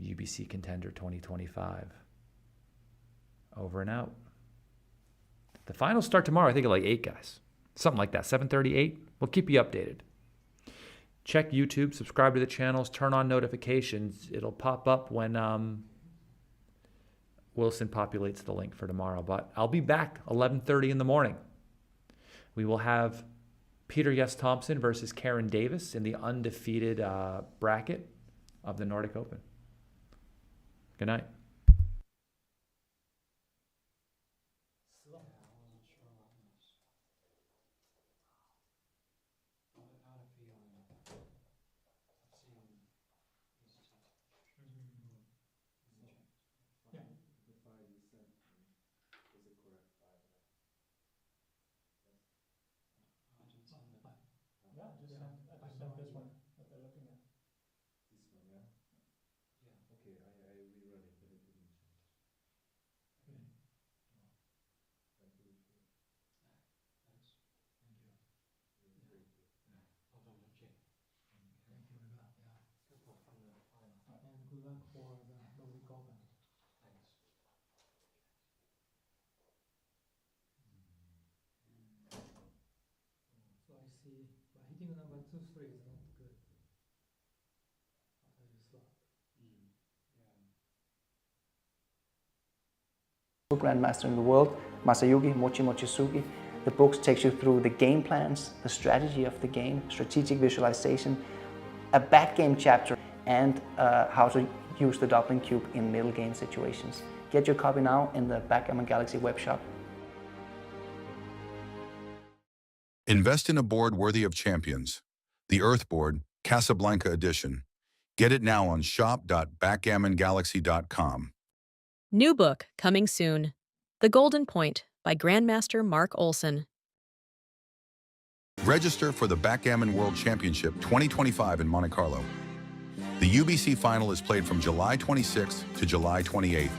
UBC Contender 2025. Over and out. The finals start tomorrow, I think, at like 8, guys. Something like that, 7:38. We'll keep you updated. Check YouTube, subscribe to the channels, turn on notifications. It'll pop up when Wilson populates the link for tomorrow. But I'll be back 11:30 in the morning. We will have Peter Yes Thompson versus Karen Davis in the undefeated bracket of the Nordic Open. Good night. I just sent this one that they're looking at. This one, yeah? Yeah. Okay, I rerun it, but it didn't change. Okay. Thank you. Thanks. Thank you. Very good. Well done, Jay. Thank you very much. Yeah. Good luck on the final. And good luck for the Nordic Open. Thanks. So I see, but hitting number 2, 3 is not good. After you slap. Grandmaster in the world, Masayuki Mochizuki. The book takes you through the game plans, the strategy of the game, strategic visualization, a backgame chapter, and how to use the doubling cube in middle game situations. Get your copy now in the Backgammon Galaxy web shop. Invest in a board worthy of champions. The Earth Board, Casablanca Edition. Get it now on shop.backgammongalaxy.com. New book coming soon. The Golden Point by Grandmaster Mark Olson. Register for the Backgammon World Championship 2025 in Monte Carlo. The UBC final is played from July 26th to July 28th.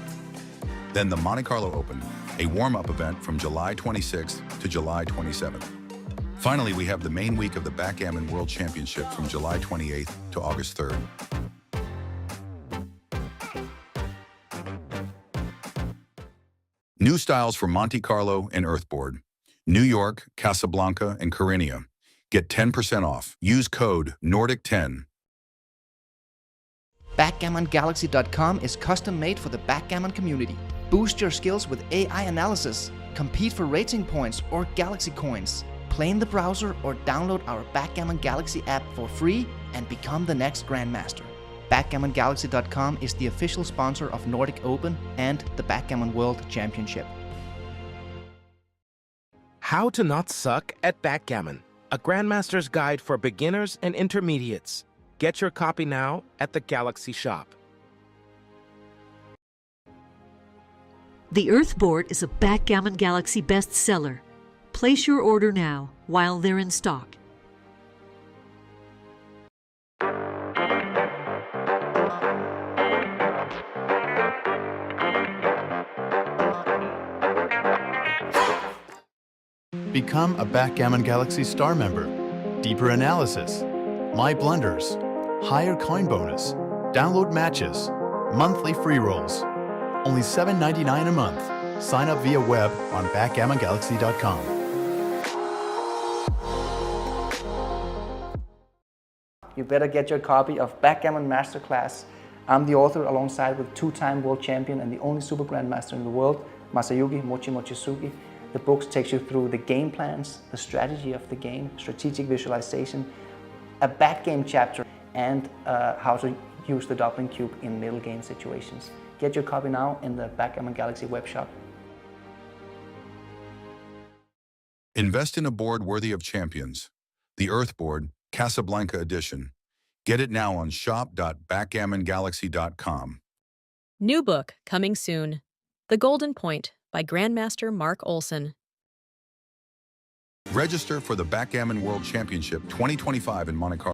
Then the Monte Carlo Open, a warm-up event from July 26th to July 27th. Finally, we have the main week of the Backgammon World Championship from July 28th to August 3rd. New styles for Monte Carlo and Earthboard. New York, Casablanca, and Carigna. Get 10% off. Use code NORDIC10. BackgammonGalaxy.com is custom made for the backgammon community. Boost your skills with AI analysis, compete for rating points or Galaxy coins. Play in the browser or download our Backgammon Galaxy app for free and become the next Grandmaster. BackgammonGalaxy.com is the official sponsor of Nordic Open and the Backgammon World Championship. How to Not Suck at Backgammon, a Grandmaster's Guide for Beginners and Intermediates. Get your copy now at the Galaxy shop. The Earth Board is a Backgammon Galaxy bestseller. Place your order now while they're in stock. Become a Backgammon Galaxy Star member. Deeper analysis, my blunders, higher coin bonus, download matches, monthly free rolls. Only $7.99 a month. Sign up via web on BackgammonGalaxy.com. You better get your copy of Backgammon Masterclass. I'm the author alongside with 2-time world champion and the only super grandmaster in the world, Masayuki Mochizuki. The book takes you through the game plans, the strategy of the game, strategic visualization, a backgame chapter, and how to use the doubling cube in middle game situations. Get your copy now in the Backgammon Galaxy web shop. Invest in a board worthy of champions. The Earth Board, Casablanca Edition. Get it now on shop.backgammongalaxy.com. New book coming soon. The Golden Point by Grandmaster Mark Olson. Register for the Backgammon World Championship 2025 in Monte Carlo.